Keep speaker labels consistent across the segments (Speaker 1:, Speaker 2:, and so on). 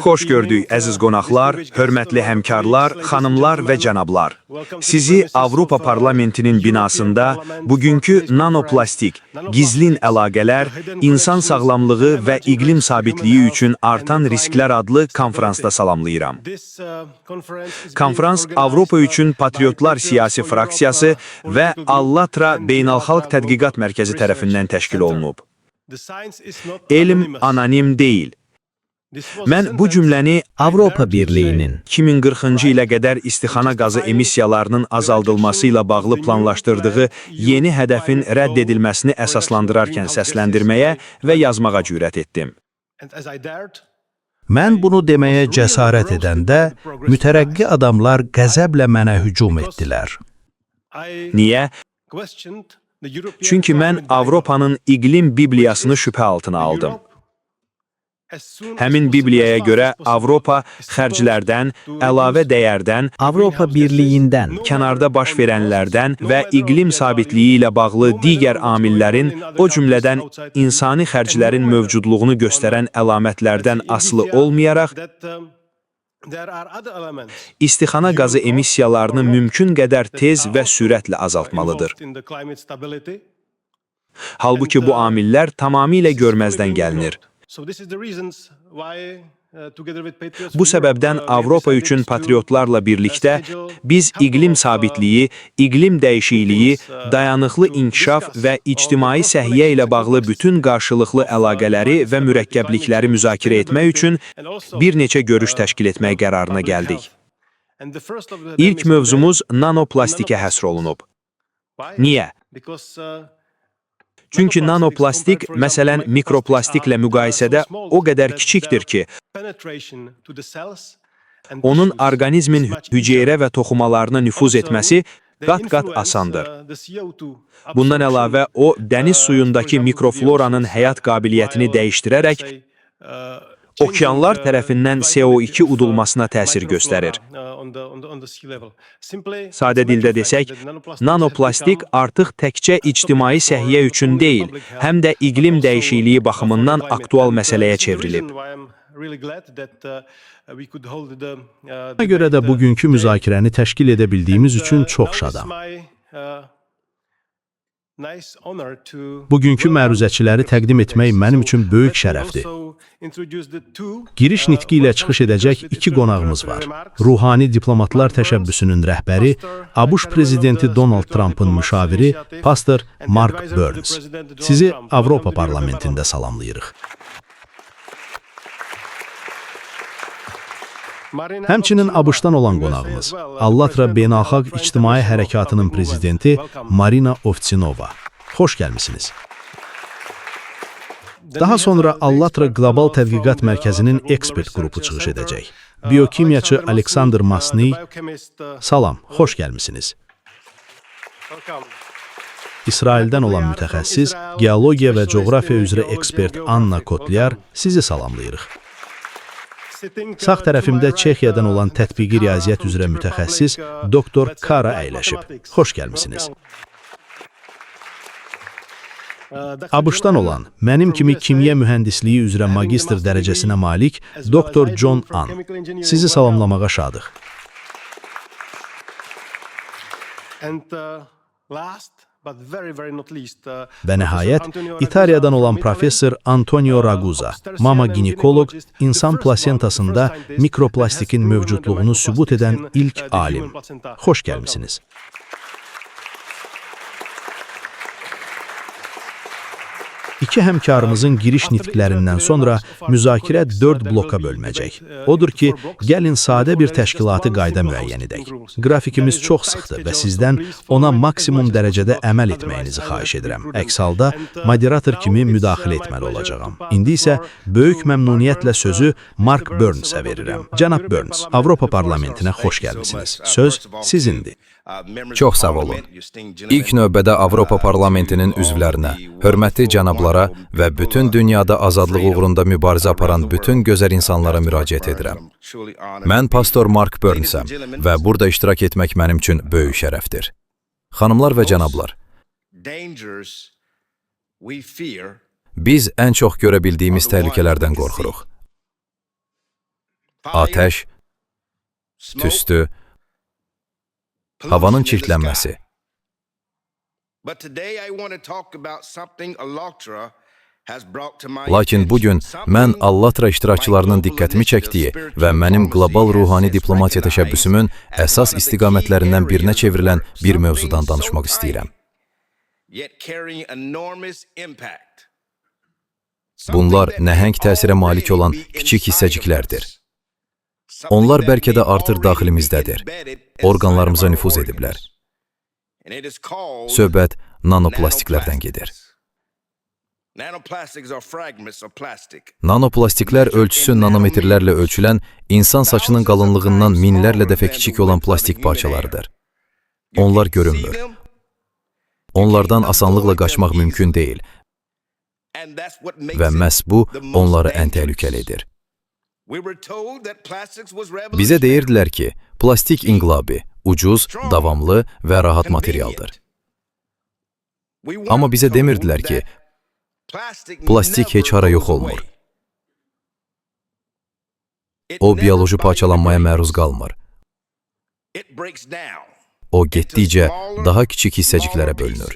Speaker 1: Xoş gördük, əziz qonaqlar, hörmətli həmkarlar, xanımlar və cənablar. Sizi Avropa Parlamentinin binasında bugünkü nanoplastik, gizlin əlaqələr, insan sağlamlığı və iqlim sabitliyi üçün artan risklər adlı konferansda salamlayıram. Konferans Avropa üçün Patriotlar Siyasi Fraksiyası və Allatra Beynəlxalq Tədqiqat Mərkəzi tərəfindən təşkil olunub. Elm anonim deyil. Mən bu cümləni
Speaker 2: Avropa Birliği'nin
Speaker 1: 2040-cı ilə qədər istixana qazı emissiyalarının azaldılması ilə bağlı planlaşdırdığı yeni hədəfin rədd edilməsini əsaslandırarkən səsləndirməyə və yazmağa cürət etdim.
Speaker 2: Mən bunu deməyə cəsarət edəndə mütərəqqi adamlar qəzəblə mənə hücum etdilər.
Speaker 1: Niyə? Çünki mən Avropanın iqlim bibliyasını şübhə altına aldım. Həmin Bibliyaya görə Avropa xərclərdən, əlavə dəyərdən,
Speaker 2: Avropa Birliği'nden,
Speaker 1: kənarda baş verənlərdən və iqlim sabitliyi ilə bağlı digər amillərin, o cümlədən insani xərclərin mövcudluğunu göstərən əlamətlərdən asılı olmayaraq, istixana qazı emissiyalarını mümkün qədər tez və sürətlə azaltmalıdır. Halbuki bu amillər tamamilə görməzdən gəlinir. Bu səbəbdən Avropa üçün patriotlarla birlikdə biz iqlim sabitliyi, iqlim dəyişikliyi, dayanıqlı inkişaf və ictimai səhiyyə ilə bağlı bütün qarşılıqlı əlaqələri və mürəkkəblikləri müzakirə etmək üçün bir neçə görüş təşkil etmək qərarına gəldik. İlk mövzumuz nanoplastikə həsr olunub. Niyə? Çünki nanoplastik, məsələn, mikroplastiklə müqayisədə o qədər kiçikdir ki, onun orqanizmin hüceyrə və toxumalarına nüfuz etməsi qat-qat asandır. Bundan əlavə, o, dəniz suyundakı mikrofloranın həyat qabiliyyətini dəyişdirərək, okeanlar tərəfindən CO2 udulmasına təsir göstərir. Sadə dildə desək, nanoplastik artıq təkcə ictimai səhiyyə üçün deyil, həm də iqlim dəyişikliyi baxımından aktual məsələyə çevrilib.
Speaker 2: Buna görə də bugünkü müzakirəni təşkil edə bildiyimiz üçün çox şadam. Bugünkü məruzəçiləri təqdim etmək mənim üçün böyük şərəfdir. Giriş nitqi ilə çıxış edəcək iki qonağımız var. Ruhani Diplomatlar Təşəbbüsünün rəhbəri, ABŞ prezidenti Donald Trump'ın müşaviri, pastor Mark Burns. Sizi Avropa Parlamentində salamlayırıq. Həmçinin ABŞ-dan olan qonağımız, Allatra Beynəlxalq İctimai Hərəkatının prezidenti Marina Ovçinova. Xoş gəlmisiniz. Daha sonra Allatra Qlobal Tədqiqat Mərkəzinin ekspert qrupu çıxış edəcək. Biokimyaçı Aleksandr Masniy, salam, xoş gəlmisiniz. İsraildən olan mütəxəssis, geologiya və coğrafiya üzrə ekspert Anna Kotlyar, sizi salamlayırıq. Sağ tərəfimdə Çexiyadan olan tətbiqi riyaziyyat üzrə mütəxəssis doktor Kara əyləşib. Xoş gəlmisiniz. ABŞ-dan olan, mənim kimi kimya mühəndisliyi üzrə magistr dərəcəsinə malik doktor John An. Sizi salamlamağa şadıq. Və nəhayət, İtaliyadan olan professor Antonio Ragusa, mama ginekoloq, insan plasentasında mikroplastikin mövcudluğunu sübut edən ilk alim. Xoş gəlmisiniz. İki həmkarımızın giriş nitqlərindən sonra müzakirə 4 bloka bölünəcək. Odur ki, gəlin sadə bir təşkilatı qayda müəyyən edək. Qrafikimiz çox sıxdır və sizdən ona maksimum dərəcədə əməl etməyinizi xahiş edirəm. Əks halda, moderator kimi müdaxilə etməli olacağam. İndi isə böyük məmnuniyyətlə sözü Mark Burns'ə verirəm. Cənab Burns, Avropa Parlamentinə xoş gəlmisiniz. Söz sizindir.
Speaker 3: Çox sağ olun. İlk növbədə Avropa Parlamentinin üzvlərinə, hörmətli cənablara və bütün dünyada azadlıq uğrunda mübarizə aparan bütün gözəl insanlara müraciət edirəm. Mən pastor Mark Burns'əm və burada iştirak etmək mənim üçün böyük şərəfdir. Xanımlar və cənablar, biz ən çox görə bildiyimiz təhlükələrdən qorxuruq. Atəş, tüstü, havanın çirklənməsi. Lakin bugün mən Allatra iştirakçılarının diqqətimi çəkdiyi və mənim qlobal ruhani diplomatiya təşəbbüsümün əsas istiqamətlərindən birinə çevrilən bir mövzudan danışmaq istəyirəm. Bunlar nəhəng təsirə malik olan kiçik hissəciklərdir. Onlar bəlkə də artıq daxilimizdədir. Orqanlarımıza nüfuz ediblər. Söhbət nanoplastiklərdən gedir. Nanoplastiklər ölçüsü nanometrlərlə ölçülən, insan saçının qalınlığından minlərlə dəfə kiçik olan plastik parçalarıdır. Onlar görünmür. Onlardan asanlıqla qaçmaq mümkün deyil və məhz bu onları ən təhlükəli edir. Bizə deyirdilər ki, plastik inqilabı ucuz, davamlı və rahat materialdır. Amma bizə demirdilər ki, plastik heç hara yox olmur. O, bioloji parçalanmaya məruz qalmır. O, getdikcə daha kiçik hissəciklərə bölünür.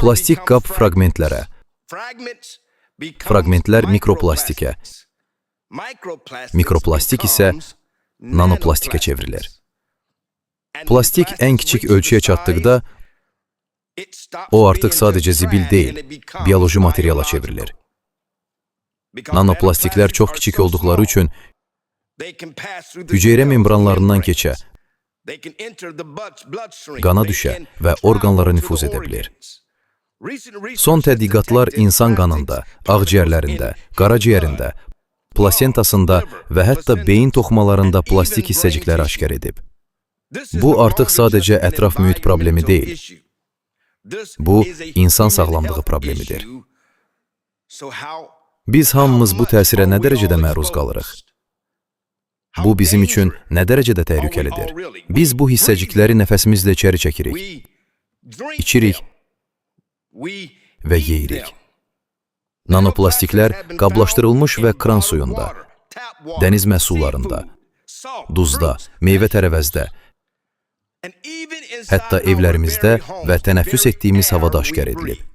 Speaker 3: Plastik qab fraqmentlərə, fraqmentlər mikroplastikə, mikroplastik isə nanoplastikə çevrilir. Plastik ən kiçik ölçüyə çatdıqda, o artıq sadəcə zibil deyil, bioloji materiala çevrilir. Nanoplastiklər çox kiçik olduqları üçün hüceyrə membranlarından keçə, qana düşə və orqanlara nüfuz edə bilir. Son tədqiqatlar insan qanında, ağciyərlərində, qaraciyərində, plasentasında və hətta beyin toxumalarında plastik hissəcikləri aşkar edib. Bu artıq sadəcə ətraf mühit problemi deyil. Bu, insan sağlamlığı problemidir. Biz hamımız bu təsirə nə dərəcədə məruz qalırıq? Bu, bizim üçün nə dərəcədə təhlükəlidir? Biz bu hissəcikləri nəfəsimizlə içəri çəkirik, içirik və yeyirik. Nanoplastiklər qablaşdırılmış və kran suyunda, dəniz məhsullarında, duzda, meyvə tərəvəzdə, hətta evlərimizdə və tənəffüs etdiyimiz havada aşkar edilib.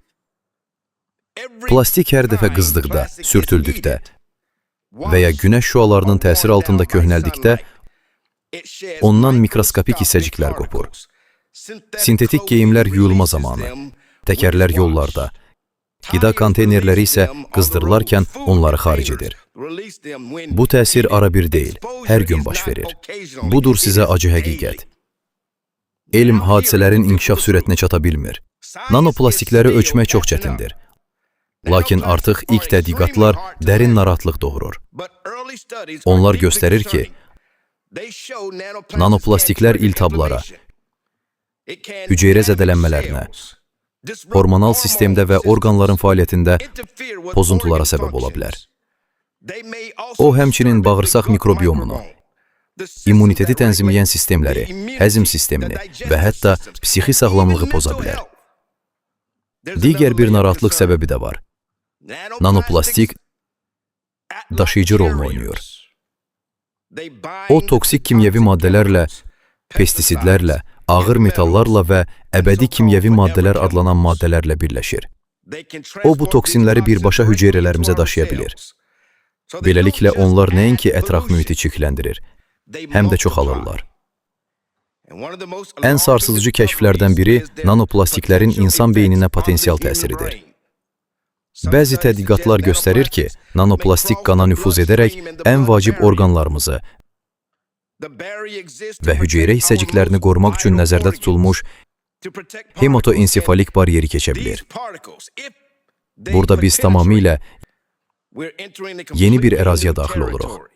Speaker 3: Plastik hər dəfə qızdıqda, sürtüldükdə və ya günəş şüalarının təsiri altında köhnəldikdə, ondan mikroskopik hissəciklər qopur. Sintetik geyimlər yuyulma zamanı, təkərlər yollarda, qida konteynerləri isə qızdırılarkən onları xaric edir. Bu təsir ara bir deyil, hər gün baş verir. Budur sizə acı həqiqət. Elm hadisələrin inkişaf sürətinə çata bilmir. Nanoplastikləri ölçmək çox çətindir. Lakin artıq ilk tədqiqatlar dərin narahatlıq doğurur. Onlar göstərir ki, nanoplastiklər iltihablara, hüceyrə zədələnmələrinə, hormonal sistemdə və orqanların fəaliyyətində pozuntulara səbəb ola bilər. O, həmçinin bağırsaq mikrobiomunu, immuniteti tənzimləyən sistemləri, həzm sistemini və hətta psixi sağlamlığı poza bilər. Digər bir narahatlıq səbəbi də var. Nanoplastik daşıyıcı rolunu oynayır. O, toksik kimyəvi maddələrlə, pestisidlərlə, ağır metallarla və əbədi kimyəvi maddələr adlanan maddələrlə birləşir. O, bu toksinləri birbaşa hüceyrələrimizə daşıya bilir. Beləliklə, onlar nəinki ətraf mühiti çirkləndirir, həm də çoxalırlar. Ən sarsıdıcı kəşflərdən biri nanoplastiklərin insan beyninə potensial təsiridir. Bəzi tədqiqatlar göstərir ki, nanoplastik qana nüfuz edərək ən vacib orqanlarımızı və hüceyrə hissəciklərini qorumaq üçün nəzərdə tutulmuş hematoensefalik bariyeri keçə bilir. Burada biz tamamilə yeni bir əraziyə daxil oluruq.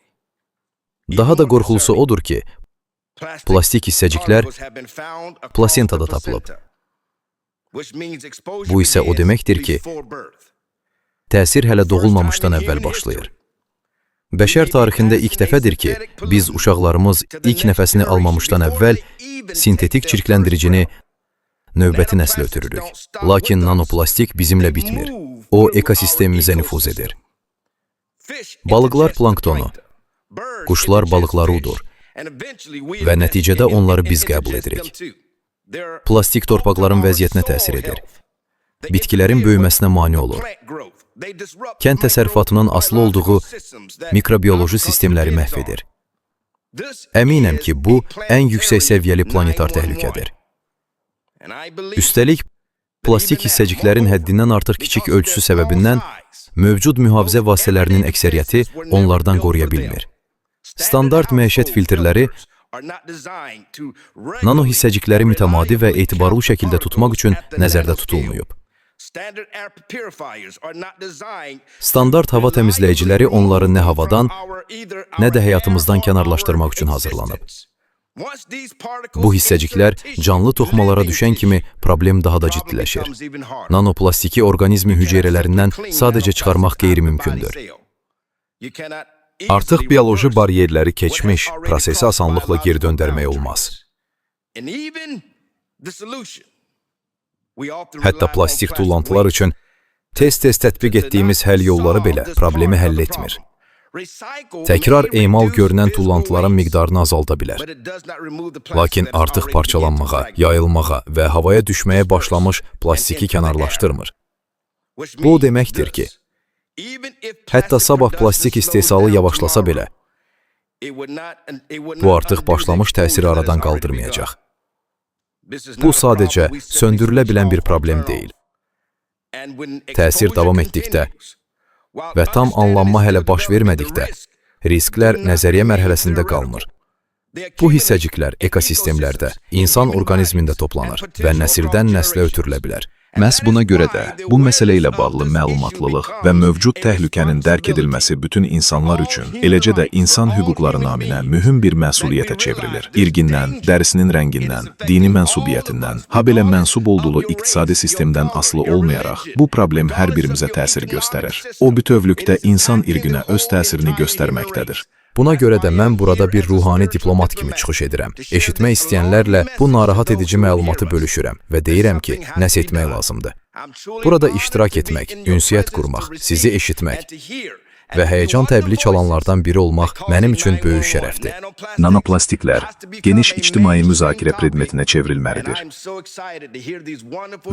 Speaker 3: Daha da qorxulusu odur ki, plastik hissəciklər plasentada tapılıb. Bu isə o deməkdir ki, təsir hələ doğulmamışdan əvvəl başlayır. Bəşər tarixində ilk dəfədir ki, biz uşaqlarımız ilk nəfəsini almamışdan əvvəl sintetik çirkləndiricini növbəti nəslə ötürürük. Lakin nanoplastik bizimlə bitmir. O, ekosistemimizə nüfuz edir. Balıqlar planktonu, Quşlar balıqları udur və nəticədə onları biz qəbul edirik. Plastik torpaqların vəziyyətinə təsir edir. Bitkilərin böyüməsinə mane olur. Kənd təsərrüfatının asılı olduğu mikrobioloji sistemləri məhv edir. Əminəm ki, bu ən yüksək səviyyəli planetar təhlükədir. Üstəlik, plastik hissəciklərin həddindən artıq kiçik ölçüsü səbəbindən mövcud mühafizə vasitələrinin əksəriyyəti onlardan qoruya bilmir. Standart məişət filtrləri nano hissəcikləri mütəmadi və etibarlı şəkildə tutmaq üçün nəzərdə tutulmayıb. Standart hava təmizləyiciləri onları nə havadan, nə də həyatımızdan kənarlaşdırmaq üçün hazırlanıb. Bu hissəciklər canlı toxumalara düşən kimi problem daha da ciddiləşir. Nanoplastiki orqanizmin hüceyrələrindən sadəcə çıxarmaq qeyri-mümkündür.
Speaker 4: Artıq bioloji bariyerləri keçmiş, prosesi asanlıqla geri döndərmək olmaz.
Speaker 3: Hətta plastik tullantılar üçün tez-tez tətbiq etdiyimiz həll yolları belə problemi həll etmir. Təkrar emal görünən tullantıların miqdarını azalda bilər. Lakin artıq parçalanmağa, yayılmağa və havaya düşməyə başlamış plastiki kənarlaşdırmır. Bu o deməkdir ki, hətta sabah plastik istehsalı yavaşlasa belə, bu artıq başlamış təsiri aradan qaldırmayacaq. Bu sadəcə söndürülə bilən bir problem deyil. Təsir davam etdikdə və tam anlanma hələ baş vermədikdə, risklər nəzəriyyə mərhələsində qalmır. Bu hissəciklər ekosistemlərdə, insan orqanizmində toplanır və nəsildən nəslə ötürülə bilər.
Speaker 4: Məhz buna görə də bu məsələ ilə bağlı məlumatlılıq və mövcud təhlükənin dərk edilməsi bütün insanlar üçün, eləcə də insan hüquqları naminə mühüm bir məsuliyyətə çevrilir. İrqindən, dərisinin rəngindən, dini mənsubiyyətindən, habelə mənsub olduğu iqtisadi sistemdən asılı olmayaraq, bu problem hər birimizə təsir göstərir. O bütövlükdə insan irqinə öz təsirini göstərməkdədir.
Speaker 3: Buna görə də mən burada bir ruhani diplomat kimi çıxış edirəm. Eşitmək istəyənlərlə bu narahat edici məlumatı bölüşürəm və deyirəm ki, nəsə etmək lazımdır. Burada iştirak etmək, ünsiyyət qurmaq, sizi eşitmək və həyəcan təbili çalanlardan biri olmaq mənim üçün böyük şərəfdir.
Speaker 4: Nanoplastiklər geniş ictimai müzakirə predmetinə çevrilməlidir.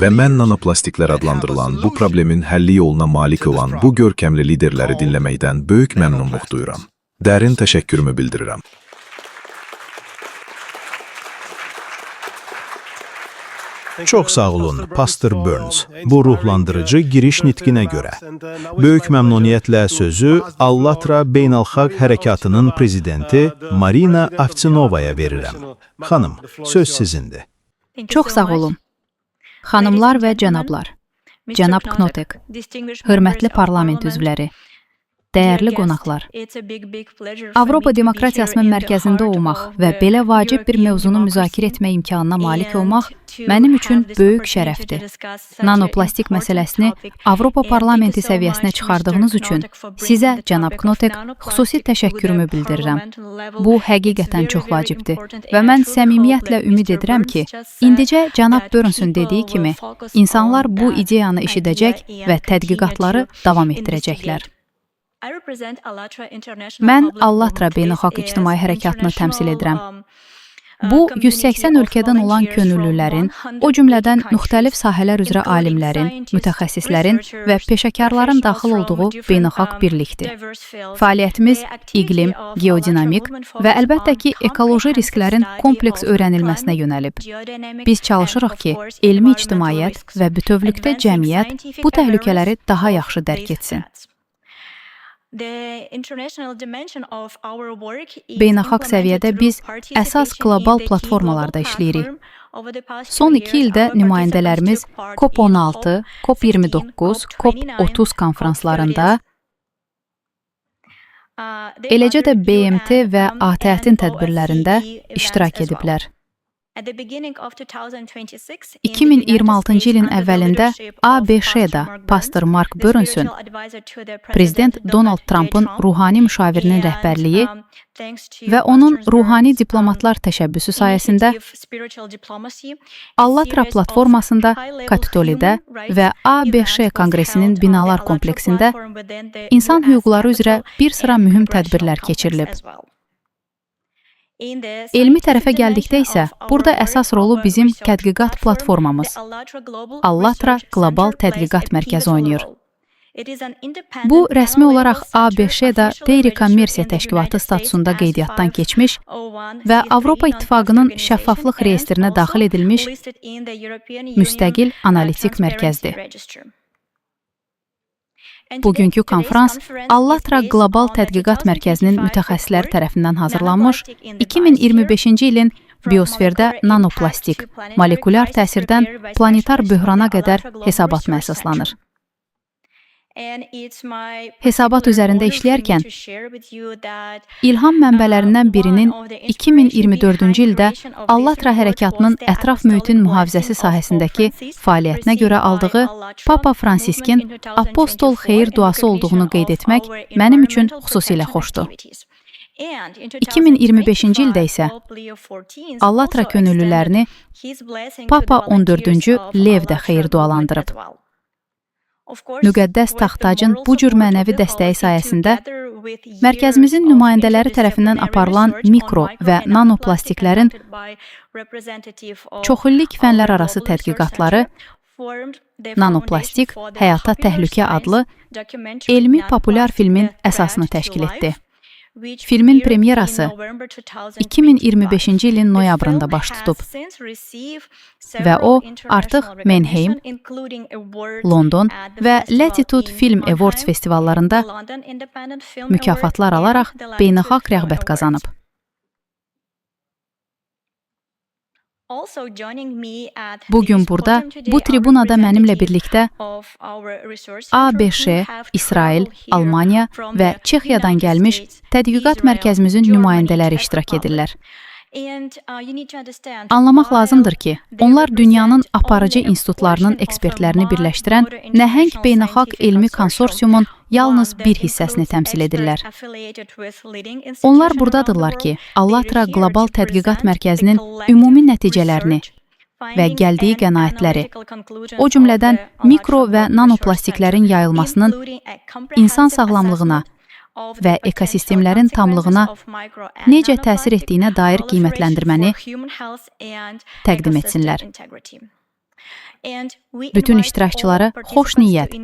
Speaker 4: Və mən nanoplastiklər adlandırılan bu problemin həlli yoluna malik olan bu görkəmli liderləri dinləməkdən böyük məmnunluq duyuram. Dərin təşəkkürümü bildirirəm.
Speaker 2: Çox sağ olun, Pastor Burns. Bu ruhlandırıcı giriş nitqinə görə. Böyük məmnuniyyətlə sözü Allatra Beynəlxalq Hərəkatının prezidenti Marina Avtsinovaya verirəm. Xanım, söz sizindir.
Speaker 5: Çox sağ olun. Xanımlar və cənablar, cənab Knotek, hörmətli parlament üzvləri, dəyərli qonaqlar. Avropa demokratiyasının mərkəzində olmaq və belə vacib bir mövzunu müzakirə etmək imkanına malik olmaq mənim üçün böyük şərəfdir. Nanoplastik məsələsini Avropa parlamenti səviyyəsinə çıxardığınız üçün sizə, cənab Knotek, xüsusi təşəkkürümü bildirirəm. Bu həqiqətən çox vacibdir və mən səmimiyyətlə ümid edirəm ki, indicə cənab Burnsun dediyi kimi, insanlar bu ideyanı eşidəcək və tədqiqatları davam etdirəcəklər. Mən Allatra Beynəlxalq İctimai Hərəkatını təmsil edirəm. Bu, 180 ölkədən olan könüllülərin, o cümlədən müxtəlif sahələr üzrə alimlərin, mütəxəssislərin və peşəkarların daxil olduğu beynəlxalq birlikdir. Fəaliyyətimiz iqlim, geodinamik və əlbəttə ki, ekoloji risklərin kompleks öyrənilməsinə yönəlib. Biz çalışırıq ki, elmi ictimaiyyət və bütövlükdə cəmiyyət bu təhlükələri daha yaxşı dərk etsin. Beynəlxalq səviyyədə biz əsas qlobal platformalarda işləyirik. Son 2 ildə nümayəndələrimiz COP16, COP29, COP30 konferanslarında, eləcə də BMT və ATƏT-in tədbirlərində iştirak ediblər. 2026-cı ilin əvvəlində ABŞ-da pastor Mark Burnson, prezident Donald Trumpın ruhani müşavirinin rəhbərliyi və onun ruhani diplomatlar təşəbbüsü sayəsində Allatra platformasında, Kapitolidə və ABŞ Konqresinin binalar kompleksində insan hüquqları üzrə bir sıra mühüm tədbirlər keçirilib. Elmi tərəfə gəldikdə isə, burada əsas rolu bizim tədqiqat platformamız, Allatra Qlobal Tədqiqat Mərkəzi oynayır. Bu, rəsmi olaraq ABŞ-da qeyri-kommersiya təşkilatı statusunda qeydiyyatdan keçmiş və Avropa İttifaqının şəffaflıq reyestrinə daxil edilmiş müstəqil analitik mərkəzdir. Bugünkü konferans Allatra Qlobal Tədqiqat Mərkəzinin mütəxəssisləri tərəfindən hazırlanmış 2025-ci ilin biosferdə nanoplastik, molekulyar təsirdən planetar böhrana qədər hesabatına əsaslanır. Hesabat üzərində işləyərkən, ilham mənbələrindən birinin 2024-cü ildə Allatra hərəkatının ətraf mühitin mühafizəsi sahəsindəki fəaliyyətinə görə aldığı Papa Fransiskin apostol xeyir duası olduğunu qeyd etmək mənim üçün xüsusilə xoşdur. 2025-ci ildə isə Allatra könüllülərini Papa 14-cü Lev də xeyir dualandırıb. Müqəddəs taxtacın bu cür mənəvi dəstəyi sayəsində mərkəzimizin nümayəndələri tərəfindən aparılan mikro və nanoplastiklərin çoxillik fənlər arası tədqiqatları Nanoplastik Həyata Təhlükə adlı elmi populyar filmin əsasını təşkil etdi. Filmin premyerası 2025-ci ilin noyabrında baş tutub və o artıq Mannheim, London və Latitude Film Awards festivallarında mükafatlar alaraq beynəlxalq rəğbət qazanıb. Bugün burada, bu tribunada mənimlə birlikdə ABŞ, İsrail, Almaniya və Çexiyadan gəlmiş tədqiqat mərkəzimizin nümayəndələri iştirak edirlər. Anlamaq lazımdır ki, onlar dünyanın aparıcı institutlarının ekspertlərini birləşdirən nəhəng beynəlxalq elmi konsorsiumun yalnız bir hissəsini təmsil edirlər. Onlar buradadırlar ki, Allatra Qlobal Tədqiqat Mərkəzinin ümumi nəticələrini və gəldiyi qənaətləri, o cümlədən mikro və nanoplastiklərin yayılmasının insan sağlamlığına və ekosistemlərin tamlığına necə təsir etdiyinə dair qiymətləndirməni təqdim etsinlər. Bütün iştirakçıları xoş niyyət,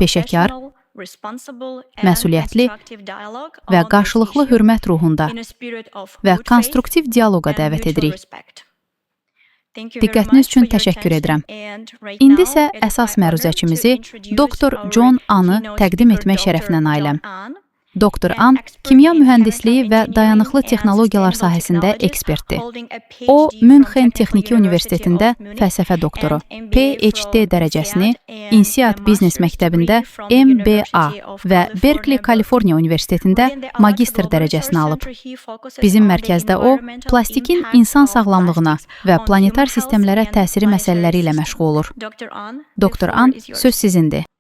Speaker 5: peşəkar, məsuliyyətli və qarşılıqlı hörmət ruhunda və konstruktiv dialoqa dəvət edirik. Diqqətiniz üçün təşəkkür edirəm. İndi isə əsas məruzəçimizi Dr. John Anı təqdim etmək şərəfinə nailəm. Dr. An, kimya mühəndisliyi və dayanıqlı texnologiyalar sahəsində ekspertdir. O, Münxen Texniki Universitetində fəlsəfə doktoru, PhD dərəcəsini INSEAD Biznes Məktəbində MBA və Berkeley, Kaliforniya Universitetində magistr dərəcəsini alıb. Bizim mərkəzdə o, plastikin insan sağlamlığına və planetar sistemlərə təsiri məsələləri ilə məşğul olur. Dr. An, söz sizindir.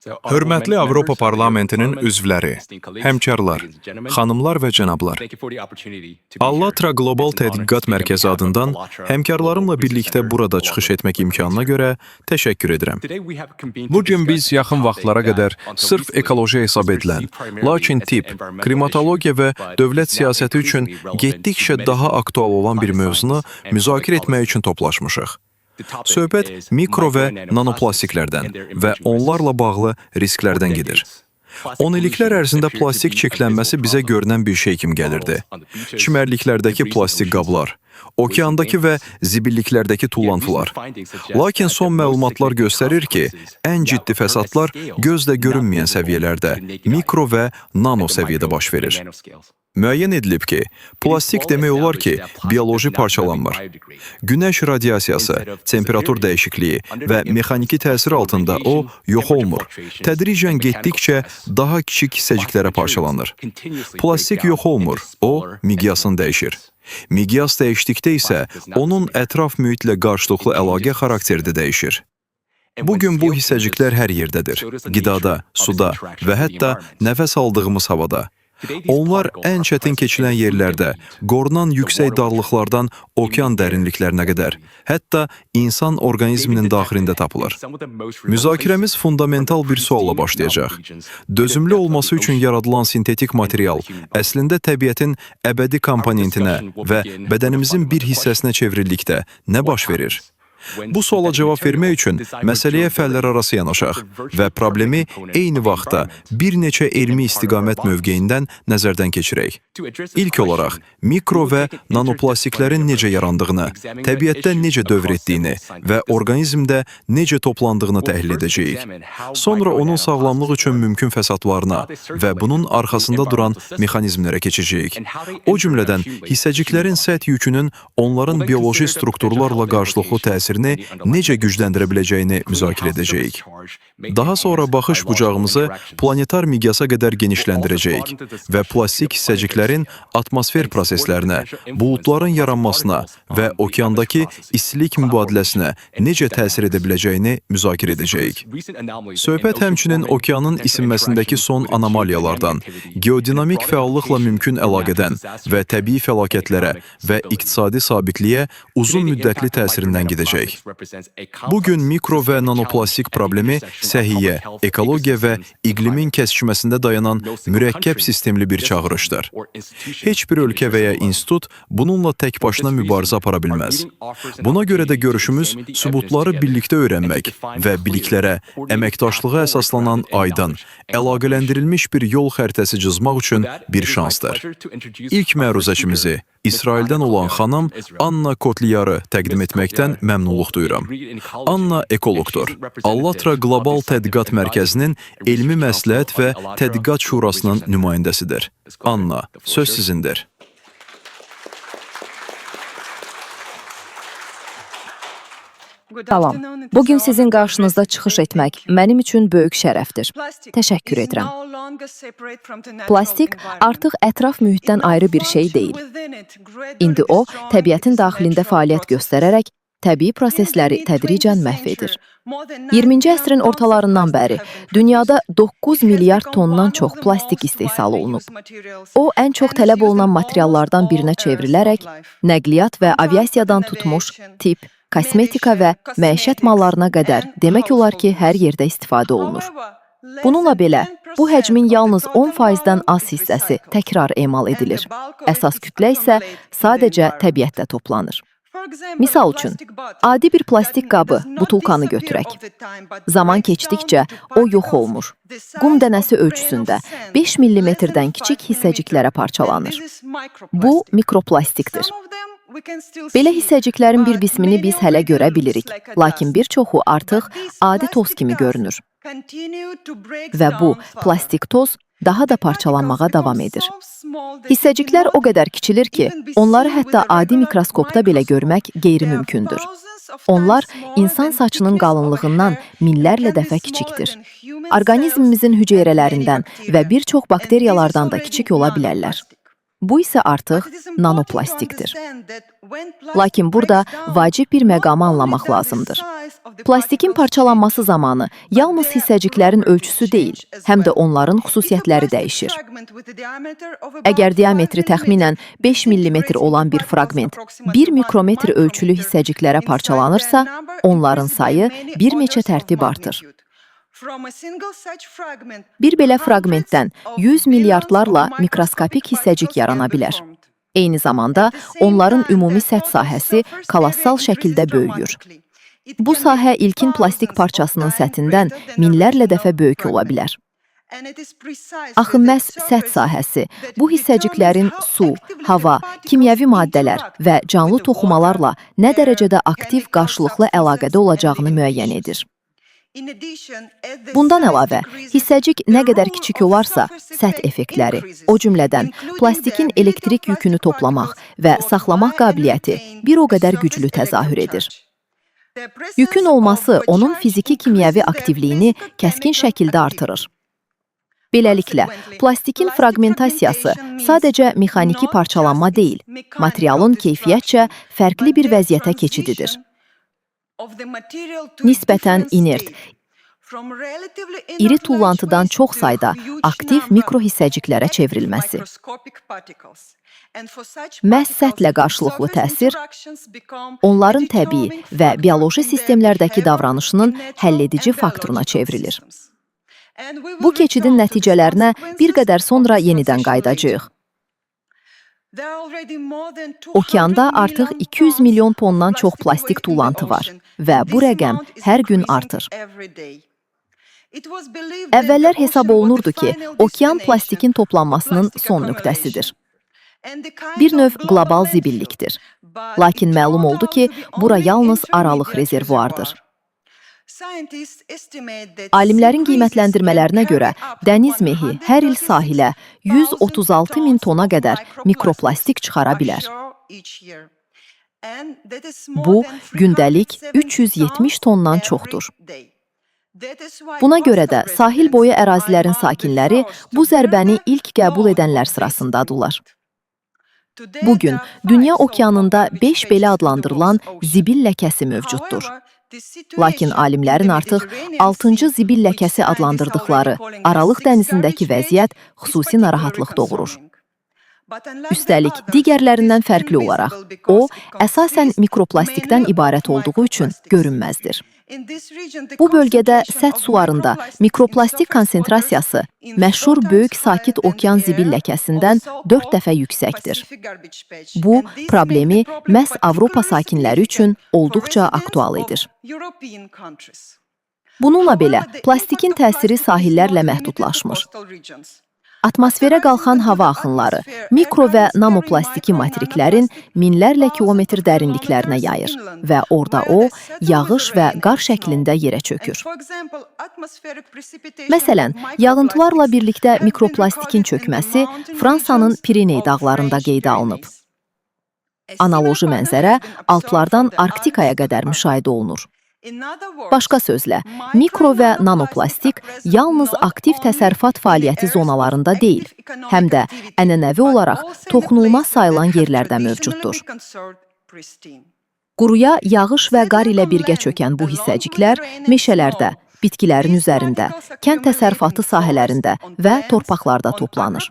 Speaker 4: Hörmətli Avropa Parlamentinin üzvləri, həmkarlar, xanımlar və cənablar. Allatra Qlobal Tədqiqat Mərkəzi adından həmkarlarımla birlikdə burada çıxış etmək imkanına görə təşəkkür edirəm. Bugün biz yaxın vaxtlara qədər sırf ekoloji hesab edilən, lakin tibb, klimatologiya və dövlət siyasəti üçün getdikcə daha aktual olan bir mövzunu müzakirə etmək üçün toplaşmışıq. Söhbət mikro və nanoplastiklərdən və onlarla bağlı risklərdən gedir. 10 illiklər ərzində plastik çirklənməsi bizə görünən bir şey kimi gəlirdi. Çimərliklərdəki plastik qablar,
Speaker 3: okeandakı və zibilliklərdəki tullantılar. Lakin son məlumatlar göstərir ki, ən ciddi fəsadlar gözlə görünməyən səviyyələrdə, mikro və nano səviyyədə baş verir. Müəyyən edilib ki, plastik demək olar ki, bioloji parçalanmır. Günəş radiasiyası, temperatur dəyişikliyi və mexaniki təsir altında o yox olmur. Tədricən getdikcə daha kiçik hissəciklərə parçalanır. Plastik yox olmur, o miqyasını dəyişir. Miqyas dəyişdikdə isə onun ətraf mühitlə qarşılıqlı əlaqə xarakteri dəyişir. Bugün bu hissəciklər hər yerdədir. Qidada, suda və hətta nəfəs aldığımız havada. Onlar ən çətin keçilən yerlərdə, qorunan yüksək dağlıqlardan okean dərinliklərinə qədər, hətta insan orqanizminin daxilində tapılır. Müzakirəmiz fundamental bir sualla başlayacaq. Dözümlü olması üçün yaradılan sintetik material əslində təbiətin əbədi komponentinə və bədənimizin bir hissəsinə çevrildikdə nə baş verir? Bu suala cavab vermək üçün məsələyə fəllərarası yanaşaq və problemi eyni vaxtda bir neçə elmi istiqamət mövqeyindən nəzərdən keçirək. İlk olaraq, mikro və nanoplastiklərin necə yarandığını, təbiətdə necə dövr etdiyini və orqanizmdə necə toplandığını təhlil edəcəyik. Sonra onun sağlamlıq üçün mümkün fəsadlarına və bunun arxasında duran mexanizmlərə keçəcəyik. O cümlədən hissəciklərin səth yükünün onların bioloji strukturlarla qarşılıqlı təsirini necə gücləndirə biləcəyini müzakirə edəcəyik. Daha sonra baxış bucağımızı planetar miqyasa qədər genişləndirəcəyik və plastik hissəciklərin atmosfer proseslərinə, buludların yaranmasına və okeandakı istilik mübadiləsinə necə təsir edə biləcəyini müzakirə edəcəyik. Söhbət həmçinin okeanın isinməsindəki son anomaliyalardan, geodinamik fəallıqla mümkün əlaqədən və təbii fəlakətlərə və iqtisadi sabitliyə uzun müddətli təsirindən gedəcək. Bugün mikro və nanoplastik problemi səhiyyə, ekologiya və iqlimin kəsişməsində dayanan mürəkkəb sistemli bir çağırışdır. Heç bir ölkə və ya institut bununla tək başına mübarizə apara bilməz. Buna görə də görüşümüz sübutları birlikdə öyrənmək və biliklərə, əməkdaşlığa əsaslanan aydın, əlaqələndirilmiş bir yol xəritəsi cızmaq üçün bir şansdır. İlk məruzəçimizi İsraildən olan xanım Anna Kotliyarı təqdim etməkdən məmnunluq duyuram. Anna ekoloqdur. Allatra Qlobal Tədqiqat Mərkəzinin Elmi Məsləhət və Tədqiqat Şurasının nümayəndəsidir. Anna, söz sizindir.
Speaker 6: Salam. Bugün sizin qarşınızda çıxış etmək mənim üçün böyük şərəfdir. Təşəkkür edirəm. Plastik artıq ətraf mühitdən ayrı bir şey deyil. İndi o, təbiətin daxilində fəaliyyət göstərərək təbii prosesləri tədricən məhv edir. 20-ci əsrin ortalarından bəri dünyada 9 milyard tondan çox plastik istehsal olunub. O, ən çox tələb olunan materiallardan birinə çevrilərək nəqliyyat və aviasiyadan tutmuş tip, kosmetika və məişət mallarına qədər demək olar ki, hər yerdə istifadə olunur. Bununla belə, bu həcmin yalnız 10%-dən az hissəsi təkrar emal edilir. Əsas kütlə isə sadəcə təbiətdə toplanır. Misal üçün, adi bir plastik qabı, butulkanı götürək. Zaman keçdikcə o yox olmur. Qum dənəsi ölçüsündə 5 mm-dən kiçik hissəciklərə parçalanır. Bu mikroplastikdir. Belə hissəciklərin bir qismini biz hələ görə bilirik, lakin bir çoxu artıq adi toz kimi görünür. Və bu plastik toz daha da parçalanmağa davam edir. Hissəciklər o qədər kiçilir ki, onları hətta adi mikroskopda belə görmək qeyri-mümkündür. Onlar insan saçının qalınlığından minlərlə dəfə kiçikdir. Orqanizmimizin hüceyrələrindən və bir çox bakteriyalardan da kiçik ola bilərlər. Bu isə artıq nanoplastikdir. Lakin burada vacib bir məqamı anlamaq lazımdır. Plastikin parçalanması zamanı yalnız hissəciklərin ölçüsü deyil, həm də onların xüsusiyyətləri dəyişir. Əgər diametri təxminən 5 mm olan bir fraqment 1 mikrometr ölçülü hissəciklərə parçalanırsa, onların sayı bir neçə tərtib artır. Bir belə fraqmentdən 100 milyardlarla mikroskopik hissəcik yarana bilər. Eyni zamanda onların ümumi səth sahəsi kolossal şəkildə böyüyür. Bu sahə ilkin plastik parçasının səthindən minlərlə dəfə böyük ola bilər. Axı məhz səth sahəsi bu hissəciklərin su, hava, kimyəvi maddələr və canlı toxumalarla nə dərəcədə aktiv qarşılıqlı əlaqədə olacağını müəyyən edir. Bundan əlavə, hissəcik nə qədər kiçik olarsa, səth effektləri, o cümlədən plastikin elektrik yükünü toplamaq və saxlamaq qabiliyyəti bir o qədər güclü təzahür edir. Yükün olması onun fiziki-kimyəvi aktivliyini kəskin şəkildə artırır. Beləliklə, plastikin fraqmentasiyası sadəcə mexaniki parçalanma deyil, materialın keyfiyyətcə fərqli bir vəziyyətə keçididir. Nisbətən inert, iri tullantıdan çox sayda aktiv mikrohissəciklərə çevrilməsi. Məhz səthlə qarşılıqlı təsir, onların təbii və bioloji sistemlərdəki davranışının həlledici faktoruna çevrilir. Bu keçidin nəticələrinə bir qədər sonra yenidən qayıdacağıq. Okeanda artıq 200 milyon tondan çox plastik tullantı var və bu rəqəm hər gün artır. Əvvəllər hesab olunurdu ki, okean plastikin toplanmasının son nöqtəsidir. Bir növ qlobal zibillikdir. Lakin məlum oldu ki, bura yalnız aralıq rezervuardır. Alimlərin qiymətləndirmələrinə görə, dəniz mehi hər il sahilə 136 min tona qədər mikroplastik çıxara bilər. Bu, gündəlik 370 tondan çoxdur. Buna görə də sahil boyu ərazilərin sakinləri bu zərbəni ilk qəbul edənlər sırasındadırlar. Bugün dünya okeanında 5 belə adlandırılan zibil ləkəsi mövcuddur. Lakin alimlərin artıq 6-cı zibil ləkəsi adlandırdıqları Aralıq dənizindəki vəziyyət xüsusi narahatlıq doğurur. Üstəlik, digərlərindən fərqli olaraq, o, əsasən mikroplastikdən ibarət olduğu üçün görünməzdir. Bu bölgədə səth sularında mikroplastik konsentrasiyası məşhur Böyük Sakit Okean zibil ləkəsindən 4 dəfə yüksəkdir. Bu, problemi məhz Avropa sakinləri üçün olduqca aktual edir. Bununla belə, plastikin təsiri sahillərlə məhdudlaşmır. Atmosferə qalxan hava axınları mikro və nanoplastiki materiklərin minlərlə kilometr dərinliklərinə yayır və orada o, yağış və qar şəklində yerə çökür. Məsələn, yağıntılarla birlikdə mikroplastikin çökməsi Fransanın Pireney dağlarında qeydə alınıb. Analoji mənzərə Alplardan Arktikaya qədər müşahidə olunur. Başqa sözlə, mikro və nanoplastik yalnız aktiv təsərrüfat fəaliyyəti zonalarında deyil, həm də ənənəvi olaraq toxunulmaz sayılan yerlərdə mövcuddur. Quruya yağış və qar ilə birgə çökən bu hissəciklər meşələrdə, bitkilərin üzərində, kənd təsərrüfatı sahələrində və torpaqlarda toplanır.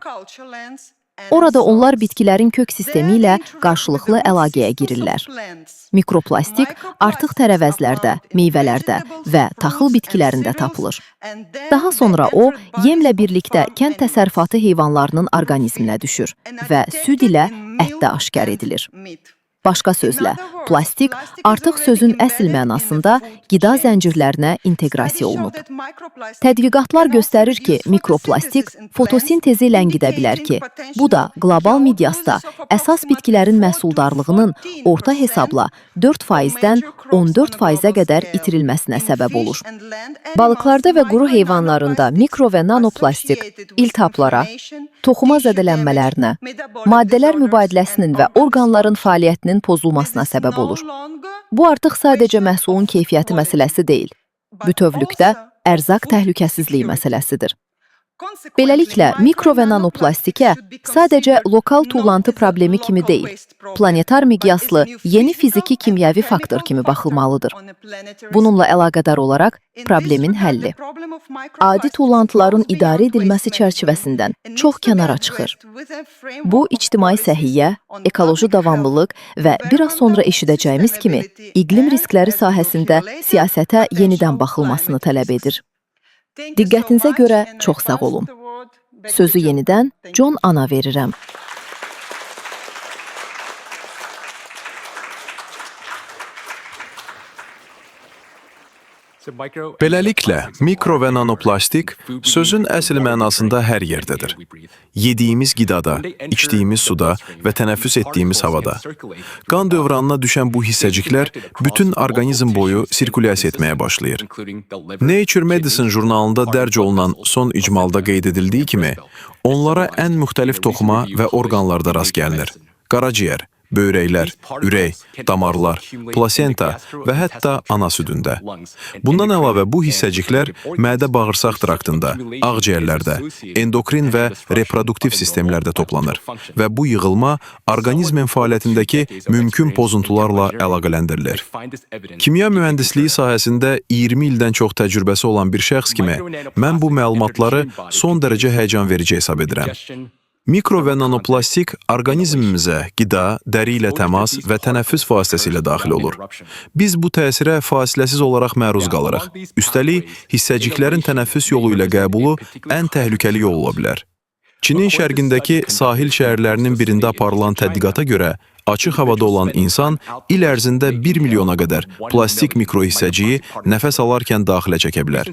Speaker 6: Orada onlar bitkilərin kök sistemi ilə qarşılıqlı əlaqəyə girirlər. Mikroplastik artıq tərəvəzlərdə, meyvələrdə və taxıl bitkilərində tapılır. Daha sonra o, yemlə birlikdə kənd təsərrüfatı heyvanlarının orqanizminə düşür və süd ilə ətdə aşkar edilir. Başqa sözlə, plastik artıq sözün əsl mənasında qida zəncirlərinə inteqrasiya olunub. Tədqiqatlar göstərir ki, mikroplastik fotosintezi ləngidə bilər ki, bu da qlobal miqyasda əsas bitkilərin məhsuldarlığının orta hesabla 4%-dən 14%-ə qədər itirilməsinə səbəb olur.
Speaker 7: Balıqlarda və quru heyvanlarında mikro və nanoplastik iltihaplara, toxuma zədələnmələrinə, maddələr mübadiləsinin və orqanların fəaliyyətinin pozulmasına səbəb olur. Bu artıq sadəcə məhsulun keyfiyyəti məsələsi deyil, bütövlükdə ərzaq təhlükəsizliyi məsələsidir. Beləliklə, mikro və nanoplastikə sadəcə lokal tullantı problemi kimi deyil, planetar miqyaslı yeni fiziki-kimyəvi faktor kimi baxılmalıdır. Bununla əlaqədar olaraq problemin həlli. Adi tullantıların idarə edilməsi çərçivəsindən çox kənara çıxır. Bu, ictimai səhiyyə, ekoloji davamlılıq və biraz sonra eşidəcəyimiz kimi iqlim riskləri sahəsində siyasətə yenidən baxılmasını tələb edir. Diqqətinizə görə çox sağ olun. Sözü yenidən John Ana verirəm.
Speaker 4: Beləliklə, mikro və nanoplastik sözün əsl mənasında hər yerdədir. Yediyimiz qidada, içdiyimiz suda və tənəffüs etdiyimiz havada. Qan dövranına düşən bu hissəciklər bütün orqanizm boyu sirkulyasiya etməyə başlayır. Nature Medicine jurnalında dərc olunan son icmalda qeyd edildiyi kimi, onlara ən müxtəlif toxuma və orqanlarda rast gəlinir. Qaraciyər, böyrəklər, ürək, damarlar, plasenta və hətta ana südündə. Bundan əlavə bu hissəciklər mədə-bağırsaq traktında, ağciyərlərdə, endokrin və reproduktiv sistemlərdə toplanır və bu yığılma orqanizmin fəaliyyətindəki mümkün pozuntularla əlaqələndirilir. Kimya mühəndisliyi sahəsində 20 ildən çox təcrübəsi olan bir şəxs kimi, mən bu məlumatları son dərəcə həyəcanverici hesab edirəm. Mikro və nanoplastik orqanizmimizə qida, dəri ilə təmas və tənəffüs vasitəsilə daxil olur. Biz bu təsirə fasiləsiz olaraq məruz qalırıq. Üstəlik, hissəciklərin tənəffüs yolu ilə qəbulu ən təhlükəli yol ola bilər. Çinin şərqindəki sahil şəhərlərinin birində aparılan tədqiqata görə, açıq havada olan insan il ərzində 1 milyona qədər plastik mikrohissəciyi nəfəs alarkən daxilə çəkə bilər.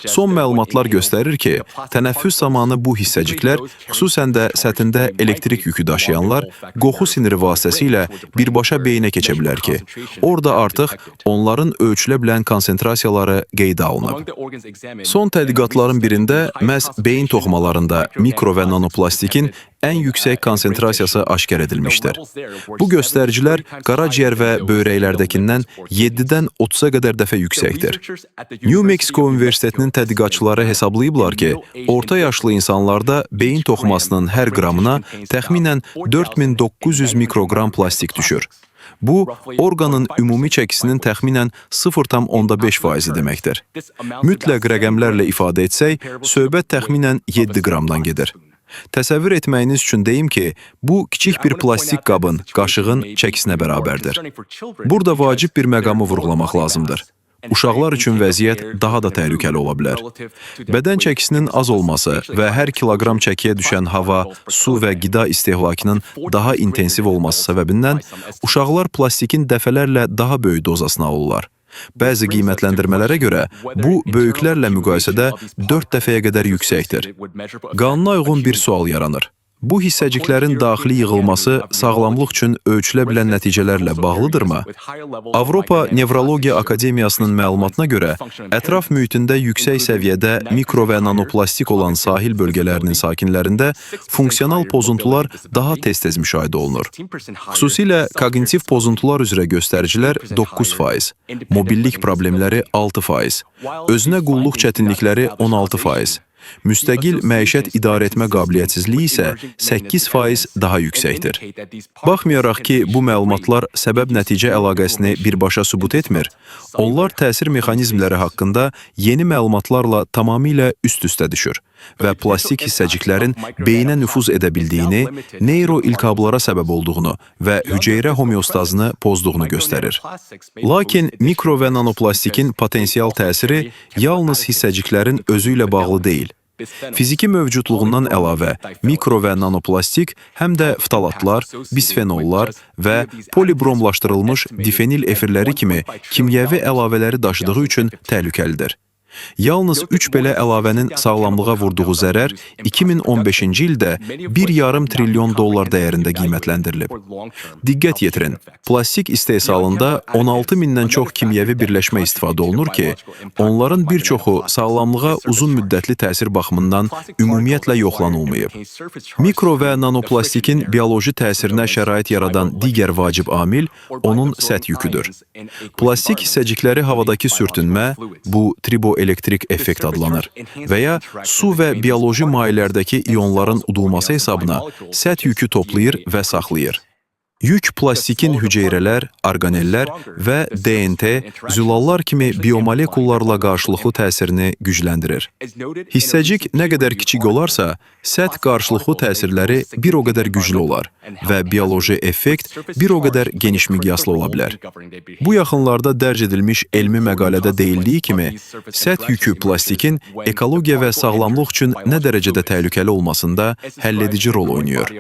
Speaker 4: Son məlumatlar göstərir ki, tənəffüs zamanı bu hissəciklər, xüsusən də səthində elektrik yükü daşıyanlar, qoxu siniri vasitəsilə birbaşa beyinə keçə bilər ki, orada artıq onların ölçülə bilən konsentrasiyaları qeydə alınıb. Son tədqiqatların birində məhz beyin toxumalarında mikro və nanoplastikin ən yüksək konsentrasiyası aşkar edilmişdir. Bu göstəricilər qaraciyər və böyrəklərdəkindən 7-dən 30-a qədər dəfə yüksəkdir. New Mexico Universitetinin tədqiqatçıları hesablayıblar ki, orta yaşlı insanlarda beyin toxumasının hər qramına təxminən 4900 mikroqram plastik düşür. Bu, orqanın ümumi çəkisinin təxminən 0,5% deməkdir. Mütləq rəqəmlərlə ifadə etsək, söhbət təxminən 7 qramdan gedir. Təsəvvür etməyiniz üçün deyim ki, bu kiçik bir plastik qabın, qaşığın çəkisinə bərabərdir. Burada vacib bir məqamı vurğulamaq lazımdır. Uşaqlar üçün vəziyyət daha da təhlükəli ola bilər. Bədən çəkisinin az olması və hər kiloqram çəkiyə düşən hava, su və qida istehlakının daha intensiv olması səbəbindən uşaqlar plastikin dəfələrlə daha böyük dozasını alırlar. Bəzi qiymətləndirmələrə görə bu, böyüklərlə müqayisədə 4 dəfəyə qədər yüksəkdir. Qanuna uyğun bir sual yaranır. Bu hissəciklərin daxili yığılması sağlamlıq üçün ölçülə bilən nəticələrlə bağlıdırmı? Avropa Nevrologiya Akademiyasının məlumatına görə, ətraf mühitində yüksək səviyyədə mikro və nanoplastik olan sahil bölgələrinin sakinlərində funksional pozuntular daha tez-tez müşahidə olunur. Xüsusilə kognitiv pozuntular üzrə göstəricilər 9%, mobillik problemləri 6%, özünə qulluq çətinlikləri 16%. Müstəqil məişət idarə etmə qabiliyyətsizliyi isə 8% daha yüksəkdir. Baxmayaraq ki, bu məlumatlar səbəb-nəticə əlaqəsini birbaşa sübut etmir, onlar təsir mexanizmləri haqqında yeni məlumatlarla tamamilə üst-üstə düşür və plastik hissəciklərin beyinə nüfuz edə bildiyini, neyroilkablara səbəb olduğunu və hüceyrə homeostazını pozduğunu göstərir. Lakin mikro və nanoplastikin potensial təsiri yalnız hissəciklərin özü ilə bağlı deyil. Fiziki mövcudluğundan əlavə, mikro və nanoplastik həm də ftalatlar, bisfenollar və polibromlaşdırılmış difenil efirləri kimi kimyəvi əlavələri daşıdığı üçün təhlükəlidir. Yalnız 3 belə əlavənin sağlamlığa vurduğu zərər 2015-ci ildə $1,5 trilyon dəyərində qiymətləndirilib. Diqqət yetirin, plastik istehsalında 16 mindən çox kimyəvi birləşmə istifadə olunur ki, onların bir çoxu sağlamlığa uzun müddətli təsir baxımından ümumiyyətlə yoxlanılmayıb. Mikro və nanoplastikin bioloji təsirinə şərait yaradan digər vacib amil onun səth yüküdür. Plastik hissəcikləri havadakı sürtünmə, bu triboelektrik effekt adlanır və ya su və bioloji mayelərdəki ionların udulması hesabına səth yükü toplayır və saxlayır. Yük plastikin hüceyrələr, orqanellər və DNT, zülallar kimi biomolekullarla qarşılıqlı təsirini gücləndirir. Hissəcik nə qədər kiçik olarsa, səth qarşılıqlı təsirləri bir o qədər güclü olar və bioloji effekt bir o qədər geniş miqyaslı ola bilər. Bu yaxınlarda dərc edilmiş elmi məqalədə deyildiyi kimi, səth yükü plastikin ekologiya və sağlamlıq üçün nə dərəcədə təhlükəli olmasında həlledici rol oynayır.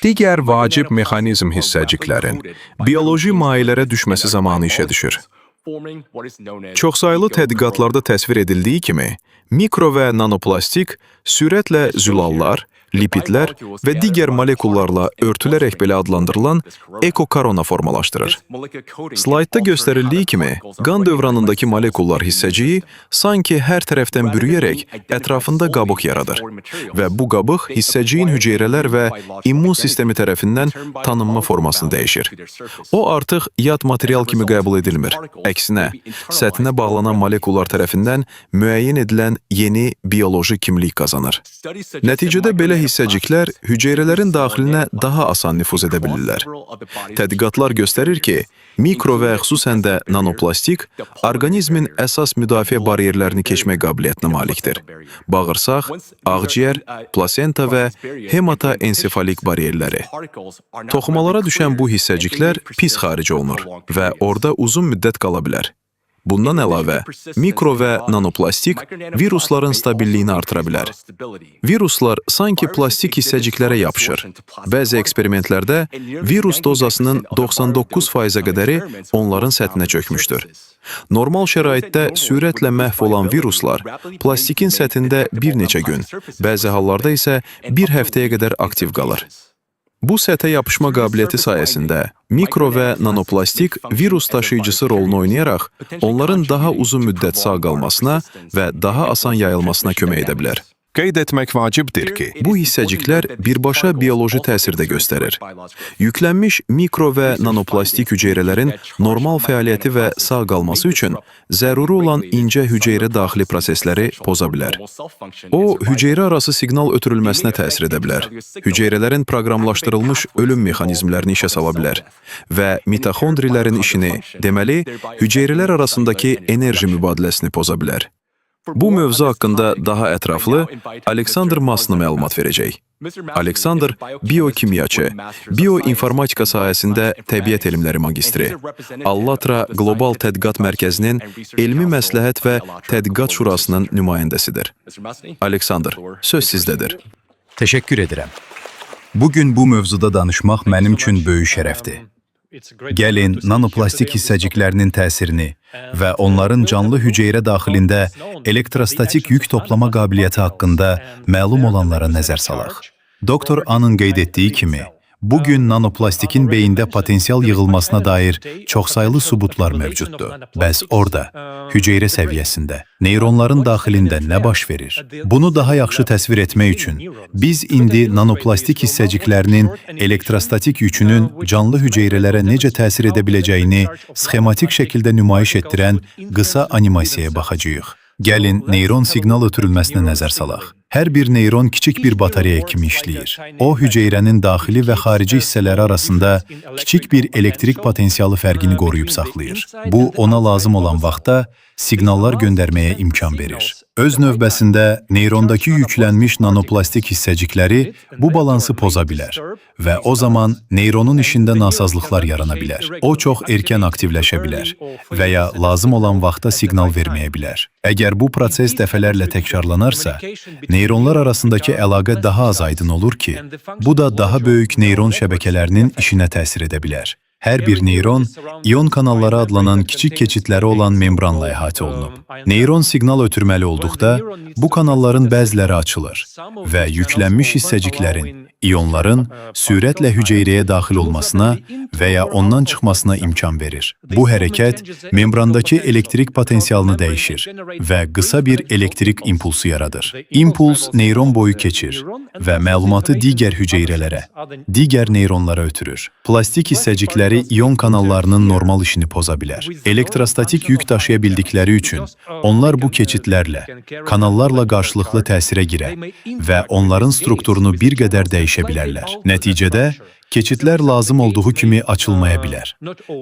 Speaker 8: Digər vacib mexanizm hissəciklərin bioloji mayelərə düşməsi zamanı işə düşür.
Speaker 4: Çoxsaylı tədqiqatlarda təsvir edildiyi kimi, mikro və nanoplastik sürətlə zülallar, lipidlər və digər molekullarla örtülərək belə adlandırılan ekokorona formalaşdırır. Slaydda göstərildiyi kimi, qan dövranındakı molekullar hissəciyi sanki hər tərəfdən bürüyərək ətrafında qabıq yaradır və bu qabıq hissəciyin hüceyrələr və immun sistemi tərəfindən tanınma formasını dəyişir. O artıq yad material kimi qəbul edilmir. Əksinə, səthinə bağlanan molekullar tərəfindən müəyyən edilən yeni bioloji kimlik qazanır. Nəticədə belə hissəciklər hüceyrələrin daxilinə daha asan nüfuz edə bilirlər. Tədqiqatlar göstərir ki, mikro və xüsusən də nanoplastik orqanizmin əsas müdafiə bariyerlərini keçmək qabiliyyətinə malikdir. Bağırsaq, ağciyər, plasenta və hematoensefalik bariyerləri. Toxumalara düşən bu hissəciklər pis xaric olunur və orada uzun müddət qala bilər. Bundan əlavə, mikro və nanoplastik virusların stabilliyini artıra bilər. Viruslar sanki plastik hissəciklərə yapışır. Bəzi eksperimentlərdə virus dozasının 99%-ə qədəri onların səthinə çökmüşdür. Normal şəraitdə sürətlə məhv olan viruslar plastikin səthində bir neçə gün, bəzi hallarda isə bir həftəyə qədər aktiv qalır. Bu sətə yapışma qabiliyyəti sayəsində mikro və nanoplastik virus daşıyıcısı rolunu oynayaraq onların daha uzun müddət sağ qalmasına və daha asan yayılmasına kömək edə bilər. Qeyd etmək vacibdir ki, bu hissəciklər birbaşa bioloji təsirdə göstərir. Yüklənmiş mikro və nanoplastik hüceyrələrin normal fəaliyyəti və sağ qalması üçün zəruri olan incə hüceyrə daxili prosesləri poza bilər. O, hüceyrə arası siqnal ötürülməsinə təsir edə bilər. Hüceyrələrin proqramlaşdırılmış ölüm mexanizmlərini işə sala bilər və mitoxondrilərin işini, deməli, hüceyrələr arasındakı enerji mübadiləsini poza bilər. Bu mövzu haqqında daha ətraflı Aleksandr Masnı məlumat verəcək. Aleksandr biokimyaçı, bioinformatika sahəsində təbiət elmləri magistri, Allatra Qlobal Tədqiqat Mərkəzinin Elmi Məsləhət və Tədqiqat Şurasının nümayəndəsidir. Aleksandr, söz sizdədir.
Speaker 8: Təşəkkür edirəm. Bugün bu mövzuda danışmaq mənim üçün böyük şərəfdir. Gəlin, nanoplastik hissəciklərinin təsirini və onların canlı hüceyrə daxilində elektrostatik yük toplama qabiliyyəti haqqında məlum olanlara nəzər salaq. Doktor Anın qeyd etdiyi kimi, bugün nanoplastikin beyində potensial yığılmasına dair çoxsaylı sübutlar mövcuddur. Bəs orada, hüceyrə səviyyəsində, neyronların daxilində nə baş verir? Bunu daha yaxşı təsvir etmək üçün, biz indi nanoplastik hissəciklərinin elektrostatik yükünün canlı hüceyrələrə necə təsir edə biləcəyini sxematik şəkildə nümayiş etdirən qısa animasiyaya baxacağıq. Gəlin, neyron siqnal ötürülməsinə nəzər salaq. Hər bir neyron kiçik bir batareya kimi işləyir. O, hüceyrənin daxili və xarici hissələri arasında kiçik bir elektrik potensialı fərqini qoruyub saxlayır. Bu, ona lazım olan vaxtda siqnallar göndərməyə imkan verir. Öz növbəsində neyrondakı yüklənmiş nanoplastik hissəcikləri bu balansı poza bilər və o zaman neyronun işində nasazlıqlar yarana bilər. O, çox erkən aktivləşə bilər və ya lazım olan vaxtda siqnal verməyə bilər. Əgər bu proses dəfələrlə təkrarlanarsa, neyronlar arasındakı əlaqə daha az aydın olur ki, bu da daha böyük neyron şəbəkələrinin işinə təsir edə bilər. Hər bir neyron, ion kanalları adlanan kiçik keçidləri olan membranla əhatə olunub. Neyron siqnal ötürməli olduqda, bu kanalların bəziləri açılır və yüklənmiş hissəciklərin, ionların sürətlə hüceyrəyə daxil olmasına və ya ondan çıxmasına imkan verir. Bu hərəkət membrandakı elektrik potensialını dəyişir və qısa bir elektrik impulsu yaradır. İmpuls neyron boyu keçir və məlumatı digər hüceyrələrə, digər neyronlara ötürür. Plastik hissəcikləri ion kanallarının normal işini poza bilər. Elektrostatik yük daşıya bildikləri üçün onlar bu keçidlərlə, kanallarla qarşılıqlı təsirə girə və onların strukturunu bir qədər dəyişə bilərlər. Nəticədə, keçidlər lazım olduğu kimi açılmaya bilər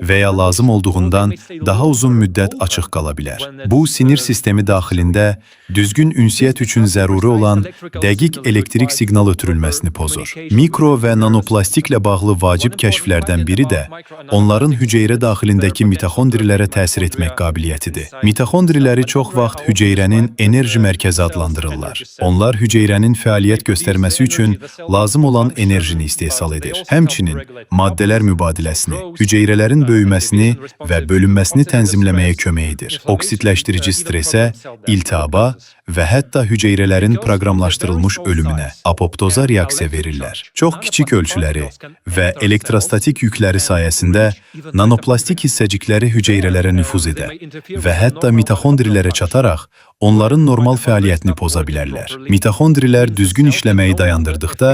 Speaker 8: və ya lazım olduğundan daha uzun müddət açıq qala bilər. Bu, sinir sistemi daxilində düzgün ünsiyyət üçün zəruri olan dəqiq elektrik siqnal ötürülməsini pozur. Mikro və nanoplastiklə bağlı vacib kəşflərdən biri də onların hüceyrə daxilindəki mitoxondrilərə təsir etmək qabiliyyətidir. Mitoxondriləri çox vaxt hüceyrənin enerji mərkəzi adlandırırlar. Onlar hüceyrənin fəaliyyət göstərməsi üçün lazım olan enerjini istehsal edir. Həmçinin maddələr mübadiləsini, hüceyrələrin böyüməsini və bölünməsini tənzimləməyə kömək edir. Oksidləşdirici stresə, iltihaba və hətta hüceyrələrin proqramlaşdırılmış ölümünə, apoptoza reaksiya verirlər. Çox kiçik ölçüləri və elektrostatik yükləri sayəsində nanoplastik hissəcikləri hüceyrələrə nüfuz edə və hətta mitoxondrilərə çataraq onların normal fəaliyyətini poza bilərlər. Mitoxondrilər düzgün işləməyi dayandırdıqda,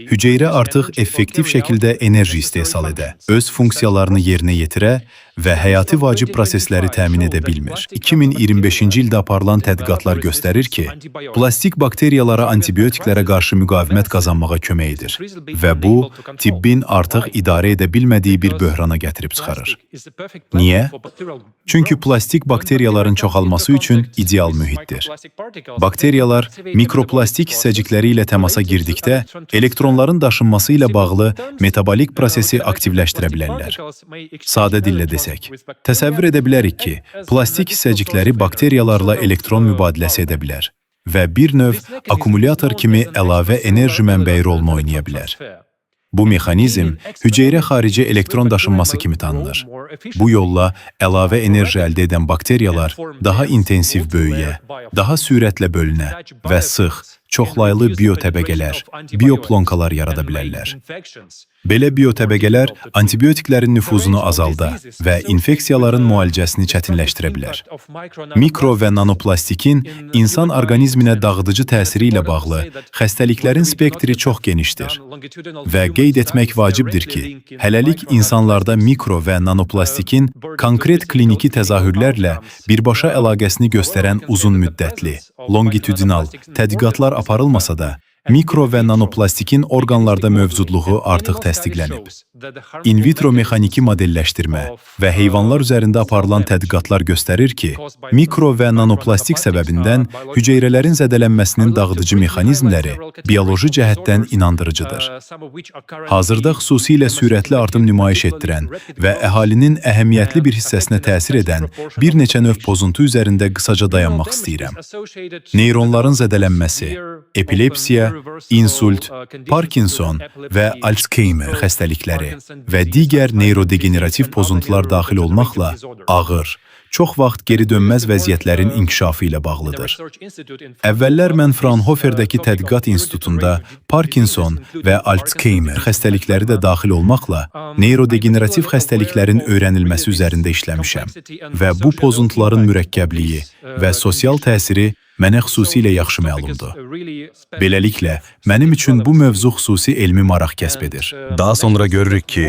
Speaker 8: hüceyrə artıq effektiv şəkildə enerji istehsal edə, öz funksiyalarını yerinə yetirə və həyati vacib prosesləri təmin edə bilmir. 2025-ci ildə aparılan tədqiqatlar göstərir ki, plastik bakteriyalara antibiotiklərə qarşı müqavimət qazanmağa kömək edir və bu, tibbin artıq idarə edə bilmədiyi bir böhrana gətirib çıxarır. Niyə? Çünki plastik bakteriyaların çoxalması üçün ideal mühitdir. Bakteriyalar mikroplastik hissəcikləri ilə təmasa girdikdə, elektronların daşınması ilə bağlı metabolik prosesi aktivləşdirə bilərlər. Sadə dillə desək, təsəvvür edə bilərik ki, plastik hissəcikləri bakteriyalarla elektron mübadiləsi edə bilər və bir növ akkumulyator kimi əlavə enerji mənbəyi rolunu oynaya bilər. Bu mexanizm hüceyrə xarici elektron daşınması kimi tanınır. Bu yolla əlavə enerji əldə edən bakteriyalar daha intensiv böyüyə, daha sürətlə bölünə və sıx, çoxlaylı biotəbəqələr, bioplonkalar yarada bilərlər. Belə biotəbəqələr antibiotiklərin nüfuzunu azalda və infeksiyaların müalicəsini çətinləşdirə bilər. Mikro və nanoplastikin insan orqanizminə dağıdıcı təsiri ilə bağlı xəstəliklərin spektri çox genişdir. Və qeyd etmək vacibdir ki, hələlik insanlarda mikro və nanoplastikin konkret kliniki təzahürlərlə birbaşa əlaqəsini göstərən uzun müddətli, longitudinal tədqiqatlar aparılmasa da, mikro və nanoplastikin orqanlarda mövcudluğu artıq təsdiqlənib. In vitro mexaniki modelləşdirmə və heyvanlar üzərində aparılan tədqiqatlar göstərir ki, mikro və nanoplastik səbəbindən hüceyrələrin zədələnməsinin dağıdıcı mexanizmləri bioloji cəhətdən inandırıcıdır. Hazırda xüsusilə sürətli artım nümayiş etdirən və əhalinin əhəmiyyətli bir hissəsinə təsir edən bir neçə növ pozuntu üzərində qısaca dayanmaq istəyirəm. Neyronların zədələnməsi, epilepsiya, insult, Parkinson və Alzheimer xəstəlikləri və digər neyrodegenerativ pozuntular daxil olmaqla ağır, çox vaxt geri dönməz vəziyyətlərin inkişafı ilə bağlıdır. Əvvəllər mən Fraunhoferdəki Tədqiqat İnstitutunda Parkinson və Alzheimer xəstəlikləri də daxil olmaqla neyrodegenerativ xəstəliklərin öyrənilməsi üzərində işləmişəm və bu pozuntuların mürəkkəbliyi və sosial təsiri mənə xüsusilə yaxşı məlumdur. Beləliklə, mənim üçün bu mövzu xüsusi elmi maraq kəsb edir.
Speaker 9: Daha sonra görürük ki,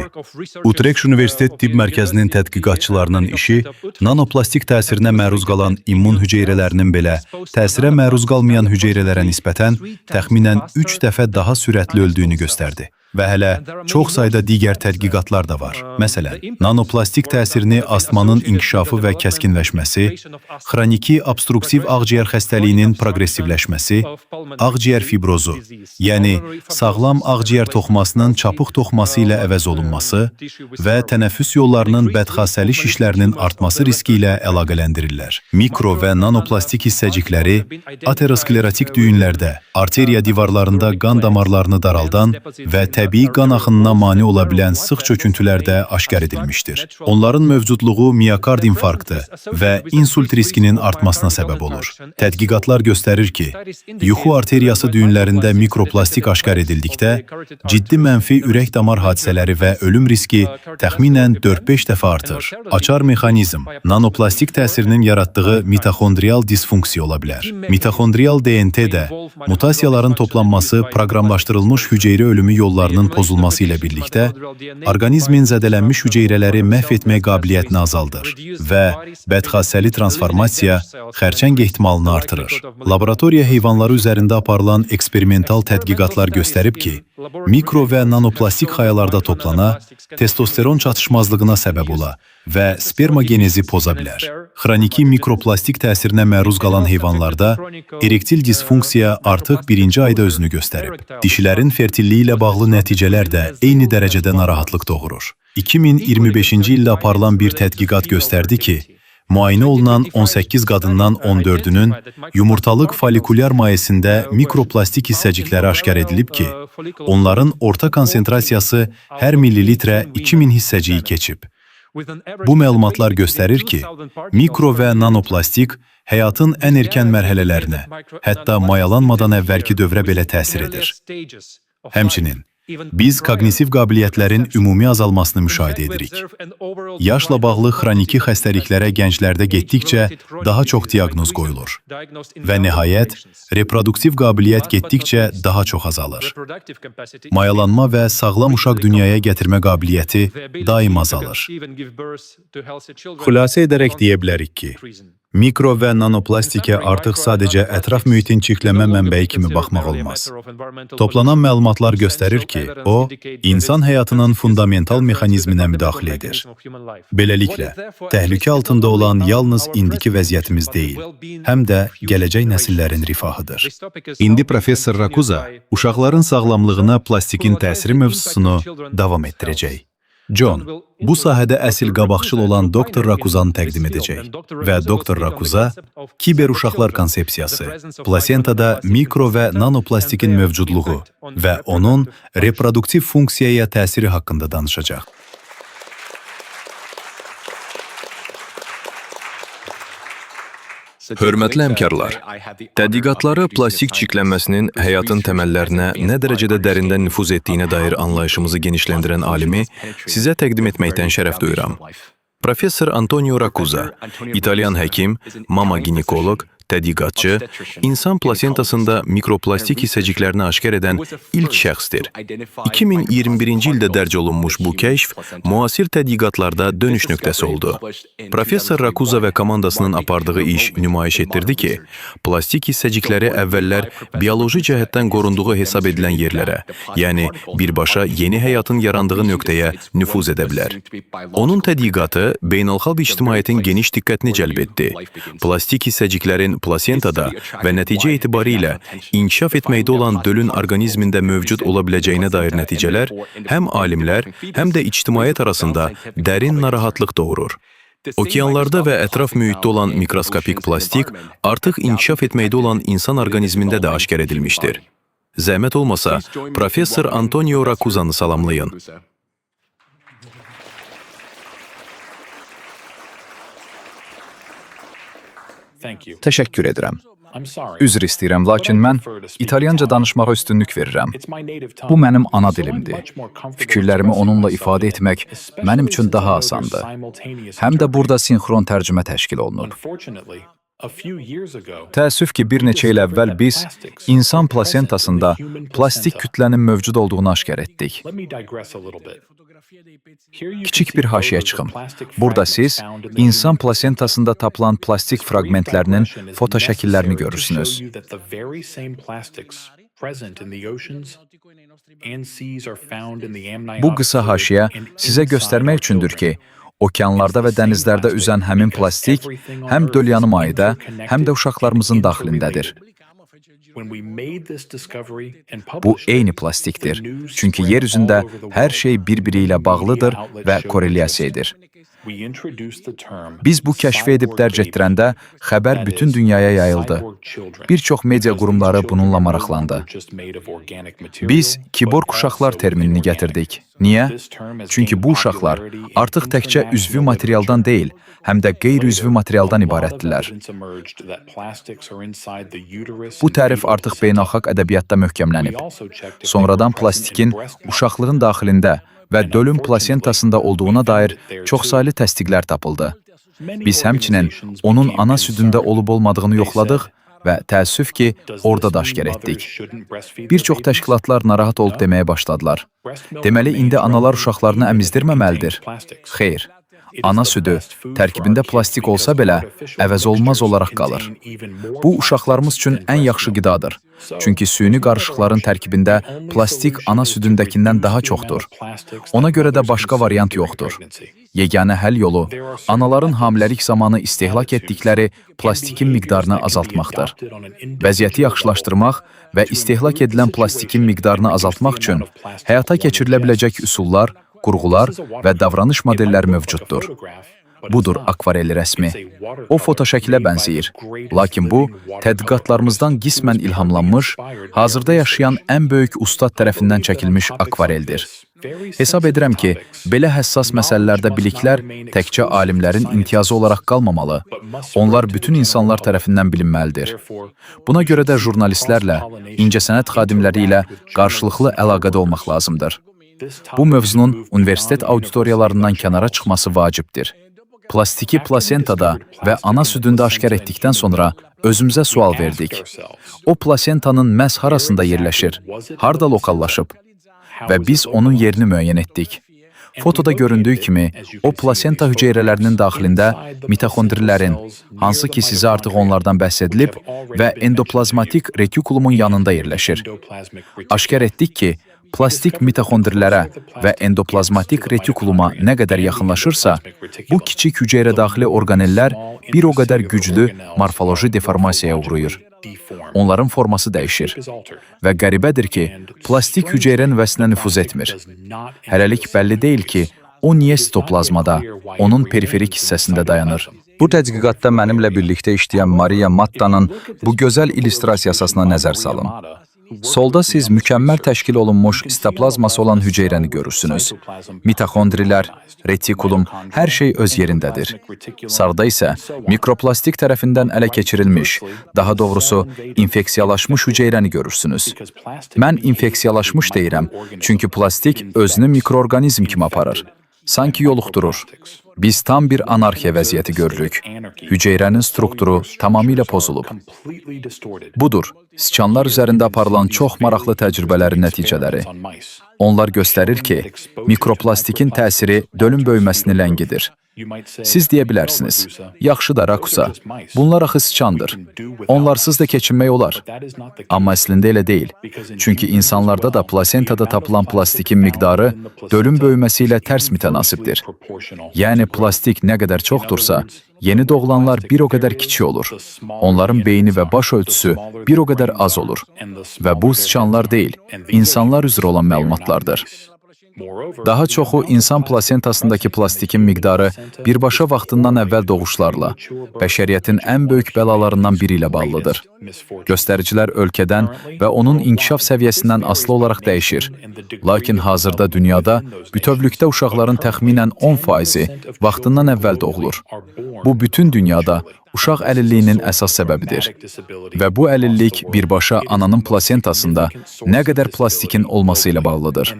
Speaker 9: Utrecht Universitet Tibb Mərkəzinin tədqiqatçılarının işi nanoplastik təsirinə məruz qalan immun hüceyrələrinin belə təsirə məruz qalmayan hüceyrələrə nisbətən təxminən 3 dəfə daha sürətli öldüyünü göstərdi. Və hələ çox sayda digər tədqiqatlar da var. Məsələn, nanoplastik təsirini astmanın inkişafı və kəskinləşməsi, xroniki obstruktiv ağciyər xəstəliyinin progressivləşməsi, ağciyər fibrozu, yəni sağlam ağciyər toxumasının çapıq toxuması ilə əvəz olunması və tənəffüs yollarının bədxassəli şişlərinin artması riski ilə əlaqələndirirlər. Mikro və nanoplastik hissəcikləri aterosklerotik düyünlərdə, arteriya divarlarında qan damarlarını daraldan və təbii qan axınına mane ola bilən sıx çöküntülərdə aşkar edilmişdir. Onların mövcudluğu miokard infarktı və insult riskinin artmasına səbəb olur. Tədqiqatlar göstərir ki, yuxu arteriyası düyünlərində mikroplastik aşkar edildikdə, ciddi mənfi ürək damar hadisələri və ölüm riski təxminən 4-5 dəfə artır. Açar mexanizm, nanoplastik təsirinin yaratdığı mitoxondrial disfunksiya ola bilər. Mitoxondrial DNT də mutasiyaların toplanması, proqramlaşdırılmış hüceyrə ölümü yollarının pozulması ilə birlikdə orqanizmin zədələnmiş hüceyrələri məhv etmək qabiliyyətini azaldır və bədxassəli transformasiya xərçəng ehtimalını artırır. Laboratoriya heyvanları üzərində aparılan eksperimental tədqiqatlar göstərib ki, mikro və nanoplastik xayalarda toplana, testosteron çatışmazlığına səbəb ola və spermagenezi poza bilər. Xroniki mikroplastik təsirinə məruz qalan heyvanlarda erektil disfunksiya artıq 1-ci ayda özünü göstərib. Dişilərin fertilliyi ilə bağlı nəticələr də eyni dərəcədə narahatlıq doğurur. 2025-ci ildə aparılan bir tədqiqat göstərdi ki, Müayinə olunan 18 qadından 14-ünün yumurtalıq folikulyar mayesində mikroplastik hissəcikləri aşkar edilib ki, onların orta konsentrasiyası hər millilitrə 2000 hissəciyi keçib. Bu məlumatlar göstərir ki, mikro və nanoplastik həyatın ən erkən mərhələlərinə, hətta mayalanmadan əvvəlki dövrə belə təsir edir. Həmçinin, biz koqnitiv qabiliyyətlərin ümumi azalmasını müşahidə edirik. Yaşla bağlı xroniki xəstəliklərə gənclərdə getdikcə daha çox diaqnoz qoyulur. Və nəhayət, reproduktiv qabiliyyət getdikcə daha çox azalır. Mayalanma və sağlam uşaq dünyaya gətirmə qabiliyyəti daim azalır. Xülasə edərək deyə bilərik ki, mikro və nanoplastikə artıq sadəcə ətraf mühitin çirklənmə mənbəyi kimi baxmaq olmaz. Toplanan məlumatlar göstərir ki, o, insan həyatının fundamental mexanizminə müdaxilə edir. Beləliklə, təhlükə altında olan yalnız indiki vəziyyətimiz deyil, həm də gələcək nəsillərin rifahıdır.
Speaker 4: İndi professor Rakuza uşaqların sağlamlığına plastikin təsiri mövzusunu davam etdirəcək. John, bu sahədə əsl qabaqçıl olan Dr. Rakuzanı təqdim edəcək və Dr. Rakuza kiber uşaqlar konsepsiyası, plasentada mikro və nanoplastikin mövcudluğu və onun reproduktiv funksiyaya təsiri haqqında danışacaq.
Speaker 3: Hörmətli həmkarlar, tədqiqatları plastik çirklənməsinin həyatın təməllərinə nə dərəcədə dərindən nüfuz etdiyinə dair anlayışımızı genişləndirən alimi sizə təqdim etməkdən şərəf duyuram. Professor Antonio Rakuza, İtalyan həkim, mama ginekoloq, tədqiqatçı, insan plasentasında mikroplastik hissəciklərini aşkar edən ilk şəxsdir. 2021-ci ildə dərc olunmuş bu kəşf müasir tədqiqatlarda dönüş nöqtəsi oldu. Professor Rakuza və komandasının apardığı iş nümayiş etdirdi ki, plastik hissəcikləri əvvəllər bioloji cəhətdən qorunduğu hesab edilən yerlərə, yəni birbaşa yeni həyatın yarandığı nöqtəyə nüfuz edə bilər. Onun tədqiqatı beynəlxalq ictimaiyyətin geniş diqqətini cəlb etdi. Plastik hissəciklərin plasentada və nəticə etibarilə inkişaf etməkdə olan dölün orqanizmində mövcud ola biləcəyinə dair nəticələr həm alimlər, həm də ictimaiyyət arasında dərin narahatlıq doğurur. Okeanlarda və ətraf mühitdə olan mikroskopik plastik artıq inkişaf etməkdə olan insan orqanizmində də aşkar edilmişdir. Zəhmət olmasa, Professor Antonio Rakuzanı salamlayın.
Speaker 10: Təşəkkür edirəm. Üzr istəyirəm, lakin mən İtalyanca danışmağa üstünlük verirəm. Bu mənim ana dilimdir. Fikirlərimi onunla ifadə etmək mənim üçün daha asandır. Həm də burada sinxron tərcümə təşkil olunub. Təəssüf ki, bir neçə il əvvəl biz insan plasentasında plastik kütlənin mövcud olduğunu aşkar etdik. Kiçik bir haşiyə çıxım. Burada siz insan plasentasında tapılan plastik fraqmentlərinin fotoşəkillərini görürsünüz. Bu qısa haşiyə sizə göstərmək üçündür ki, okeanlarda və dənizlərdə üzən həmin plastik həm dölyanı mayıda, həm də uşaqlarımızın daxilindədir. Bu eyni plastikdir, çünki yer üzündə hər şey bir-biri ilə bağlıdır və korelyasiya edir. Biz bu kəşfi edib dərc etdirəndə xəbər bütün dünyaya yayıldı. Bir çox media qurumları bununla maraqlandı. Biz kiborg uşaqlar terminini gətirdik. Niyə? Çünki bu uşaqlar artıq təkcə üzvü materialdan deyil, həm də qeyri-üzvü materialdan ibarətdirlər. Bu tərif artıq beynəlxalq ədəbiyyatda möhkəmlənib. Sonradan plastikin uşaqlığın daxilində və dölün plasentasında olduğuna dair çoxsaylı təsdiqlər tapıldı. Biz həmçinin onun ana südündə olub-olmadığını yoxladıq və təəssüf ki, orada da aşkar etdik. Bir çox təşkilatlar narahat olub deməyə başladılar. Deməli, indi analar uşaqlarını əmizdirməməlidir. Xeyr. Ana südü tərkibində plastik olsa belə əvəz olmaz olaraq qalır. Bu, uşaqlarımız üçün ən yaxşı qidadır. Çünki süni qarışıqların tərkibində plastik ana südündəkindən daha çoxdur. Ona görə də başqa variant yoxdur. Yeganə həll yolu anaların hamiləlik zamanı istehlak etdikləri plastikin miqdarını azaltmaqdır. Vəziyyəti yaxşılaşdırmaq və istehlak edilən plastikin miqdarını azaltmaq üçün həyata keçirilə biləcək üsullar, qurğular və davranış modelləri mövcuddur. Budur akvarel rəsmi. O fotoşəkilə bənzəyir. Lakin bu, tədqiqatlarımızdan qismən ilhamlanmış, hazırda yaşayan ən böyük ustad tərəfindən çəkilmiş akvareldir. Hesab edirəm ki, belə həssas məsələlərdə biliklər təkcə alimlərin imtiyazı olaraq qalmamalı, onlar bütün insanlar tərəfindən bilinməlidir. Buna görə də jurnalistlərlə, incəsənət xadimləri ilə qarşılıqlı əlaqədə olmaq lazımdır. Bu mövzunun universitet auditoriyalarından kənara çıxması vacibdir. Plastiki plasentada və ana südündə aşkar etdikdən sonra özümüzə sual verdik. O plasentanın məhz harasında yerləşir, harda lokallaşıb? Və biz onun yerini müəyyən etdik. Fotoda göründüyü kimi, o plasenta hüceyrələrinin daxilində mitoxondrilərin, hansı ki sizə artıq onlardan bəhs edilib və endoplazmatik retikulumun yanında yerləşir. Aşkar etdik ki, plastik mitoxondrilərə və endoplazmatik retikuluma nə qədər yaxınlaşırsa, bu kiçik hüceyrə daxili orqanellər bir o qədər güclü morfoloji deformasiyaya uğrayır. Onların forması dəyişir. Və qəribədir ki, plastik hüceyrə nüvəsinə nüfuz etmir. Hələlik bəlli deyil ki, o niyə sitoplazmada, onun periferik hissəsində dayanır.
Speaker 3: Bu tədqiqatda mənimlə birlikdə işləyən Maria Mattanın bu gözəl illüstrasiyasına nəzər salın. Solda siz mükəmməl təşkil olunmuş sitoplazması olan hüceyrəni görürsünüz. Mitoxondrilər, retikulum, hər şey öz yerindədir. Sağda isə mikroplastik tərəfindən ələ keçirilmiş, daha doğrusu infeksiyalaşmış hüceyrəni görürsünüz. Mən infeksiyalaşmış deyirəm, çünki plastik özünü mikroorqanizm kimi aparır. Sanki yoluxdurur. Biz tam bir anarxiya vəziyyəti görürük. Hüceyrənin strukturu tamamilə pozulub. Budur, siçanlar üzərində aparılan çox maraqlı təcrübələrin nəticələri. Onlar göstərir ki, mikroplastikin təsiri dölün böyüməsini ləngidir. Siz deyə bilərsiniz, yaxşı da rakusa, bunlar axı siçandır. Onlarsız da keçinmək olar. Amma əslində elə deyil. Çünki insanlarda da plasentada tapılan plastikin miqdarı dölün böyüməsi ilə tərs mütənasibdir. Yəni plastik nə qədər çoxdursa, yeni doğulanlar bir o qədər kiçik olur. Onların beyni və baş ölçüsü bir o qədər az olur. Və bu siçanlar deyil, insanlar üzrə olan məlumatlardır. Daha çoxu insan plasentasındakı plastikin miqdarı birbaşa vaxtından əvvəl doğuşlarla, bəşəriyyətin ən böyük bəlalarından biri ilə bağlıdır. Göstəricilər ölkədən və onun inkişaf səviyyəsindən asılı olaraq dəyişir. Lakin hazırda dünyada bütövlükdə uşaqların təxminən 10% vaxtından əvvəl doğulur. Bu bütün dünyada uşaq əlilliyinin əsas səbəbidir. Və bu əlillik birbaşa ananın plasentasında nə qədər plastikin olması ilə bağlıdır.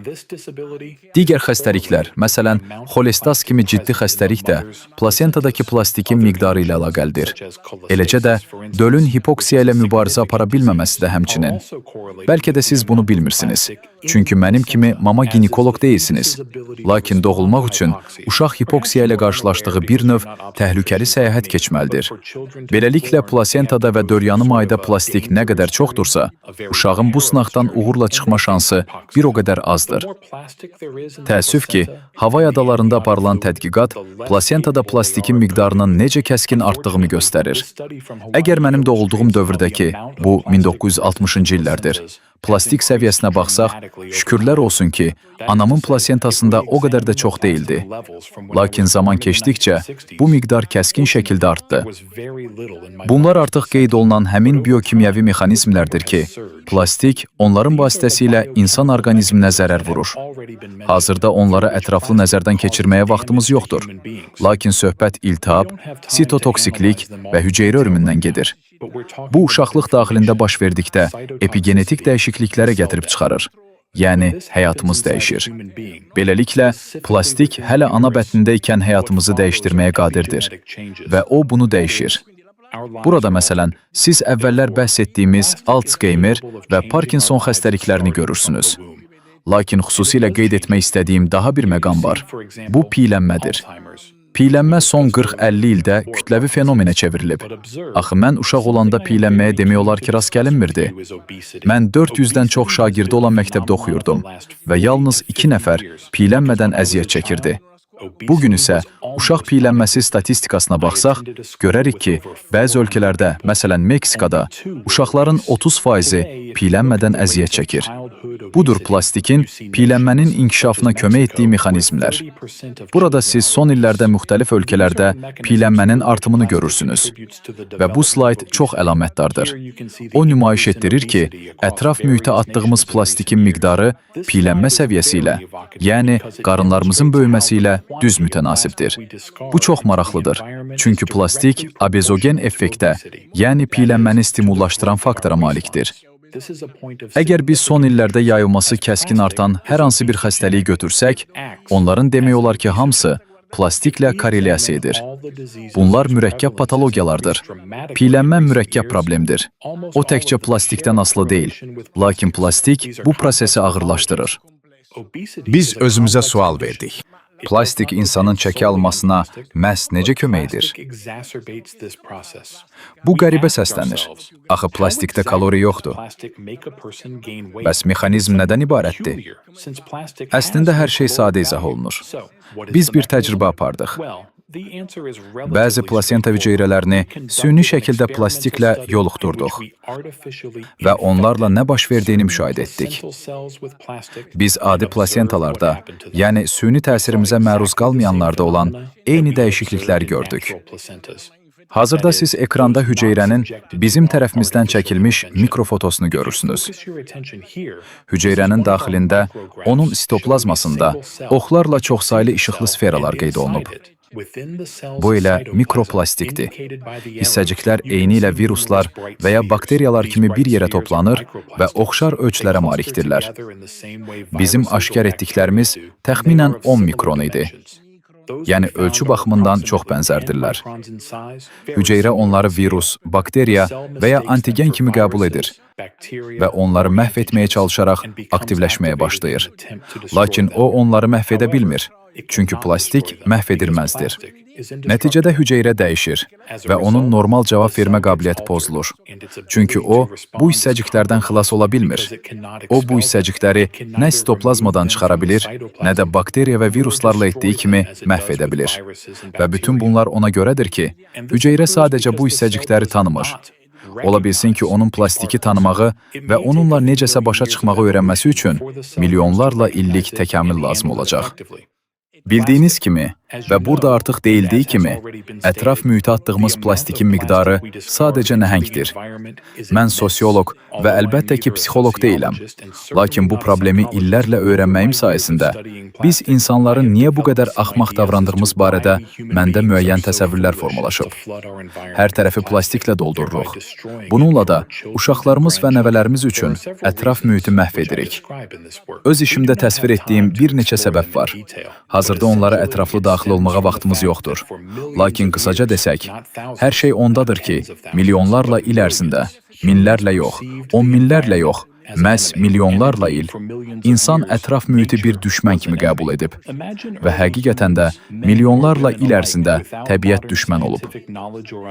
Speaker 3: Digər xəstəliklər, məsələn, xolestas kimi ciddi xəstəlik də plasentadakı plastikin miqdarı ilə əlaqəlidir. Eləcə də dölün hipoksiya ilə mübarizə apara bilməməsi də həmçinin. Bəlkə də siz bunu bilmirsiniz. Çünki mənim kimi mama ginekoloq deyilsiniz. Lakin doğulmaq üçün uşaq hipoksiya ilə qarşılaşdığı bir növ təhlükəli səyahət keçməlidir. Beləliklə, plasentada və dölyanı mayda plastik nə qədər çoxdursa, uşağın bu sınaqdan uğurla çıxma şansı bir o qədər azdır. Təəssüf ki, Havay adalarında aparılan tədqiqat plasentada plastikin miqdarının necə kəskin artdığını göstərir. Əgər mənim doğulduğum dövrdəki, bu 1960-cı illərdir, plastik səviyyəsinə baxsaq, şükürlər olsun ki, anamın plasentasında o qədər də çox deyildi. Lakin zaman keçdikcə bu miqdar kəskin şəkildə artdı. Bunlar artıq qeyd olunan həmin biokimyəvi mexanizmlərdir ki, plastik onların vasitəsilə insan orqanizminə zərər vurur. Hazırda onları ətraflı nəzərdən keçirməyə vaxtımız yoxdur. Lakin söhbət iltihab, sitotoksiklik və hüceyrə ölümündən gedir. Bu, uşaqlıq daxilində baş verdikdə epigenetik dəyişikliklərə gətirib çıxarır. Yəni, həyatımız dəyişir. Beləliklə, plastik hələ ana bətnində ikən həyatımızı dəyişdirməyə qadirdir və o bunu dəyişir. Burada, məsələn, siz əvvəllər bəhs etdiyimiz Alzheimer və Parkinson xəstəliklərini görürsünüz. Lakin xüsusilə qeyd etmək istədiyim daha bir məqam var. Bu piylənmədir. Piylənmə son 40-50 ildə kütləvi fenomenə çevrilib. Axı mən uşaq olanda piylənməyə demək olar ki, rast gəlinmirdi. Mən 400-dən çox şagirdi olan məktəbdə oxuyurdum və yalnız 2 nəfər piylənmədən əziyyət çəkirdi. Bugün isə uşaq piylənməsi statistikasına baxsaq, görərik ki, bəzi ölkələrdə, məsələn Meksikada, uşaqların 30%-i piylənmədən əziyyət çəkir.
Speaker 10: Budur plastikin piylənmənin inkişafına kömək etdiyi mexanizmlər. Burada siz son illərdə müxtəlif ölkələrdə piylənmənin artımını görürsünüz və bu slayd çox əlamətdardır. O nümayiş etdirir ki, ətraf mühitə atdığımız plastikin miqdarı piylənmə səviyyəsi ilə, yəni qarınlarımızın böyüməsi ilə düz mütənasibdir. Bu çox maraqlıdır, çünki plastik abezogen effektə, yəni piylənməni stimullaşdıran faktora malikdir. Əgər biz son illərdə yayılması kəskin artan hər hansı bir xəstəliyi götürsək, onların demək olar ki, hamısı plastiklə korrelyasiya edir. Bunlar mürəkkəb patologiyalardır. Piylənmə mürəkkəb problemdir. O təkcə plastikdən asılı deyil, lakin plastik bu prosesi ağırlaşdırır.
Speaker 3: Biz özümüzə sual verdik. Plastik insanın çəki almasına məhz necə kömək edir? Bu qəribə səslənir. Axı plastikdə kalori yoxdur. Bəs mexanizm nədən ibarətdir? Əslində hər şey sadə izah olunur. Biz bir təcrübə apardıq. Bəzi plasenta hüceyrələrini süni şəkildə plastiklə yoluxdurduq və onlarla nə baş verdiyini müşahidə etdik. Biz adi plasentalarda, yəni süni təsirimizə məruz qalmayanlarda olan eyni dəyişiklikləri gördük. Hazırda siz ekranda hüceyrənin bizim tərəfimizdən çəkilmiş mikrofotosunu görürsünüz. Hüceyrənin daxilində, onun sitoplazmasında oxlarla çoxsaylı işıqlı sferalar qeyd olunub. Bu elə mikroplastikdir. Hissəciklər eyni ilə viruslar və ya bakteriyalar kimi bir yerə toplanır və oxşar ölçülərə malikdirlər. Bizim aşkar etdiklərimiz təxminən 10 mikron idi. Yəni ölçü baxımından çox bənzərdirlər. Hüceyrə onları virus, bakteriya və ya antigen kimi qəbul edir və onları məhv etməyə çalışaraq aktivləşməyə başlayır. Lakin o onları məhv edə bilmir. Çünki plastik məhv edilməzdir. Nəticədə hüceyrə dəyişir və onun normal cavab vermə qabiliyyəti pozulur. Çünki o, bu hissəciklərdən xilas ola bilmir. O, bu hissəcikləri nə sitoplazmadan çıxara bilir, nə də bakteriya və viruslarla etdiyi kimi məhv edə bilir. Və bütün bunlar ona görədir ki, hüceyrə sadəcə bu hissəcikləri tanımır. Ola bilsin ki, onun plastiki tanımağı və onunla necəsə başa çıxmağı öyrənməsi üçün milyonlarla illik təkamül lazım olacaq. Bildiyiniz kimi və burada artıq deyildiyi kimi, ətraf mühitə atdığımız plastikin miqdarı sadəcə nəhəngdir. Mən sosioloq və əlbəttə ki, psixoloq deyiləm. Lakin bu problemi illərlə öyrənməyim sayəsində biz insanların niyə bu qədər axmaq davrandığımız barədə məndə müəyyən təsəvvürlər formalaşıb. Hər tərəfi plastiklə doldururuq. Bununla da uşaqlarımız və nəvələrimiz üçün ətraf mühiti məhv edirik. Öz işimdə təsvir etdiyim bir neçə səbəb var. Hazırda onlara ətraflı daxil olmağa vaxtımız yoxdur. Lakin qısaca desək, hər şey ondadır ki, milyonlarla il ərzində, minlərlə yox, 10 minlərlə yox, məhz milyonlarla il insan ətraf mühiti bir düşmən kimi qəbul edib və həqiqətən də milyonlarla il ərzində təbiət düşmən olub.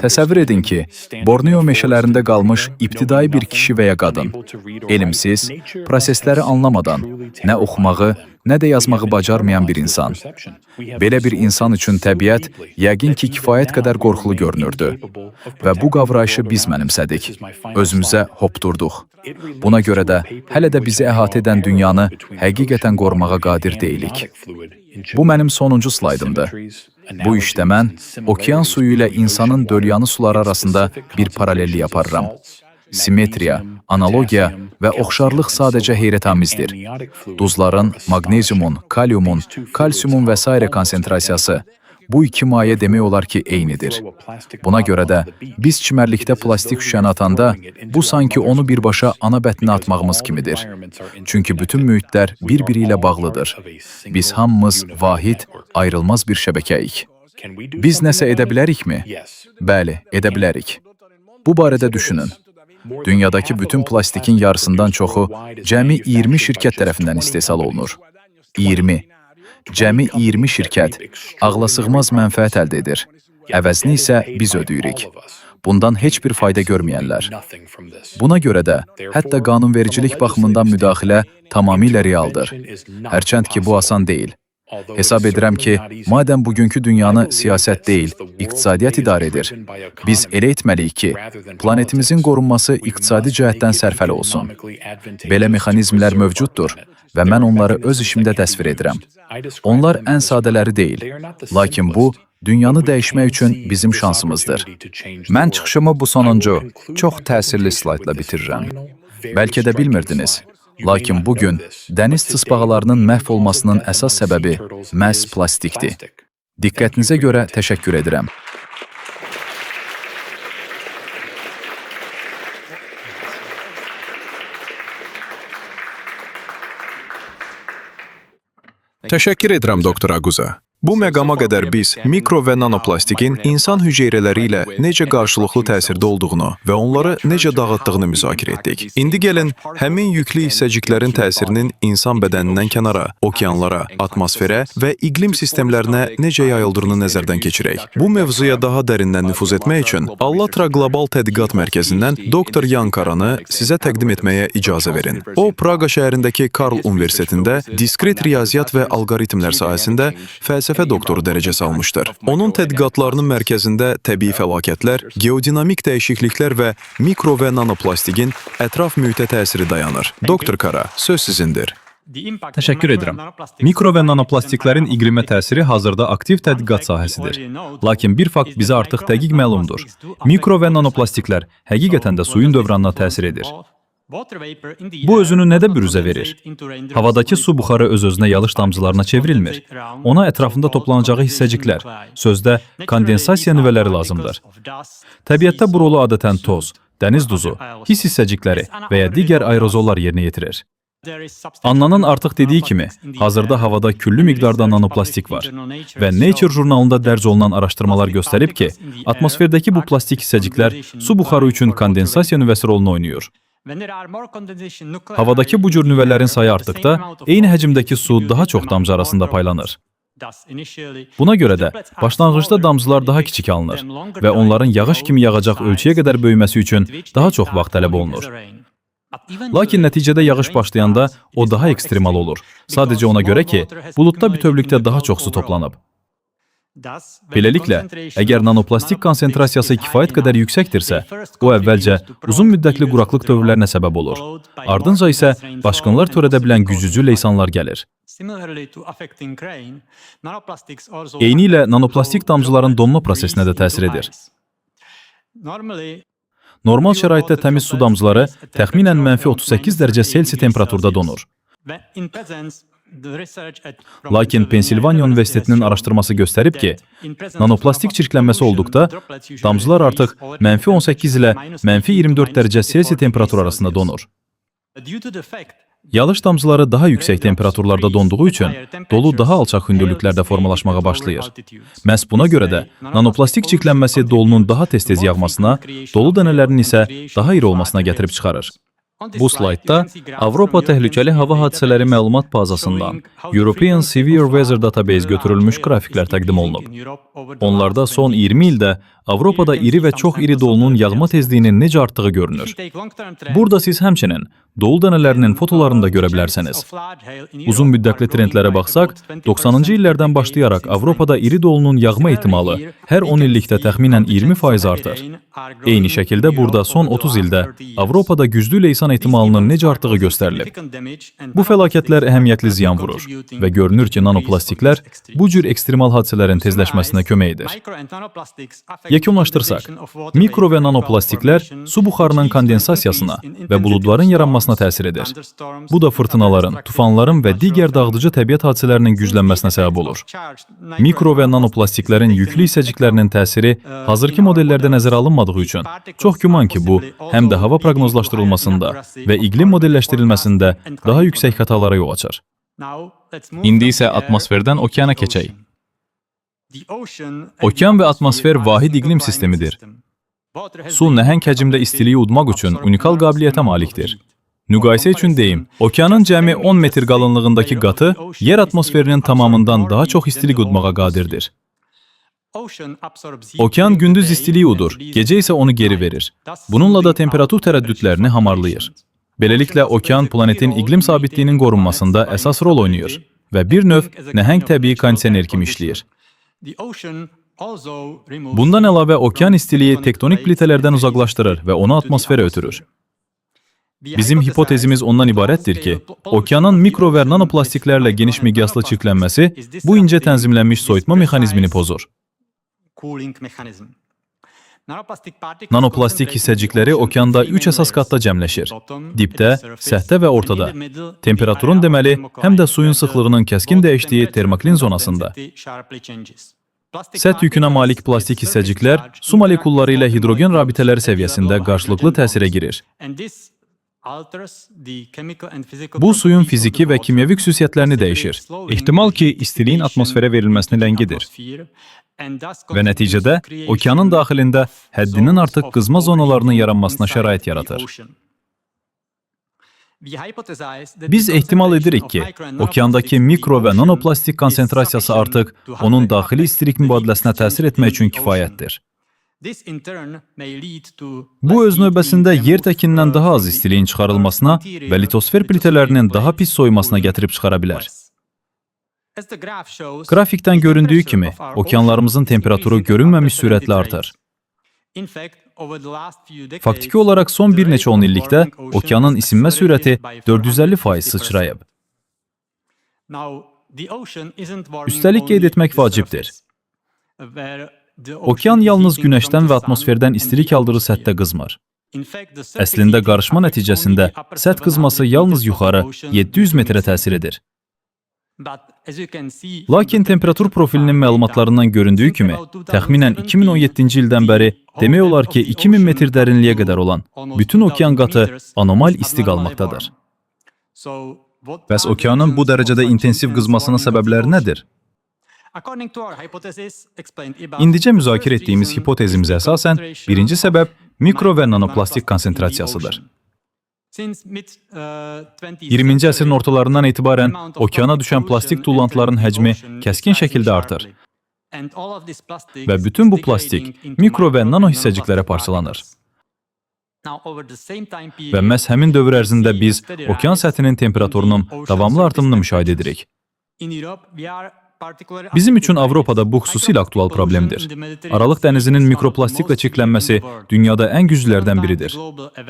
Speaker 3: Təsəvvür edin ki, Borneo meşələrində qalmış ibtidai bir kişi və ya qadın, elmsiz, prosesləri anlamadan, nə oxumağı, nə də yazmağı bacarmayan bir insan. Belə bir insan üçün təbiət yəqin ki, kifayət qədər qorxulu görünürdü və bu qavrayışı biz mənimsədik, özümüzə hopdurduq. Buna görə də hələ də bizi əhatə edən dünyanı həqiqətən qorumağa qadir deyilik. Bu mənim sonuncu slaydımdır. Bu işdə mən okean suyu ilə insanın dölyanı suları arasında bir paralellik yaparıram. Simetriya, analogiya və oxşarlıq sadəcə heyrətamizdir. Duzların, maqneziumun, kaliumun, kalsiumun və s. konsentrasiyası bu iki maye demək olar ki, eynidir. Buna görə də biz çimərlikdə plastik şüşəni atanda bu sanki onu birbaşa ana bətninə atmağımız kimidir. Çünki bütün mühitlər bir-biri ilə bağlıdır. Biz hamımız vahid, ayrılmaz bir şəbəkəyik. Biz nəsə edə bilərikmi? Bəli, edə bilərik. Bu barədə düşünün. Dünyadakı bütün plastikin yarısından çoxu cəmi 20 şirkət tərəfindən istehsal olunur. 20. Cəmi 20 şirkət ağlasığmaz mənfəət əldə edir. Əvəzini isə biz ödəyirik. Bundan heç bir fayda görməyənlər. Buna görə də hətta qanunvericilik baxımından müdaxilə tamamilə realdır. Hərçənd ki, bu asan deyil.
Speaker 10: Hesab edirəm ki, madəm bugünkü dünyanı siyasət deyil, iqtisadiyyat idarə edir, biz elə etməliyik ki, planetimizin qorunması iqtisadi cəhətdən sərfəli olsun. Belə mexanizmlər mövcuddur və mən onları öz işimdə təsvir edirəm. Onlar ən sadələri deyil, lakin bu, dünyanı dəyişmək üçün bizim şansımızdır. Mən çıxışımı bu sonuncu, çox təsirli slaydla bitirirəm. Bəlkə də bilmirdiniz, lakin bugün dəniz tısbağalarının məhv olmasının əsas səbəbi məhz plastikdir. Diqqətinizə görə təşəkkür edirəm.
Speaker 4: Təşəkkür edirəm, doktor Aguza. Bu məqama qədər biz mikro və nanoplastikin insan hüceyrələri ilə necə qarşılıqlı təsirdə olduğunu və onları necə dağıtdığını müzakirə etdik. İndi gəlin, həmin yüklü hissəciklərin təsirinin insan bədənindən kənara, okeanlara, atmosferə və iqlim sistemlərinə necə yayıldığını nəzərdən keçirək. Bu mövzuya daha dərindən nüfuz etmək üçün Allatra Qlobal Tədqiqat Mərkəzindən doktor Yan Karanı sizə təqdim etməyə icazə verin. O, Praqa şəhərindəki Karl Universitetində diskret riyaziyyat və alqoritmlər sahəsində fəlsəfə doktoru dərəcəsi almışdır. Onun tədqiqatlarının mərkəzində təbii fəlakətlər, geodinamik dəyişikliklər və mikro və nanoplastikin ətraf mühitə təsiri dayanır. Doktor Kara, söz sizindir.
Speaker 11: Təşəkkür edirəm. Mikro və nanoplastiklərin iqlimə təsiri hazırda aktiv tədqiqat sahəsidir. Lakin bir fakt bizə artıq dəqiq məlumdur. Mikro və nanoplastiklər həqiqətən də suyun dövranına təsir edir. Bu özünü nədə bürüzə verir? Havadakı su buxarı öz-özünə yağış damcılarına çevrilmir. Ona ətrafında toplanacağı hissəciklər, sözdə kondensasiya nüvələri lazımdır. Təbiətdə bu rolu adətən toz, dəniz duzu, his hissəcikləri və ya digər aerozollar yerinə yetirir. Annanın artıq dediyi kimi, hazırda havada küllü miqdarda nanoplastik var və Nature jurnalında dərc olunan araşdırmalar göstərib ki, atmosferdəki bu plastik hissəciklər su buxarı üçün kondensasiya nüvəsi rolunu oynayır. Havadakı bu cür nüvələrin sayı artdıqda, eyni həcmdəki su daha çox damcı arasında paylanır. Buna görə də başlanğıcda damcılar daha kiçik alınır və onların yağış kimi yağacaq ölçüyə qədər böyüməsi üçün daha çox vaxt tələb olunur. Lakin nəticədə yağış başlayanda o daha ekstremal olur. Sadəcə ona görə ki, buludda bütövlükdə daha çox su toplanıb. Beləliklə, əgər nanoplastik konsentrasiyası kifayət qədər yüksəkdirsə, o əvvəlcə uzun müddətli quraqlıq dövrlərinə səbəb olur. Ardınca isə başqınlar törədə bilən gücücü leysanlar gəlir. Eyni ilə nanoplastik damcıların donma prosesinə də təsir edir. Normal şəraitdə təmiz su damcıları təxminən -38 dərəcə Selsi temperaturda donur. Lakin Pensilvaniya Universitetinin araşdırması göstərib ki, nanoplastik çirklənməsi olduqda damcılar artıq -18 ilə -24 dərəcə Selsi temperatur arasında donur. Yağış damcıları daha yüksək temperaturlarda donduğu üçün dolu daha alçaq hündürlüklərdə formalaşmağa başlayır. Məhz buna görə də nanoplastik çirklənməsi dolunun daha tez-tez yağmasına, dolu dənələrinin isə daha iri olmasına gətirib çıxarır. Bu slaydda Avropa Təhlükəli Hava Hadisələri məlumat bazasından European Severe Weather Database götürülmüş qrafiklər təqdim olunub. Onlarda son 20 ildə Avropada iri və çox iri dolunun yağma tezliyinin necə artdığı görünür. Burada siz həmçinin dolu dənələrinin fotolarını da görə bilərsiniz. Uzun müddətli trendlərə baxsaq, 90-cı illərdən başlayaraq Avropada iri dolunun yağma ehtimalı hər 10 illikdə təxminən 20% artır. Eyni şəkildə burada son 30 ildə Avropada güclü leysan ehtimalının necə artdığı göstərilib. Bu fəlakətlər əhəmiyyətli ziyan vurur və görünür ki, nanoplastiklər bu cür ekstremal hadisələrin tezləşməsinə kömək edir. Yekunlaşdırsaq, mikro və nanoplastiklər su buxarının kondensasiyasına və buludların yaranmasına təsir edir. Bu da fırtınaların, tufanların və digər dağıdıcı təbiət hadisələrinin güclənməsinə səbəb olur. Mikro və nanoplastiklərin yüklü hissəciklərinin təsiri hazırki modellərdə nəzərə alınmadığı üçün çox güman ki, bu həm də hava proqnozlaşdırılmasında və iqlim modelləşdirilməsində daha yüksək xətalara yol açar. İndi isə atmosferdən okeana keçək. Okean və atmosfer vahid iqlim sistemidir. Su nəhəng həcmdə istiliyi udmaq üçün unikal qabiliyyətə malikdir. Müqayisə üçün deyim, okeanın cəmi 10 metr qalınlığındakı qatı yer atmosferinin tamamından daha çox istilik udmağa qadirdir. Okean gündüz istiliyi udur, gecə isə onu geri verir. Bununla da temperatur tərəddüdlərini hamarlayır. Beləliklə, okean planetin iqlim sabitliyinin qorunmasında əsas rol oynayır və bir növ nəhəng təbii kondisioner kimi işləyir. Bundan əlavə okean istiliyi tektonik plitələrdən uzaqlaşdırır və onu atmosferə ötürür. Bizim hipotezimiz ondan ibarətdir ki, okeanın mikro və nanoplastiklərlə geniş miqyaslı çirklənməsi bu incə tənzimlənmiş soyutma mexanizmini pozur. Nanoplastik hissəcikləri okeanda 3 əsas qatda cəmləşir. Dibdə, səthdə və ortada. Temperaturun deməli, həm də suyun sıxlığının kəskin dəyişdiyi termoklin zonasında. Səth yükünə malik plastik hissəciklər su molekulları ilə hidrogen rabitələri səviyyəsində qarşılıqlı təsirə girir. Bu suyun fiziki və kimyəvi xüsusiyyətlərini dəyişir.
Speaker 12: Ehtimal ki, istiliyin atmosferə verilməsini ləngidir.
Speaker 11: Və nəticədə okeanın daxilində həddindən artıq qızma zonalarının yaranmasına şərait yaradır. Biz ehtimal edirik ki, okeandakı mikro və nanoplastik konsentrasiyası artıq onun daxili istilik mübadiləsinə təsir etmək üçün kifayətdir. Bu öz növbəsində yer təkindən daha az istiliyin çıxarılmasına və litosfer plitələrinin daha pis soyumasına gətirib çıxara bilər. Qrafikdən göründüyü kimi, okeanlarımızın temperaturu görünməmiş sürətlə artır. Faktiki olaraq son bir neçə 10 illikdə okeanın isinmə sürəti 450% sıçrayıb. Üstəlik qeyd etmək vacibdir. Okean yalnız günəşdən və atmosferdən istilik aldığı səthdə qızmır. Əslində qarışma nəticəsində səth qızması yalnız yuxarı 700 metrə təsir edir. Lakin temperatur profilinin məlumatlarından göründüyü kimi, təxminən 2017-ci ildən bəri demək olar ki, 2000 metr dərinliyə qədər olan bütün okean qatı anormal isti qalmaqdadır.
Speaker 12: Bəs okeanın bu dərəcədə intensiv qızmasının səbəbləri nədir?
Speaker 11: İndicə müzakirə etdiyimiz hipotezimizə əsasən, birinci səbəb mikro və nanoplastik konsentrasiyasıdır. 20-ci əsrin ortalarından etibarən okeana düşən plastik tullantıların həcmi kəskin şəkildə artır. Və bütün bu plastik mikro və nano hissəciklərə parçalanır. Və məhz həmin dövr ərzində biz okean səthinin temperaturunun davamlı artımını müşahidə edirik. Bizim üçün Avropada bu xüsusilə aktual problemdir. Aralıq dənizinin mikroplastiklə çirklənməsi dünyada ən güclülərdən biridir.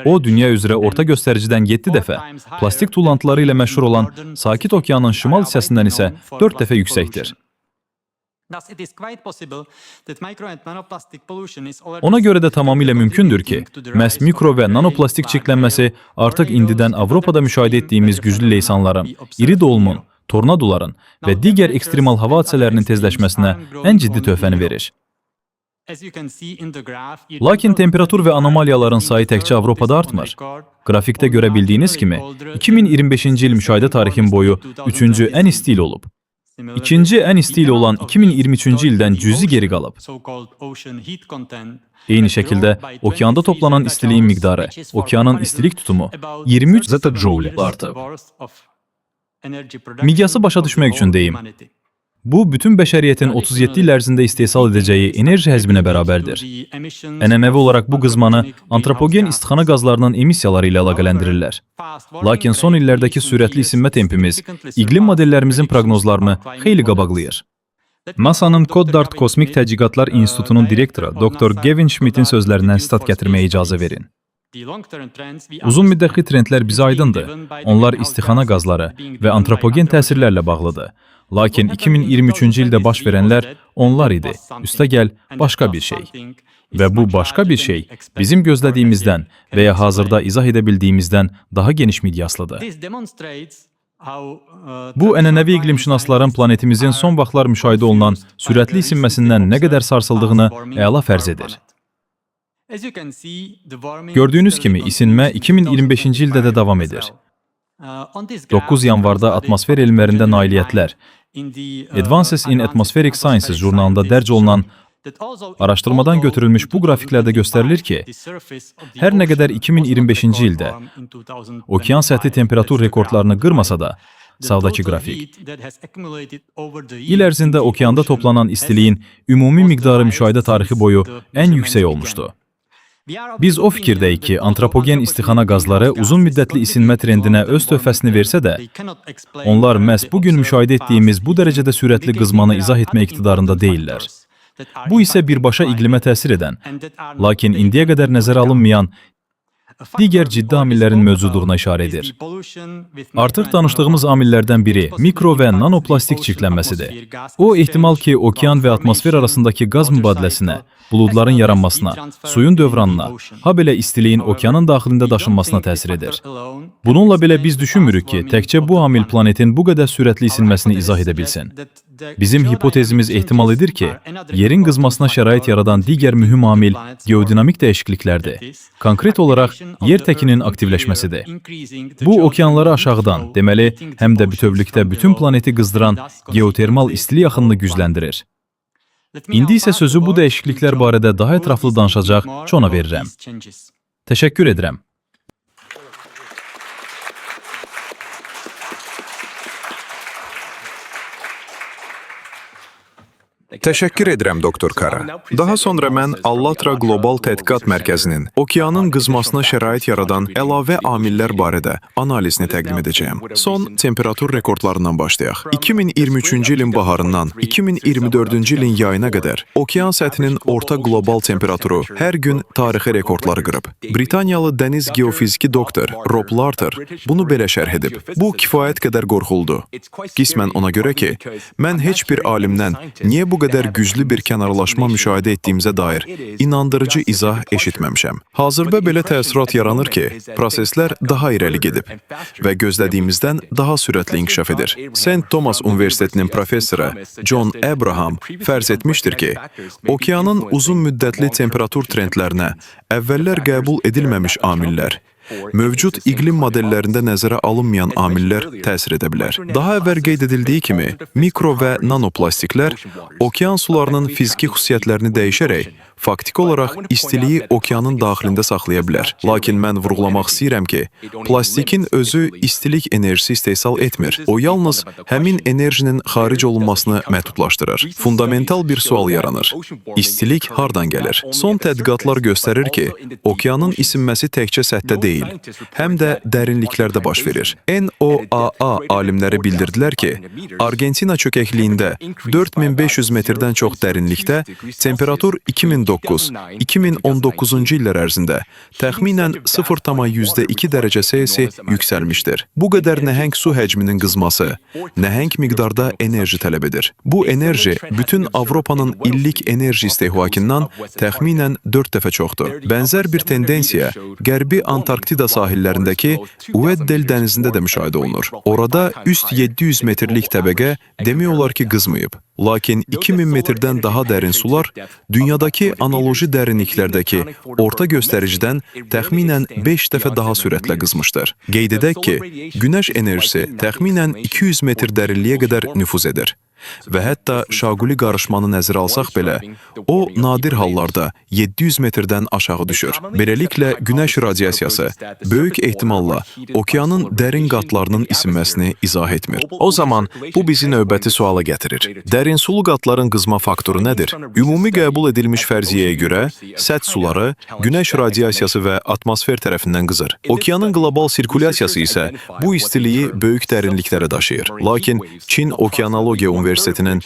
Speaker 11: O, dünya üzrə orta göstəricidən 7 dəfə, plastik tullantıları ilə məşhur olan Sakit Okeanın şimal hissəsindən isə 4 dəfə yüksəkdir. Ona görə də tamamilə mümkündür ki, məhz mikro və nanoplastik çirklənməsi artıq indidən Avropada müşahidə etdiyimiz güclü leysanların, iri dolmun, tornadoların və digər ekstremal hava hadisələrinin tezləşməsinə ən ciddi töhfəni verir. Lakin temperatur və anomaliyaların sayı təkcə Avropada artmır. Qrafikdə görə bildiyiniz kimi, 2025-ci il müşahidə tarixin boyu 3-cü ən isti il olub. İkinci ən isti il olan 2023-cü ildən cüzi geri qalıb. Eyni şəkildə, okeanda toplanan istiliyin miqdarı, okeanın istilik tutumu 23 zeta-joule artıb. Miqyası başa düşmək üçün deyim. Bu, bütün bəşəriyyətin 37 il ərzində istehsal edəcəyi enerji həzminə bərabərdir. Ənənəvi olaraq bu qızmanı antropogen istixana qazlarının emissiyaları ilə əlaqələndirirlər. Lakin son illərdəki sürətli isinmə tempimiz iqlim modellərimizin proqnozlarını xeyli qabaqlayır.
Speaker 12: NASA'nın Goddard Kosmik Tədqiqatlar İnstitutunun direktoru Dr. Gavin Schmidt'in sözlərindən sitat gətirməyə icazə verin.
Speaker 11: Uzun müddətli trendlər bizə aydındır. Onlar istixana qazları və antropogen təsirlərlə bağlıdır. Lakin 2023-cü ildə baş verənlər onlar idi. Üstəgəl başqa bir şey. Və bu başqa bir şey bizim gözlədiyimizdən və ya hazırda izah edə bildiyimizdən daha geniş miqyaslıdır. Bu, ənənəvi iqlimşünasların planetimizin son vaxtlar müşahidə olunan sürətli isinməsindən nə qədər sarsıldığını əla fərz edir. Gördüyünüz kimi, isinmə 2025-ci ildə də davam edir. 9 yanvarda atmosfer elmlərində nailiyyətlər, Advances in Atmospheric Sciences jurnalında dərc olunan araşdırmadan götürülmüş bu qrafiklərdə göstərilir ki, hər nə qədər 2025-ci ildə okean səthi temperatur rekordlarını qırmasa da, sağdakı qrafik, il ərzində okeanda toplanan istiliyin ümumi miqdarı müşahidə tarixi boyu ən yüksək olmuşdu. Biz o fikirdəyik ki, antropogen istixana qazları uzun müddətli isinmə trendinə öz töhfəsini versə də, onlar məhz bugün müşahidə etdiyimiz bu dərəcədə sürətli qızmanı izah etmə iqtidarında deyillər. Bu isə birbaşa iqlimə təsir edən, lakin indiyə qədər nəzərə alınmayan digər ciddi amillərin mövcudluğuna işarə edir. Artıq danışdığımız amillərdən biri mikro və nanoplastik çirklənməsidir. O, ehtimal ki, okean və atmosfer arasındakı qaz mübadiləsinə, buludların yaranmasına, suyun dövranına, ha belə istiliyin okeanın daxilində daşınmasına təsir edir. Bununla belə biz düşünmürük ki, təkcə bu amil planetin bu qədər sürətli isinməsini izah edə bilsin. Bizim hipotezimiz ehtimal edir ki, yerin qızmasına şərait yaradan digər mühüm amil geodinamik dəyişikliklərdir. Konkret olaraq, yer təkinin aktivləşməsidir. Bu, okeanları aşağıdan, deməli, həm də bütövlükdə bütün planeti qızdıran geotermal istilik axınını gücləndirir. İndi isə sözü bu dəyişikliklər barədə daha ətraflı danışacaq Çona verirəm. Təşəkkür edirəm.
Speaker 4: Təşəkkür edirəm, doktor Kara. Daha sonra mən Allatra Qlobal Tədqiqat Mərkəzinin okeanın qızmasına şərait yaradan əlavə amillər barədə analizini təqdim edəcəyəm. Son temperatur rekordlarından başlayaq. 2023-cü ilin baharından 2024-cü ilin yayına qədər okean səthinin orta qlobal temperaturu hər gün tarixi rekordları qırıb. Britaniyalı dəniz geofiziki doktor Rob Larter bunu belə şərh edib. Bu kifayət qədər qorxuldu. Qismən ona görə ki, mən heç bir alimdən niyə bu qədər güclü bir kənarlaşma müşahidə etdiyimizə dair inandırıcı izah eşitməmişəm. Hazırda belə təəssürat yaranır ki, proseslər daha irəli gedib və gözlədiyimizdən daha sürətli inkişaf edir. St. Thomas Universitetinin professoru John Abraham fərz etmişdir ki, okeanın uzun müddətli temperatur trendlərinə əvvəllər qəbul edilməmiş amillər, mövcud iqlim modellərində nəzərə alınmayan amillər təsir edə bilər. Daha əvvəl qeyd edildiyi kimi, mikro və nanoplastiklər okean sularının fiziki xüsusiyyətlərini dəyişərək, faktiki olaraq istiliyi okeanın daxilində saxlaya bilər. Lakin mən vurğulamaq istəyirəm ki, plastikin özü istilik enerjisi istehsal etmir. O yalnız həmin enerjinin xaric olunmasını məhdudlaşdırır. Fundamental bir sual yaranır. İstilik hardan gəlir? Son tədqiqatlar göstərir ki, okeanın isinməsi təkcə səthdə deyil, həm də dərinliklərdə baş verir. NOAA alimləri bildirdilər ki, Argentina çökəkliyində 4500 metrdən çox dərinlikdə temperatur 2009-2019-cu illər ərzində təxminən 0,2 dərəcə Selsi yüksəlmişdir. Bu qədər nəhəng su həcminin qızması nəhəng miqdarda enerji tələb edir. Bu enerji bütün Avropanın illik enerji istehvalından təxminən 4 dəfə çoxdur. Bənzər bir tendensiya Qərbi Antarktida sahillərindəki Weddell dənizində də müşahidə olunur. Orada üst 700 metrlik təbəqə demək olar ki, qızmayıb. Lakin 2000 metrdən daha dərin sular dünyadakı analoji dərinliklərdəki orta göstəricidən təxminən 5 dəfə daha sürətlə qızmışdır. Qeyd edək ki, günəş enerjisi təxminən 200 metr dərinliyə qədər nüfuz edir. Və hətta şaquli qarışmanı nəzərə alsaq belə, o nadir hallarda 700 metrdən aşağı düşür. Beləliklə, günəş radiasiyası böyük ehtimalla okeanın dərin qatlarının isinməsini izah etmir. O zaman bu bizi növbəti suala gətirir. Dərin sulu qatların qızma faktoru nədir? Ümumi qəbul edilmiş fərziyyəyə görə, səth suları günəş radiasiyası və atmosfer tərəfindən qızır. Okeanın qlobal sirkulyasiyası isə bu istiliyi böyük dərinliklərə daşıyır. Lakin Çin Okeanologiya Universitetinin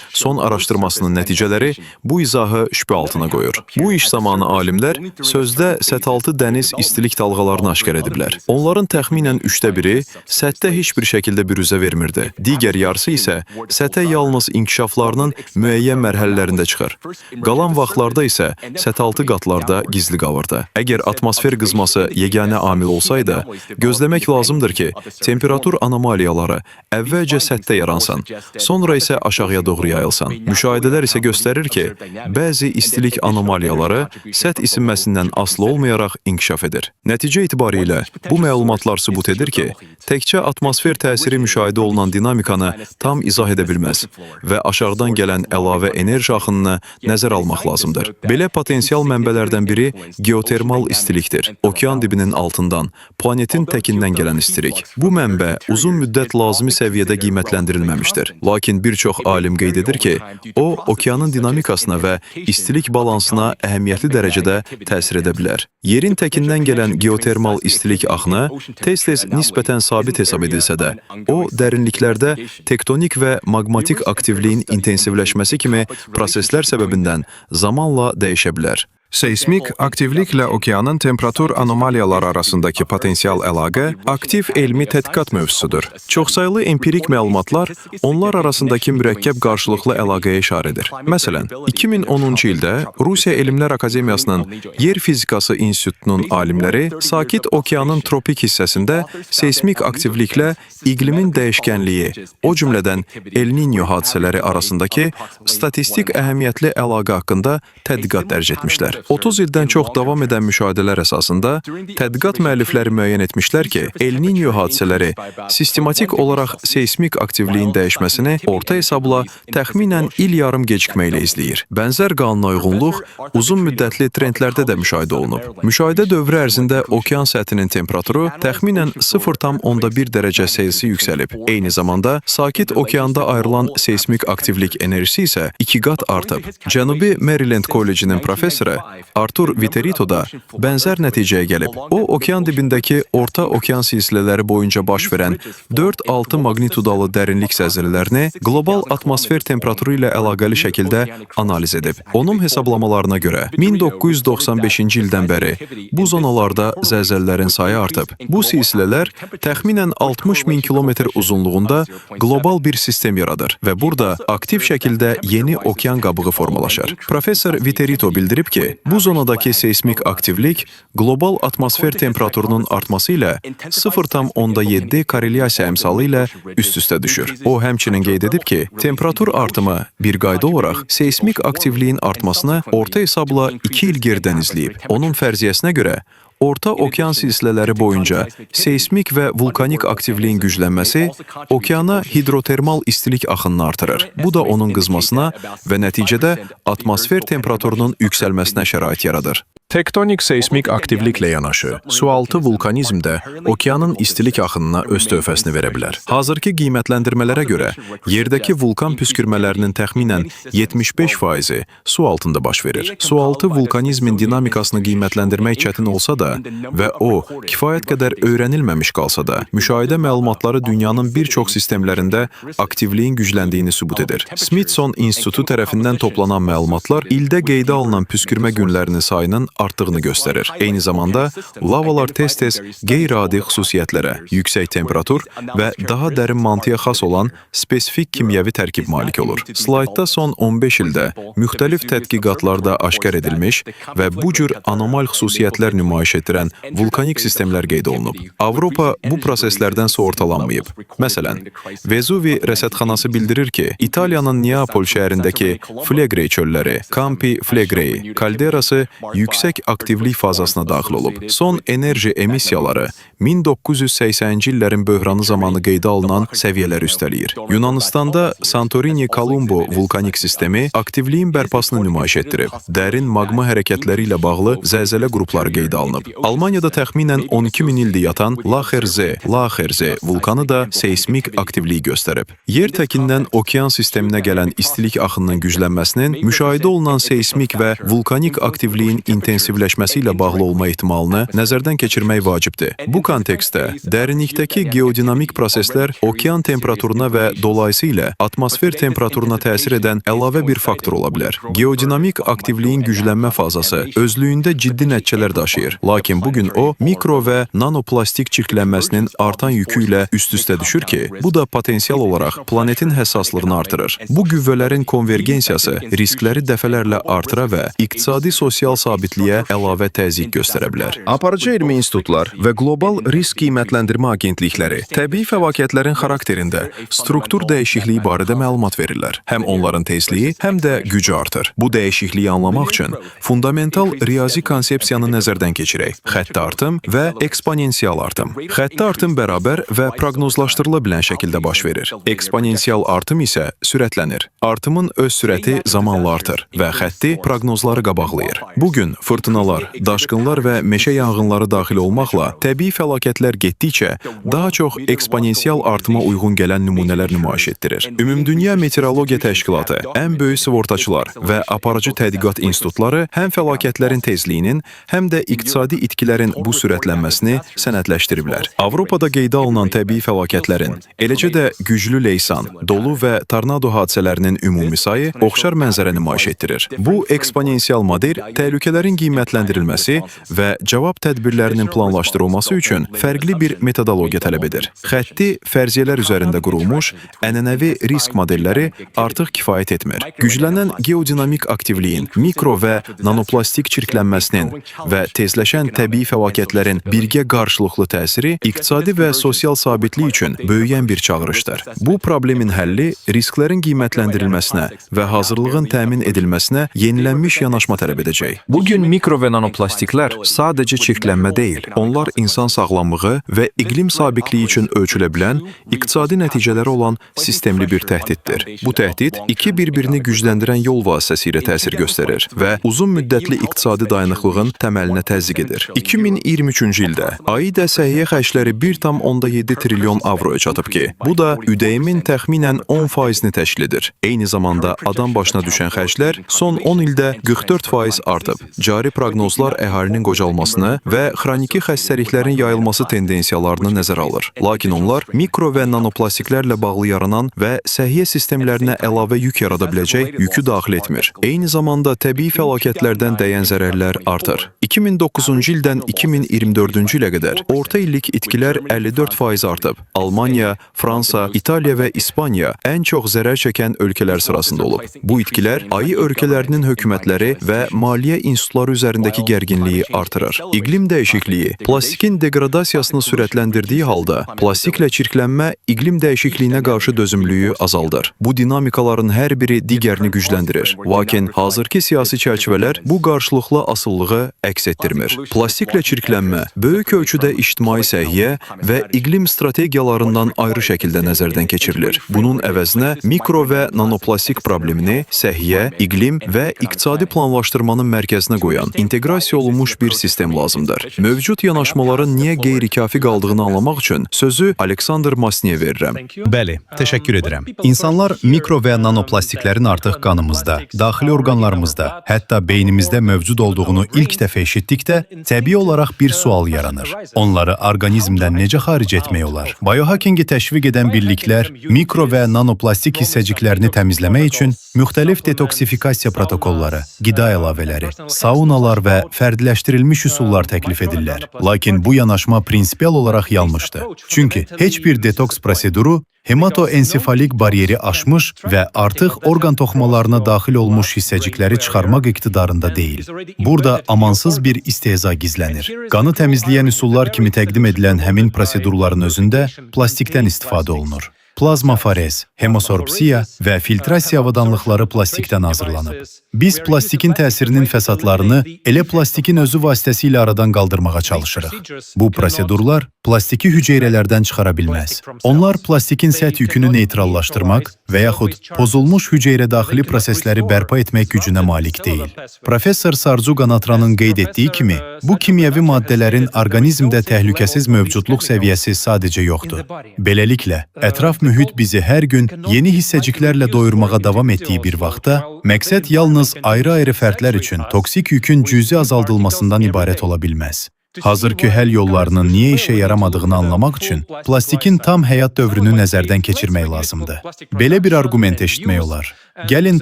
Speaker 4: son araşdırmasının nəticələri bu izahı şübhə altına qoyur. Bu iş zamanı alimlər sözdə səthaltı dəniz istilik dalğalarını aşkar ediblər. Onların təxminən 1/3 səthdə heç bir şəkildə büruzə vermirdi. Digər yarısı isə səthə yalnız inkişaflarının müəyyən mərhələlərində çıxır. Qalan vaxtlarda isə səthaltı qatlarda gizli qalırdı. Əgər atmosfer qızması yeganə amil olsaydı, gözləmək lazımdır ki, temperatur anomaliyaları əvvəlcə səthdə yaransın, sonra isə aşağıya doğru yayılsın. Müşahidələr isə göstərir ki, bəzi istilik anomaliyaları səth isinməsindən asılı olmayaraq inkişaf edir. Nəticə itibarilə bu məlumatlar sübut edir ki, təkcə atmosfer təsiri müşahidə olunan dinamikanı tam izah edə bilməz və aşağıdan gələn əlavə enerji axınını nəzərə almaq lazımdır. Belə potensial mənbələrdən biri geotermal istilikdir. Okean dibinin altından, planetin təkindən gələn istilik. Bu mənbə uzun müddət lazımi səviyyədə qiymətləndirilməmişdir. Lakin bir çox alim qeyd edir ki, o, okeanın dinamikasına və istilik balansına əhəmiyyətli dərəcədə təsir edə bilər. Yerin təkindən gələn geotermal istilik axını tez-tez nisbətən sabit hesab edilsə də, o, dərinliklərdə tektonik və maqmatik aktivliyin intensivləşməsi kimi proseslər səbəbindən zamanla dəyişə bilər. Seysmik aktivliklə okeanın temperatur anomaliyaları arasındakı potensial əlaqə aktiv elmi tədqiqat mövzusudur. Çoxsaylı empirik məlumatlar onlar arasındakı mürəkkəb qarşılıqlı əlaqəyə işarə edir. Məsələn, 2010-cu ildə Rusiya Elmlər Akademiyasının Yer Fizikası İnstitutunun alimləri Sakit Okeanın tropik hissəsində seysmik aktivliklə iqlimin dəyişkənliyi, o cümlədən El Niño hadisələri arasındakı statistik əhəmiyyətli əlaqə haqqında tədqiqat dərc etmişlər. 30 ildən çox davam edən müşahidələr əsasında tədqiqat müəllifləri müəyyən etmişlər ki, El Niño hadisələri sistematik olaraq seysmik aktivliyin dəyişməsini orta hesabla təxminən il yarım gecikmə ilə izləyir. Bənzər qanuna uyğunluq uzun müddətli trendlərdə də müşahidə olunub. Müşahidə dövrü ərzində okean səthinin temperaturu təxminən 0,1 dərəcə Selsi yüksəlib. Eyni zamanda Sakit Okeanda ayrılan seysmik aktivlik enerjisi isə 2 qat artıb. Cənubi Maryland Kollecinin professoru Artur Viterito da bənzər nəticəyə gəlib. O, okean dibindəki orta okean silsilələri boyunca baş verən 4-6 magnitudalı dərinlik zəlzələlərini qlobal atmosfer temperaturu ilə əlaqəli şəkildə analiz edib. Onun hesablamalarına görə 1995-ci ildən bəri bu zonalarda zəlzələlərin sayı artıb. Bu silsilələr təxminən 60 min kilometr uzunluğunda qlobal bir sistem yaradır və burada aktiv şəkildə yeni okean qabığı formalaşır. Professor Viterito bildirib ki, bu zonadakı seysmik aktivlik qlobal atmosfer temperaturunun artması ilə 0,7 korrelyasiya əmsalı ilə üst-üstə düşür. O, həmçinin qeyd edib ki, temperatur artımı bir qayda olaraq seysmik aktivliyin artmasını orta hesabla 2 il gerdən izləyib. Onun fərziyyəsinə görə, orta okean silsilələri boyunca seysmik və vulkanik aktivliyin güclənməsi okeana hidrotermal istilik axınını artırır. Bu da onun qızmasına və nəticədə atmosfer temperaturunun yüksəlməsinə şərait yaradır. Tektonik seysmik aktivliklə yanaşı, sualtı vulkanizm də okeanın istilik axınına öz töhfəsini verə bilər. Hazırki qiymətləndirmələrə görə, yerdəki vulkan püskürmələrinin təxminən 75%-i su altında baş verir. Sualtı vulkanizmin dinamikasını qiymətləndirmək çətin olsa da və o, kifayət qədər öyrənilməmiş qalsa da, müşahidə məlumatları dünyanın bir çox sistemlərində aktivliyin gücləndiyini sübut edir. Smithson İnstitutu tərəfindən toplanan məlumatlar ildə qeydə alınan püskürmə günlərinin sayının artdığını göstərir. Eyni zamanda, lavalar tez-tez qeyri-adi xüsusiyyətlərə, yüksək temperatur və daha dərin mantıya xas olan spesifik kimyəvi tərkib malik olur. Slaydda son 15 ildə müxtəlif tədqiqatlarda aşkar edilmiş və bu cür anormal xüsusiyyətlər nümayiş etdirən vulkanik sistemlər qeyd olunub. Avropa bu proseslərdən sığortalanmayıb. Məsələn, Vezuvi rəsədxanası bildirir ki, İtaliyanın Neapol şəhərindəki Flegrei çölləri, Campi Flegrei kalderası yüksək aktivlik fazasına daxil olub. Son enerji emissiyaları 1980-ci illərin böhranı zamanı qeydə alınan səviyyələr üstələyir. Yunanistanda Santorini-Kolumbo vulkanik sistemi aktivliyin bərpasını nümayiş etdirib. Dərin maqma hərəkətləri ilə bağlı zəlzələ qrupları qeydə alınıb. Almaniyada təxminən 12 min ildir yatan Lacherze vulkanı da seysmik aktivliyi göstərib. Yer təkindən okean sisteminə gələn istilik axınının güclənməsinin müşahidə olunan seysmik və vulkanik aktivliyin intensivləşməsi ilə bağlı olma ehtimalını nəzərdən keçirmək vacibdir. Bu kontekstdə dərinlikdəki geodinamik proseslər okean temperaturuna və dolayısıyla atmosfer temperaturuna təsir edən əlavə bir faktor ola bilər. Geodinamik aktivliyin güclənmə fazası özlüyündə ciddi nəticələr daşıyır. Lakin bugün o, mikro və nanoplastik çirklənməsinin artan yükü ilə üst-üstə düşür ki, bu da potensial olaraq planetin həssaslığını artırır. Bu qüvvələrin konvergensiyası riskləri dəfələrlə artıra və iqtisadi sosial sabitliyə əlavə təzyiq göstərə bilər. Aparıcı elmi institutlar və qlobal risk qiymətləndirmə agentlikləri təbii fəlakətlərin xarakterində struktur dəyişikliyi barədə məlumat verirlər. Həm onların tezliyi, həm də gücü artır. Bu dəyişikliyi anlamaq üçün fundamental riyazi konsepsiyanı nəzərdən keçirək. Xətti artım və eksponensial artım. Xətti artım bərabər və proqnozlaşdırıla bilən şəkildə baş verir. Eksponensial artım isə sürətlənir. Artımın öz sürəti zamanla artır və xətti proqnozları qabaqlayır. Bugün Fırtınalar, daşqınlar və meşə yanğınları daxil olmaqla təbii fəlakətlər getdikcə daha çox eksponensial artıma uyğun gələn nümunələr nümayiş etdirir. Ümumdünya Meteorologiya Təşkilatı, ən böyük sığortaçılar və aparıcı tədqiqat institutları həm fəlakətlərin tezliyinin, həm də iqtisadi itkilərin bu sürətlənməsini sənədləşdiriblər. Avropada qeydə alınan təbii fəlakətlərin, eləcə də güclü leysan, dolu və tornado hadisələrinin ümumi sayı oxşar mənzərə nümayiş etdirir. Bu eksponensial model təhlükələrin qiymətləndirilməsi və cavab tədbirlərinin planlaşdırılması üçün fərqli bir metodologiya tələb edir. Xətti fərziyyələr üzərində qurulmuş ənənəvi risk modelləri artıq kifayət etmir. Güclənən geodinamik aktivliyin, mikro və nanoplastik çirklənməsinin və tezləşən təbii fəlakətlərin birgə qarşılıqlı təsiri iqtisadi və sosial sabitlik üçün böyüyən bir çağırışdır. Bu problemin həlli risklərin qiymətləndirilməsinə və hazırlığın təmin edilməsinə yenilənmiş yanaşma tələb edəcək.
Speaker 1: Bugün mikro və nanoplastiklər sadəcə çirklənmə deyil, onlar insan sağlamlığı və iqlim sabitliyi üçün ölçülə bilən, iqtisadi nəticələri olan sistemli bir təhdiddir. Bu təhdid iki bir-birini gücləndirən yol vasitəsilə təsir göstərir və uzun müddətli iqtisadi dayanıqlığın təməlinə təzyiq edir. 2023-cü ildə AİDə səhiyyə xərcləri 1,7 trilyon avroya çatıb ki, bu da ÜDM-in təxminən 10%-ni təşkil edir. Eyni zamanda adam başına düşən xərclər son 10 ildə 44% artıb. Cari proqnozlar əhalinin qocalmasını və xroniki xəstəliklərin yayılması tendensiyalarını nəzərə alır. Lakin onlar mikro və nanoplastiklərlə bağlı yaranan və səhiyyə sistemlərinə əlavə yük yarada biləcək yükü daxil etmir. Eyni zamanda təbii fəlakətlərdən dəyən zərərlər artır. 2009-cu ildən 2024-cü ilə qədər orta illik itkilər 54% artıb. Almaniya, Fransa, İtaliya və İspaniya ən çox zərər çəkən ölkələr sırasında olub. Bu itkilər ayı ölkələrinin hökumətləri və maliyyə institutları üzərindəki gərginliyi artırır. İqlim dəyişikliyi plastikin degradasiyasını sürətləndirdiyi halda plastiklə çirklənmə iqlim dəyişikliyinə qarşı dözümlüyü azaldır. Bu dinamikaların hər biri digərini gücləndirir. Lakin hazırki siyasi çərçivələr bu qarşılıqlı asılılığı əks etdirmir. Plastiklə çirklənmə böyük ölçüdə ictimai səhiyyə və iqlim strategiyalarından ayrı şəkildə nəzərdən keçirilir. Bunun əvəzinə mikro və nanoplastik problemini səhiyyə, iqlim və iqtisadi planlaşdırmanın mərkəzinə qoyan inteqrasiya olunmuş bir sistem lazımdır. Mövcud yanaşmaların niyə qeyri-kafi qaldığını anlamaq üçün sözü Aleksandr Masniyə verirəm.
Speaker 9: Bəli, təşəkkür edirəm. İnsanlar mikro və nanoplastiklərin artıq qanımızda, daxili orqanlarımızda, hətta beynimizdə mövcud olduğunu ilk dəfə eşitdikdə təbii olaraq bir sual yaranır. Onları orqanizmdən necə xaric etmək olar? Biohackingi təşviq edən birliklər mikro və nanoplastik hissəciklərini təmizləmək üçün müxtəlif detoksifikasiya protokolları, qida əlavələri, saunalar və fərdiləşdirilmiş üsullar təklif edirlər. Lakin bu yanaşma prinsipial olaraq yanlışdır. Çünki heç bir detoks proseduru hematoensefalik bariyeri aşmış və artıq orqan toxumalarına daxil olmuş hissəcikləri çıxarmaq iqtidarında deyil. Burada amansız bir istehza gizlənir. Qanı təmizləyən üsullar kimi təqdim edilən həmin prosedurların özündə plastikdən istifadə olunur. Plazmafarez, hemosorpsiya və filtrasiya avadanlıqları plastikdən hazırlanıb. Biz plastikin təsirinin fəsadlarını elə plastikin özü vasitəsilə aradan qaldırmağa çalışırıq. Bu prosedurlar plastiki hüceyrələrdən çıxara bilməz. Onlar plastikin səth yükünü neytrallaşdırmaq və yaxud pozulmuş hüceyrə daxili prosesləri bərpa etmək gücünə malik deyil. Professor Sarzu Ganatranın qeyd etdiyi kimi, bu kimyəvi maddələrin orqanizmdə təhlükəsiz mövcudluq səviyyəsi sadəcə yoxdur. Beləliklə, ətraf mühit bizi hər gün yeni hissəciklərlə doyurmağa davam etdiyi bir vaxtda, məqsəd yalnız ayrı-ayrı fərdlər üçün toksik yükün cüzi azaldılmasından ibarət ola bilməz. Hazırki həll yollarının niyə işə yaramadığını anlamaq üçün plastikin tam həyat dövrünü nəzərdən keçirmək lazımdır. Belə bir arqument eşitmək olar. Gəlin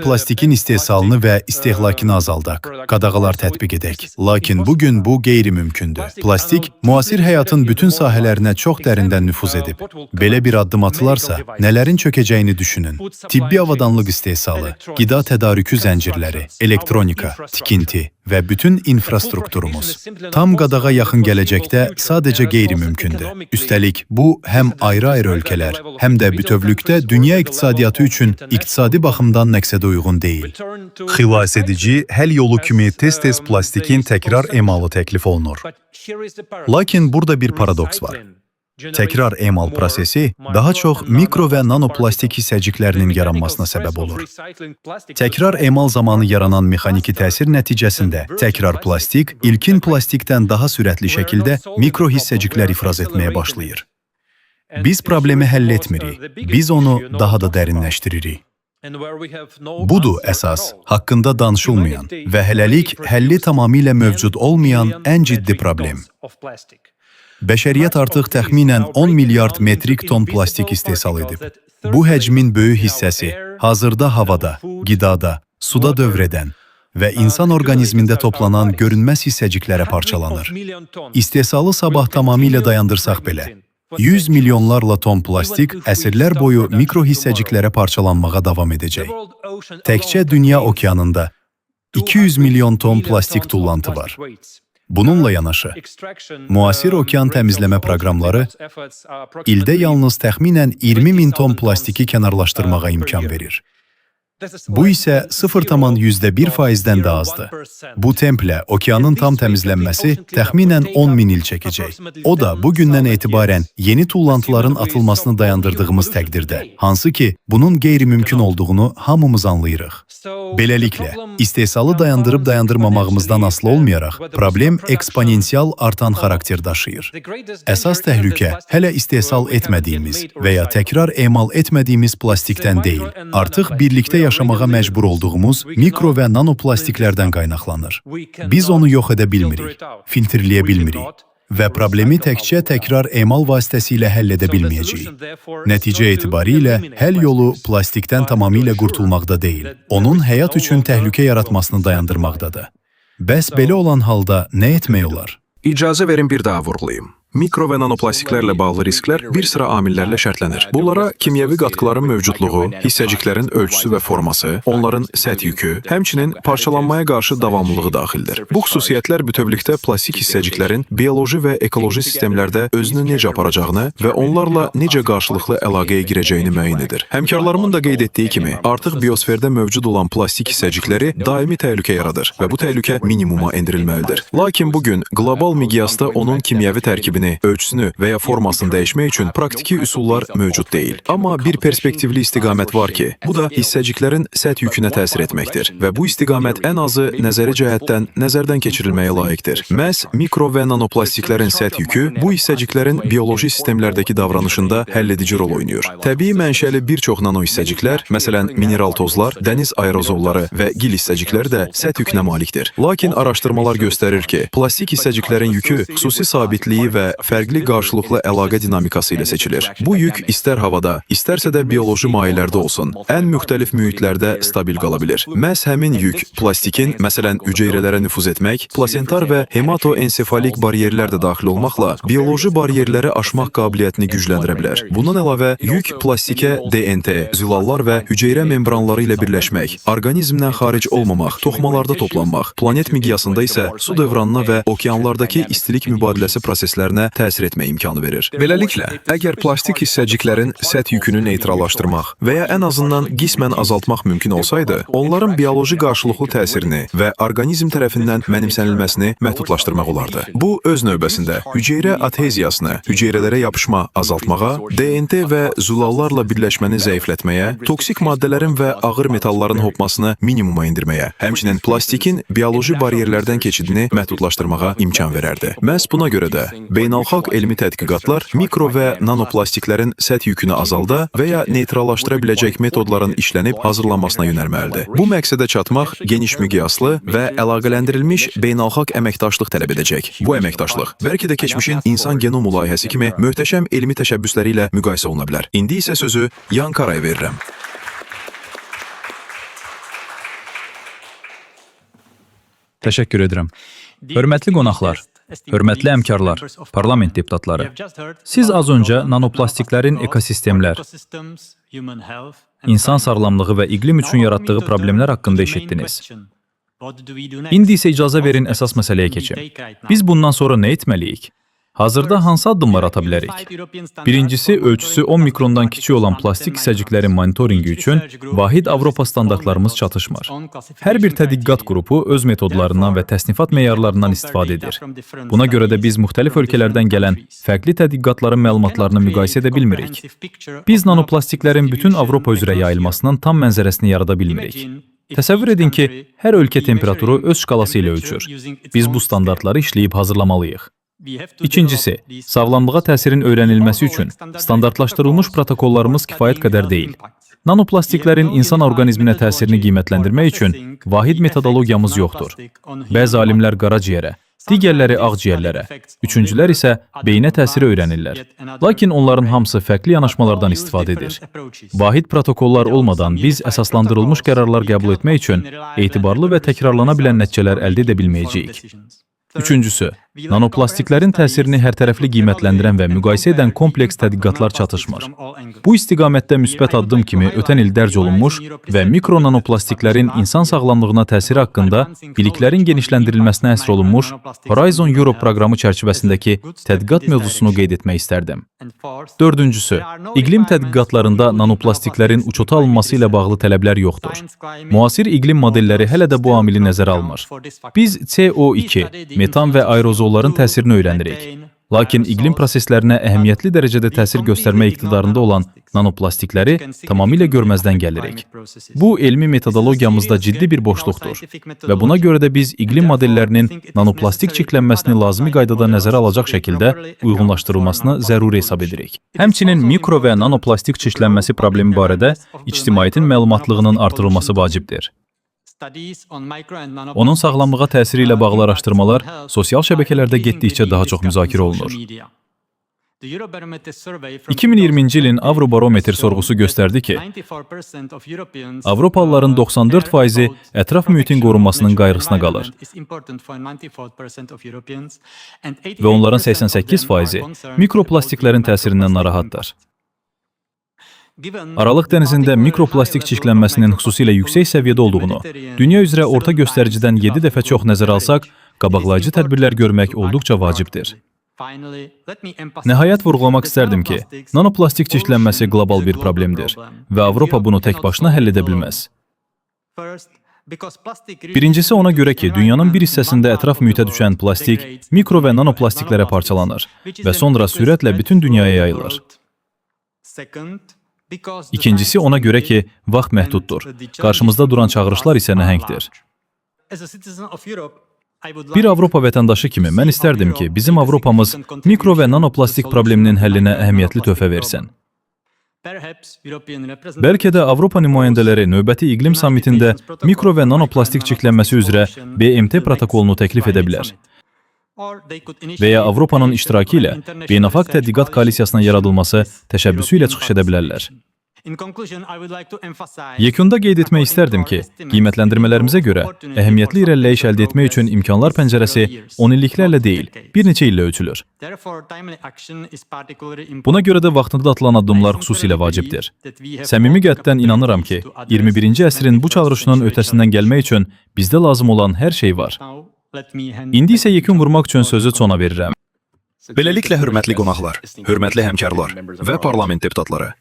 Speaker 9: plastikin istehsalını və istehlakını azaldaq, qadağalar tətbiq edək. Lakin bugün bu qeyri-mümkündür. Plastik, müasir həyatın bütün sahələrinə çox dərindən nüfuz edib. Belə bir addım atılarsa, nələrin çökəcəyini düşünün. Tibbi avadanlıq istehsalı, qida tədarükü zəncirləri, elektronika, tikinti və bütün infrastrukturumuz. Tam qadağa yaxın gələcəkdə sadəcə qeyri-mümkündür. Üstəlik, bu həm ayrı-ayrı ölkələr, həm də bütövlükdə dünya iqtisadiyyatı üçün iqtisadi baxımdan məqsədə uyğun deyil. Xilas edici həll yolu kimi tez-tez plastikin təkrar emalı təklif olunur. Lakin burada bir paradoks var. Təkrar emal prosesi daha çox mikro və nanoplastik hissəciklərinin yaranmasına səbəb olur. Təkrar emal zamanı yaranan mexaniki təsir nəticəsində təkrar plastik ilkin plastikdən daha sürətli şəkildə mikro hissəciklər ifraz etməyə başlayır. Biz problemi həll etmirik, biz onu daha da dərinləşdiririk. Budur əsas, haqqında danışılmayan və hələlik həlli tamamilə mövcud olmayan ən ciddi problem. Bəşəriyyət artıq təxminən 10 milyard metrik ton plastik istehsal edib. Bu həcmin böyük hissəsi hazırda havada, qidada, suda dövr edən və insan orqanizmində toplanan görünməz hissəciklərə parçalanır. İstehsalı sabah tamamilə dayandırsaq belə, 100 milyonlarla ton plastik əsrlər boyu mikro hissəciklərə parçalanmağa davam edəcək. Təkcə dünya okeanında 200 milyon ton plastik tullantı var. Bununla yanaşı, müasir okean təmizləmə proqramları ildə yalnız təxminən 20 min ton plastiki kənarlaşdırmağa imkan verir. Bu isə 0,1%-dən də azdır. Bu templə okeanın tam təmizlənməsi təxminən 10 min il çəkəcək. O da bugündən etibarən yeni tullantıların atılmasını dayandırdığımız təqdirdə, hansı ki, bunun qeyri-mümkün olduğunu hamımız anlayırıq. Beləliklə, istehsalı dayandırıb dayandırmamağımızdan asılı olmayaraq, problem eksponensial artan xarakter daşıyır. Əsas təhlükə hələ istehsal etmədiyimiz və ya təkrar emal etmədiyimiz plastikdən deyil, artıq birlikdə yaşamağa məcbur olduğumuz mikro və nanoplastiklərdən qaynaqlanır. Biz onu yox edə bilmirik, filtrləyə bilmirik və problemi təkcə təkrar emal vasitəsilə həll edə bilməyəcəyik. Nəticə etibarilə həll yolu plastikdən tamamilə qurtulmaqda deyil, onun həyat üçün təhlükə yaratmasını dayandırmaqdadır. Bəs belə olan halda nə etmək olar?
Speaker 4: İcazə verin bir daha vurğulayım. Mikro və nanoplastiklərlə bağlı risklər bir sıra amillərlə şərtlənir. Bunlara kimyəvi qatqıların mövcudluğu, hissəciklərin ölçüsü və forması, onların səth yükü, həmçinin parçalanmaya qarşı davamlılığı daxildir. Bu xüsusiyyətlər bütövlükdə plastik hissəciklərin bioloji və ekoloji sistemlərdə özünü necə aparacağını və onlarla necə qarşılıqlı əlaqəyə girəcəyini müəyyən edir. Həmkarlarımın da qeyd etdiyi kimi, artıq biosferdə mövcud olan plastik hissəcikləri daimi təhlükə yaradır və bu təhlükə minimuma endirilməlidir. Lakin bugün qlobal miqyasda onun kimyəvi tərkibini, ölçüsünü və ya formasını dəyişmək üçün praktiki üsullar mövcud deyil. Amma bir perspektivli istiqamət var ki, bu da hissəciklərin səth yükünə təsir etməkdir və bu istiqamət ən azı nəzəri cəhətdən nəzərdən keçirilməyə layiqdir. Məhz mikro və nanoplastiklərin səth yükü bu hissəciklərin bioloji sistemlərdəki davranışında həlledici rol oynayır. Təbii mənşəli bir çox nano hissəciklər, məsələn, mineral tozlar, dəniz aerozolları və gil hissəciklər də səth yükünə malikdir. Lakin araşdırmalar göstərir ki, plastik hissəciklərin yükü xüsusi sabitliyi və fərqli qarşılıqlı əlaqə dinamikası ilə seçilir. Bu yük istər havada, istərsə də bioloji mayelərdə olsun, ən müxtəlif mühitlərdə stabil qala bilir. Məhz həmin yük plastikin, məsələn, hüceyrələrə nüfuz etmək, plasentar və hematoensefalik bariyerlər də daxil olmaqla bioloji bariyerləri aşmaq qabiliyyətini gücləndirə bilər. Bundan əlavə, yük plastikə DNT, zülallar və hüceyrə membranları ilə birləşmək, orqanizmdən xaric olmamaq, toxumalarda toplanmaq, planet miqyasında isə su dövranına və okeanlardakı istilik mübadiləsi proseslərinə təsir etmə imkanı verir. Beləliklə, əgər plastik hissəciklərin səth yükünü neytrallaşdırmaq və ya ən azından qismən azaltmaq mümkün olsaydı, onların bioloji qarşılıqlı təsirini və orqanizm tərəfindən mənimsənilməsini məhdudlaşdırmaq olardı. Bu, öz növbəsində hüceyrə adheziyasını, hüceyrələrə yapışma azaltmağa, DNT və zülallarla birləşməni zəiflətməyə, toksik maddələrin və ağır metalların hopmasını minimuma indirməyə, həmçinin plastikin bioloji bariyerlərdən keçidini məhdudlaşdırmağa imkan verərdi. Məhz buna görə də beynəlxalq elmi tədqiqatlar mikro və nanoplastiklərin səth yükünü azalda və ya neytrallaşdıra biləcək metodların işlənib hazırlanmasına yönəlməlidir. Bu məqsədə çatmaq geniş miqyaslı və əlaqələndirilmiş beynəlxalq əməkdaşlıq tələb edəcək. Bu əməkdaşlıq bəlkə də keçmişin insan genomu layihəsi kimi möhtəşəm elmi təşəbbüsləri ilə müqayisə oluna bilər. İndi isə sözü Yan Karaya verirəm.
Speaker 11: Təşəkkür edirəm. Hörmətli qonaqlar, hörmətli həmkarlar, parlament deputatları. Siz az öncə nanoplastiklərin ekosistemlər, insan sağlamlığı və iqlim üçün yaratdığı problemlər haqqında eşitdiniz. İndi isə icazə verin əsas məsələyə keçim. Biz bundan sonra nə etməliyik? Hazırda hansı addımlar ata bilərik? Birincisi, ölçüsü 10 mikrondan kiçik olan plastik hissəciklərin monitoringi üçün vahid Avropa standartlarımız çatışmır. Hər bir tədqiqat qrupu öz metodlarından və təsnifat meyarlarından istifadə edir. Buna görə də biz müxtəlif ölkələrdən gələn fərqli tədqiqatların məlumatlarını müqayisə edə bilmirik. Biz nanoplastiklərin bütün Avropa üzrə yayılmasının tam mənzərəsini yarada bilmirik. Təsəvvür edin ki, hər ölkə temperaturu öz şkalası ilə ölçür. Biz bu standartları işləyib hazırlamalıyıq. İkincisi, sağlamlığa təsirin öyrənilməsi üçün standartlaşdırılmış protokollarımız kifayət qədər deyil. Nanoplastiklərin insan orqanizminə təsirini qiymətləndirmək üçün vahid metodologiyamız yoxdur. Bəzi alimlər qaraciyərə, digərləri ağciyərlərə, üçüncülər isə beyinə təsiri öyrənirlər. Lakin onların hamısı fərqli yanaşmalardan istifadə edir. Vahid protokollar olmadan biz əsaslandırılmış qərarlar qəbul etmək üçün etibarlı və təkrarlana bilən nəticələr əldə edə bilməyəcəyik. Üçüncüsü, nanoplastiklərin təsirini hərtərəfli qiymətləndirən və müqayisə edən kompleks tədqiqatlar çatışmır. Bu istiqamətdə müsbət addım kimi ötən il dərc olunmuş və mikronanoplastiklərin insan sağlamlığına təsiri haqqında biliklərin genişləndirilməsinə həsr olunmuş Horizon Europe proqramı çərçivəsindəki tədqiqat mövzusunu qeyd etmək istərdim. Dördüncüsü, iqlim tədqiqatlarında nanoplastiklərin uçota alınması ilə bağlı tələblər yoxdur. Müasir iqlim modelləri hələ də bu amili nəzərə almır. Biz CO2, metan və aerozolların təsirini öyrənirik. Lakin iqlim proseslərinə əhəmiyyətli dərəcədə təsir göstərmə iqtidarında olan nanoplastikləri tamamilə görməzdən gəlirik. Bu, elmi metodologiyamızda ciddi bir boşluqdur və buna görə də biz iqlim modellərinin nanoplastik çirklənməsini lazımi qaydada nəzərə alacaq şəkildə uyğunlaşdırılmasını zəruri hesab edirik. Həmçinin mikro və nanoplastik çirklənməsi problemi barədə ictimaiyyətin məlumatlığının artırılması vacibdir. Onun sağlamlığa təsiri ilə bağlı araşdırmalar sosial şəbəkələrdə getdikcə daha çox müzakirə olunur. 2020-ci ilin Avrobarometr sorğusu göstərdi ki, Avropalıların 94%-i ətraf mühitin qorunmasının qayğısına qalır və onların 88%-i mikroplastiklərin təsirindən narahatdır. Aralıq dənizində mikroplastik çirklənməsinin xüsusilə yüksək səviyyədə olduğunu, dünya üzrə orta göstəricidən 7 dəfə çox nəzərə alsaq, qabaqlayıcı tədbirlər görmək olduqca vacibdir. Nəhayət vurğulamaq istərdim ki, nanoplastik çirklənməsi qlobal bir problemdir və Avropa bunu tək başına həll edə bilməz. Birincisi ona görə ki, dünyanın bir hissəsində ətraf mühitə düşən plastik mikro və nanoplastiklərə parçalanır və sonra sürətlə bütün dünyaya yayılır. İkincisi ona görə ki, vaxt məhduddur. Qarşımızda duran çağırışlar isə nəhəngdir. Bir Avropa vətəndaşı kimi mən istərdim ki, bizim Avropamız mikro və nanoplastik probleminin həllinə əhəmiyyətli töhfə versin. Bəlkə də Avropa nümayəndələri növbəti iqlim sammitində mikro və nanoplastik çirklənməsi üzrə BMT protokolunu təklif edə bilər. Və ya Avropanın iştirakı ilə beynəlxalq tədqiqat koalisiyasına yaradılması təşəbbüsü ilə çıxış edə bilərlər. Yekunda qeyd etmək istərdim ki, qiymətləndirmələrimizə görə əhəmiyyətli irəliləyiş əldə etmək üçün imkanlar pəncərəsi 10 illiklərlə deyil, bir neçə illə ölçülür. Buna görə də vaxtında atılan addımlar xüsusilə vacibdir. Səmimi qəlbdən inanıram ki, 21-ci əsrin bu çağırışının ötəsindən gəlmək üçün bizdə lazım olan hər şey var. İndi isə yekun vurmaq üçün sözü sona verirəm.
Speaker 4: Beləliklə, hörmətli qonaqlar, hörmətli həmkarlar və parlament deputatları,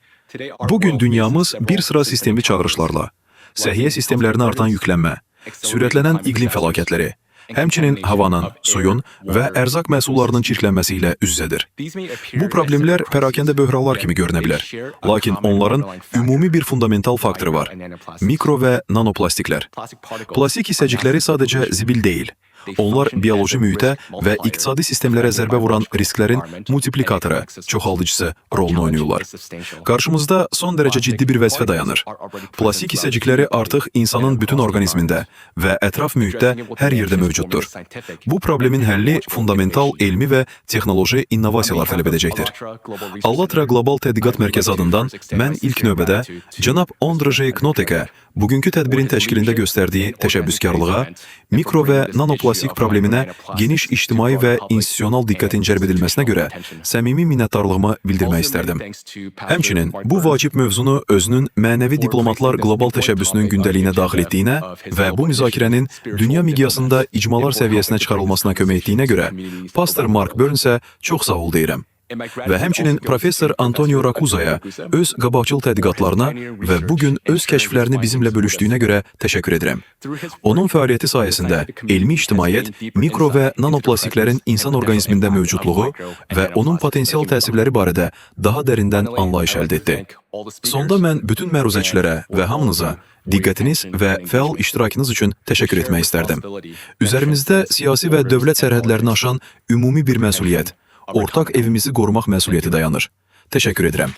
Speaker 4: bugün dünyamız bir sıra sistemli çağırışlarla, səhiyyə sistemlərinə artan yüklənmə, sürətlənən iqlim fəlakətləri, həmçinin havanın, suyun və ərzaq məhsullarının çirklənməsi ilə üz-üzədir. Bu problemlər pərakəndə böhranlar kimi görünə bilər, lakin onların ümumi bir fundamental faktoru var: mikro və nanoplastiklər. Plastik hissəcikləri sadəcə zibil deyil. Onlar bioloji mühitə və iqtisadi sistemlərə zərbə vuran risklərin multiplikatoru, çoxaldıcısı rolunu oynayırlar. Qarşımızda son dərəcə ciddi bir vəzifə dayanır. Plastik hissəcikləri artıq insanın bütün orqanizmində və ətraf mühitdə hər yerdə mövcuddur. Bu problemin həlli fundamental elmi və texnoloji innovasiyalar tələb edəcəkdir. Allatra Qlobal Tədqiqat Mərkəzi adından mən ilk növbədə cənab Ondrej Knotekə Bugünkü tədbirin təşkilində göstərdiyi təşəbbüskarlığa, mikro və nanoplastik probleminə geniş ictimai və institusional diqqətin cəlb edilməsinə görə səmimi minnətdarlığımı bildirmək istərdim. Həmçinin bu vacib mövzunu özünün mənəvi diplomatlar qlobal təşəbbüsünün gündəliyinə daxil etdiyinə və bu müzakirənin dünya miqyasında icmalar səviyyəsinə çıxarılmasına kömək etdiyinə görə Pastor Mark Burnsə çox sağ ol deyirəm. Və həmçinin professor Antonio Racuza'ya öz qabaqcıl tədqiqatlarına və bugün öz kəşflərini bizimlə bölüşdüyünə görə təşəkkür edirəm. Onun fəaliyyəti sayəsində elmi ictimaiyyət mikro və nanoplastiklərin insan orqanizmində mövcudluğu və onun potensial təsirləri barədə daha dərindən anlayış əldə etdi. Sonda mən bütün məruzəçilərə və hamınıza diqqətiniz və fəal iştirakınız üçün təşəkkür etmək istərdim. Üzərimizdə siyasi və dövlət sərhədlərini aşan ümumi bir məsuliyyət, ortaq evimizi qorumaq məsuliyyəti dayanır. Təşəkkür edirəm.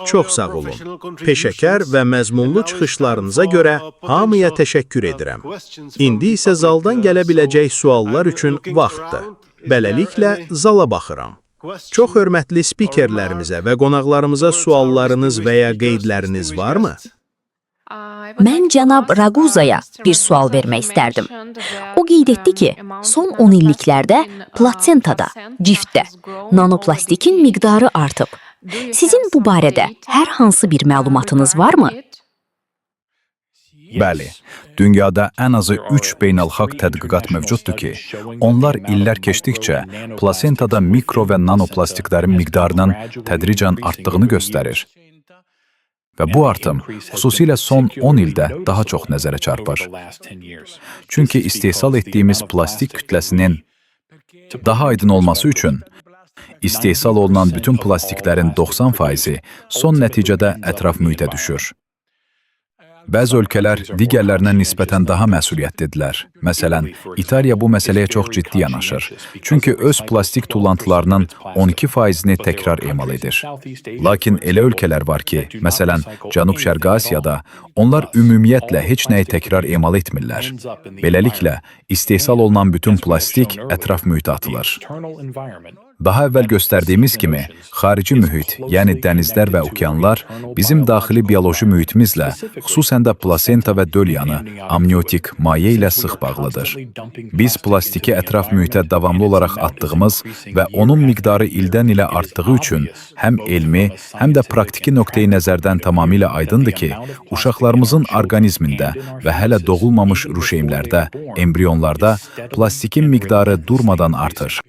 Speaker 2: Çox sağ olun. Peşəkar və məzmunlu çıxışlarınıza görə hamıya təşəkkür edirəm. İndi isə zaldan gələ biləcək suallar üçün vaxtdır. Beləliklə, zala baxıram. Çox hörmətli spikerlərimizə və qonaqlarımıza suallarınız və ya qeydləriniz varmı?
Speaker 13: Mən cənab Raguza'ya bir sual vermək istərdim. O qeyd etdi ki, son 10 illiklərdə plasentada, ciftdə, nanoplastikin miqdarı artıb. Sizin bu barədə hər hansı bir məlumatınız varmı?
Speaker 8: Bəli, dünyada ən azı 3 beynəlxalq tədqiqat mövcuddur ki, onlar illər keçdikcə plasentada mikro və nanoplastiklərin miqdarının tədricən artdığını göstərir. Və bu artım xüsusilə son 10 ildə daha çox nəzərə çarpır. Çünki istehsal etdiyimiz plastik kütləsinin daha aydın olması üçün istehsal olunan bütün plastiklərin 90%-i son nəticədə ətraf mühitə düşür. Bəzi ölkələr digərlərinə nisbətən daha məsuliyyətlidirlər. Məsələn, İtaliya bu məsələyə çox ciddi yanaşır. Çünki öz plastik tullantılarının 12%-ni təkrar emal edir. Lakin elə ölkələr var ki, məsələn, Cənub-Şərqi Asiyada onlar ümumiyyətlə heç nəyi təkrar emal etmirlər. Beləliklə, istehsal olunan bütün plastik ətraf mühitə atılır. Daha əvvəl göstərdiyimiz kimi, xarici mühit, yəni dənizlər və okeanlar bizim daxili bioloji mühitimizlə, xüsusən də plasenta və döl yanı, amniotik maye ilə sıx bağlıdır. Biz plastiki ətraf mühitə davamlı olaraq atdığımız və onun miqdarı ildən ilə artdığı üçün həm elmi, həm də praktiki nöqteyi nəzərdən tamamilə aydındır ki, uşaqlarımızın orqanizmində və hələ doğulmamış ruşeymlərdə, embrionlarda plastikin miqdarı durmadan artır.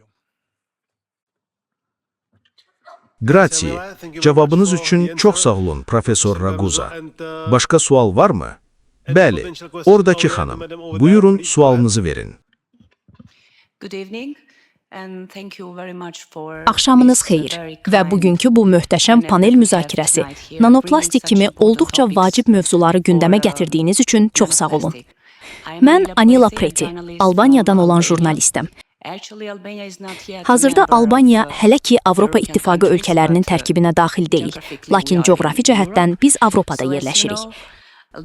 Speaker 2: Grazie. Cavabınız üçün çox sağ olun, Profesor Raguza. Başqa sual varmı? Bəli, oradakı xanım. Buyurun, sualınızı verin.
Speaker 14: Axşamınız xeyir və bugünkü bu möhtəşəm panel müzakirəsi, nanoplastik kimi olduqca vacib mövzuları gündəmə gətirdiyiniz üçün çox sağ olun. Mən Anila Preti, Albaniyadan olan jurnalistəm. Hazırda Albaniya hələ ki Avropa İttifaqı ölkələrinin tərkibinə daxil deyil, lakin coğrafi cəhətdən biz Avropada yerləşirik.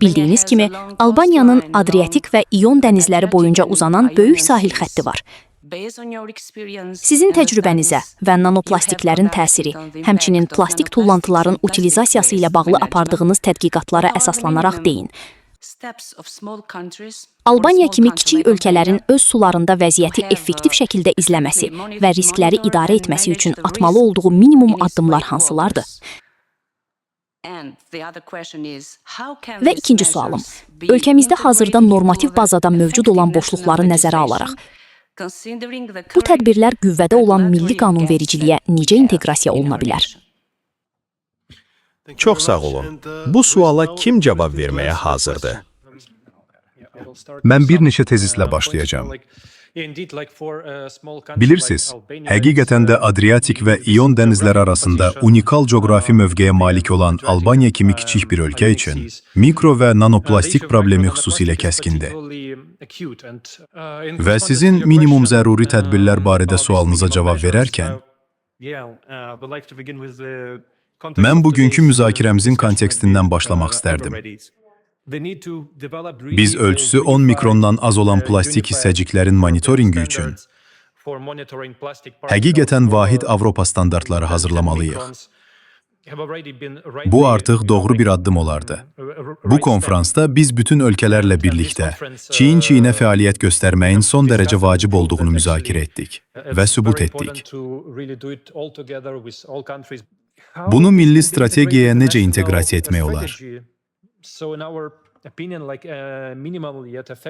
Speaker 14: Bildiyiniz kimi, Albaniyanın Adriatik və İon dənizləri boyunca uzanan böyük sahil xətti var. Sizin təcrübənizə və nanoplastiklərin təsiri, həmçinin plastik tullantıların utilizasiyası ilə bağlı apardığınız tədqiqatlara əsaslanaraq deyin. Albaniya kimi kiçik ölkələrin öz sularında vəziyyəti effektiv şəkildə izləməsi və riskləri idarə etməsi üçün atmalı olduğu minimum addımlar hansılardır? Və ikinci sualım, ölkəmizdə hazırda normativ bazada mövcud olan boşluqları nəzərə alaraq, bu tədbirlər qüvvədə olan milli qanunvericiliyə necə inteqrasiya oluna bilər?
Speaker 2: Çox sağ olun. Bu suala kim cavab verməyə hazırdır?
Speaker 9: Mən bir neçə tezislə başlayacağım. Bilirsiniz, həqiqətən də Adriatik və İon dənizləri arasında unikal coğrafi mövqeyə malik olan Albaniya kimi kiçik bir ölkə üçün mikro və nanoplastik problemi xüsusilə kəskindir. Və sizin minimum zəruri tədbirlər barədə sualınıza cavab verərkən, mən bugünkü müzakirəmizin kontekstindən başlamaq istərdim. Biz ölçüsü 10 mikrondan az olan plastik hissəciklərin monitoringi üçün Həqiqətən vahid Avropa standartları hazırlamalıyıq. Bu artıq doğru bir addım olardı. Bu konfransda biz bütün ölkələrlə birlikdə çiyin-çiyinə fəaliyyət göstərməyin son dərəcə vacib olduğunu müzakirə etdik və sübut etdik. Bunu milli strategiyaya necə inteqrasiya etmək olar?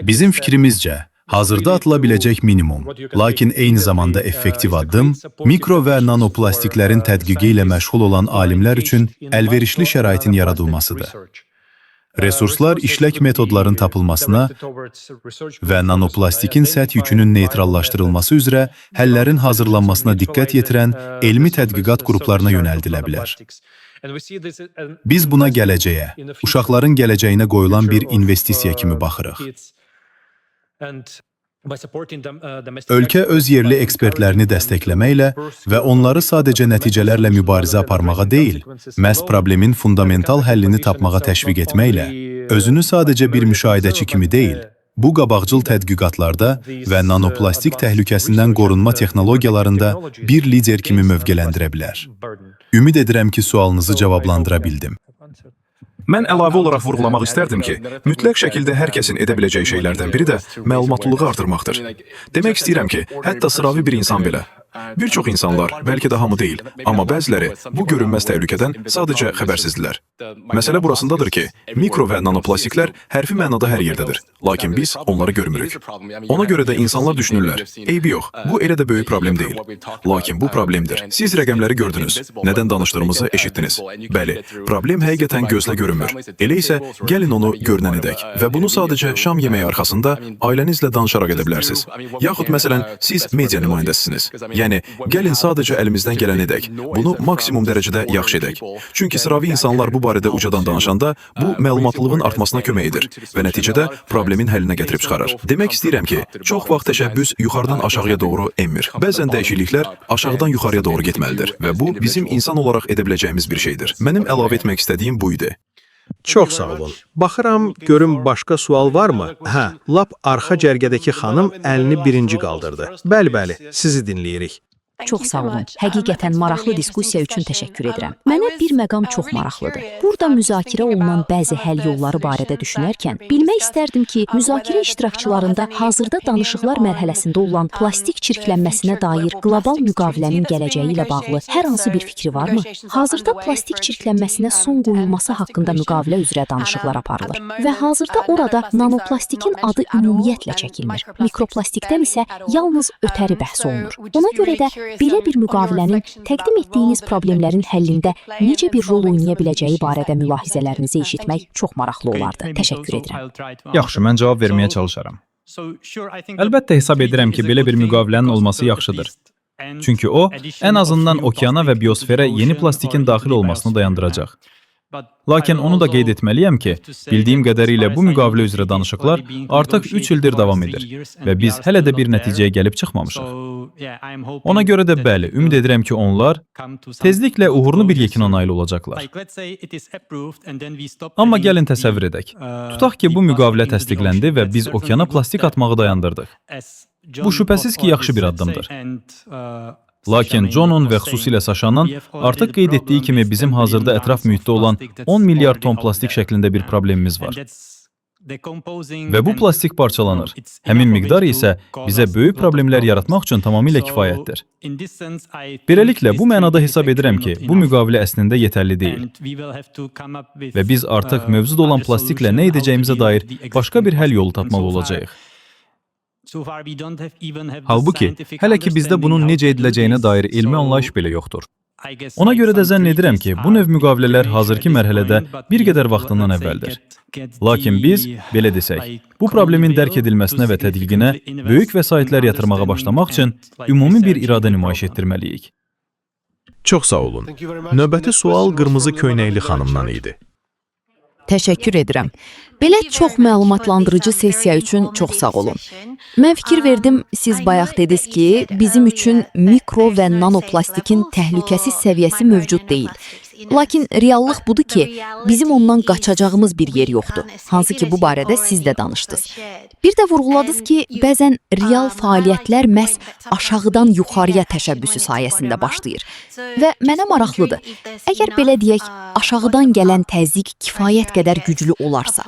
Speaker 9: Bizim fikrimizcə, hazırda atıla biləcək minimum, lakin eyni zamanda effektiv addım, mikro və nanoplastiklərin tədqiqi ilə məşğul olan alimlər üçün əlverişli şəraitin yaradılmasıdır. Resurslar işlək metodların tapılmasına və nanoplastikin səth yükünün neytrallaşdırılması üzrə həllərin hazırlanmasına diqqət yetirən elmi tədqiqat qruplarına yönəldilə bilər. Biz buna gələcəyə, uşaqların gələcəyinə qoyulan bir investisiya kimi baxırıq. Ölkə öz yerli ekspertlərini dəstəkləməklə və onları sadəcə nəticələrlə mübarizə aparmağa deyil, məhz problemin fundamental həllini tapmağa təşviq etməklə, özünü sadəcə bir müşahidəçi kimi deyil, bu qabaqcıl tədqiqatlarda və nanoplastik təhlükəsindən qorunma texnologiyalarında bir lider kimi mövqeləndirə bilər. Ümid edirəm ki, sualınızı cavablandıra bildim.
Speaker 4: Mən əlavə olaraq vurğulamaq istərdim ki, mütləq şəkildə hər kəsin edə biləcəyi şeylərdən biri də məlumatlılığı artırmaqdır. Demək istəyirəm ki, hətta sıravi bir insan belə, bir çox insanlar, bəlkə də hamı deyil, amma bəziləri bu görünməz təhlükədən sadəcə xəbərsizdirlər. Məsələ burasındadır ki, mikro və nanoplastiklər hərfi mənada hər yerdədir, lakin biz onları görmürük. Ona görə də insanlar düşünürlər, eybi yox, bu elə də böyük problem deyil. Lakin bu problemdir. Siz rəqəmləri gördünüz, nədən danışdığımızı eşitdiniz. Bəli, problem həqiqətən gözlə görünmür. Elə isə gəlin onu görünən edək və bunu sadəcə şam yeməyi arxasında ailənizlə danışaraq edə bilərsiniz. Yaxud məsələn, siz media nümayəndəsisiniz. Yəni, gəlin sadəcə əlimizdən gələn edək. Bunu maksimum dərəcədə yaxşı edək. Çünki sıravi insanlar bu barədə ucadan danışanda, bu məlumatlılığın artmasına kömək edir və nəticədə problemin həllinə gətirib çıxarır. Demək istəyirəm ki, çox vaxt təşəbbüs yuxarıdan aşağıya doğru emmir. Bəzən dəyişikliklər aşağıdan yuxarıya doğru getməlidir və bu bizim insan olaraq edə biləcəyimiz bir şeydir. Mənim əlavə etmək istədiyim bu idi.
Speaker 2: Çox sağ olun. Baxıram, görüm başqa sual varmı? Hə, lap arxa cərgədəki xanım əlini birinci qaldırdı. Bəli, sizi dinləyirik.
Speaker 14: Çox sağ olun. Həqiqətən maraqlı diskussiya üçün təşəkkür edirəm. Mənə bir məqam çox maraqlıdır. Burada müzakirə olunan bəzi həll yolları barədə düşünərkən, bilmək istərdim ki, müzakirə iştirakçılarında hazırda danışıqlar mərhələsində olan plastik çirklənməsinə dair qlobal müqavilənin gələcəyi ilə bağlı hər hansı bir fikri varmı? Hazırda plastik çirklənməsinə son qoyulması haqqında müqavilə üzrə danışıqlar aparılır və hazırda orada nanoplastikin adı ümumiyyətlə çəkilmir. Mikroplastikdən isə yalnız ötəri bəhs olunur. Ona görə də belə bir müqavilənin təqdim etdiyiniz problemlərin həllində necə bir rol oynaya biləcəyi barədə mülahizələrinizi eşitmək çox maraqlı olardı. Təşəkkür edirəm.
Speaker 12: Yaxşı, mən cavab verməyə çalışaram. Əlbəttə hesab edirəm ki, belə bir müqavilənin olması yaxşıdır. Çünki o, ən azından okeana və biosferə yeni plastikin daxil olmasını dayandıracaq. Lakin onu da qeyd etməliyəm ki, bildiyim qədərilə bu müqavilə üzrə danışıqlar artıq 3 ildir davam edir və biz hələ də bir nəticəyə gəlib çıxmamışıq. Ona görə də bəli, ümid edirəm ki, onlar tezliklə uğurlu bir yekuna nail olacaqlar. Amma gəlin təsəvvür edək. Tutaq ki, bu müqavilə təsdiqləndi və biz okeana plastik atmağı dayandırdıq. Bu şübhəsiz ki, yaxşı bir addımdır. Lakin John'un və xüsusilə Saşanın artıq qeyd etdiyi kimi bizim hazırda ətraf mühitdə olan 10 milyard ton plastik şəklində bir problemimiz var. Və bu plastik parçalanır. Həmin miqdar isə bizə böyük problemlər yaratmaq üçün tamamilə kifayətdir. Beləliklə, bu mənada hesab edirəm ki, bu müqavilə əslində yetərli deyil. Və biz artıq mövcud olan plastiklə nə edəcəyimizə dair başqa bir həll yolu tapmalı olacağıq.
Speaker 11: Halbuki, hələ ki bizdə bunun necə ediləcəyinə dair elmi anlayış belə yoxdur. Ona görə də zənn edirəm ki, bu növ müqavilələr hazırki mərhələdə bir qədər vaxtından əvvəldir. Lakin biz, belə desək, bu problemin dərk edilməsinə və tədqiqinə böyük vəsaitlər yatırmağa başlamaq üçün ümumi bir iradə nümayiş etdirməliyik.
Speaker 2: Çox sağ olun. Növbəti sual qırmızı köynəkli xanımdan idi.
Speaker 6: Təşəkkür edirəm. Belə çox məlumatlandırıcı sessiya üçün çox sağ olun. Mən fikir verdim, siz bayaq dediniz ki, bizim üçün mikro və nanoplastikin təhlükəsiz səviyyəsi mövcud deyil.
Speaker 13: Lakin reallıq budur ki, bizim ondan qaçacağımız bir yer yoxdur. Hansı ki, bu barədə siz də danışdınız. Bir də vurğuladınız ki, bəzən real fəaliyyətlər məhz aşağıdan yuxarıya təşəbbüsü sayəsində başlayır. Və mənə maraqlıdır. Əgər belə deyək, aşağıdan gələn təzyiq kifayət qədər güclü olarsa,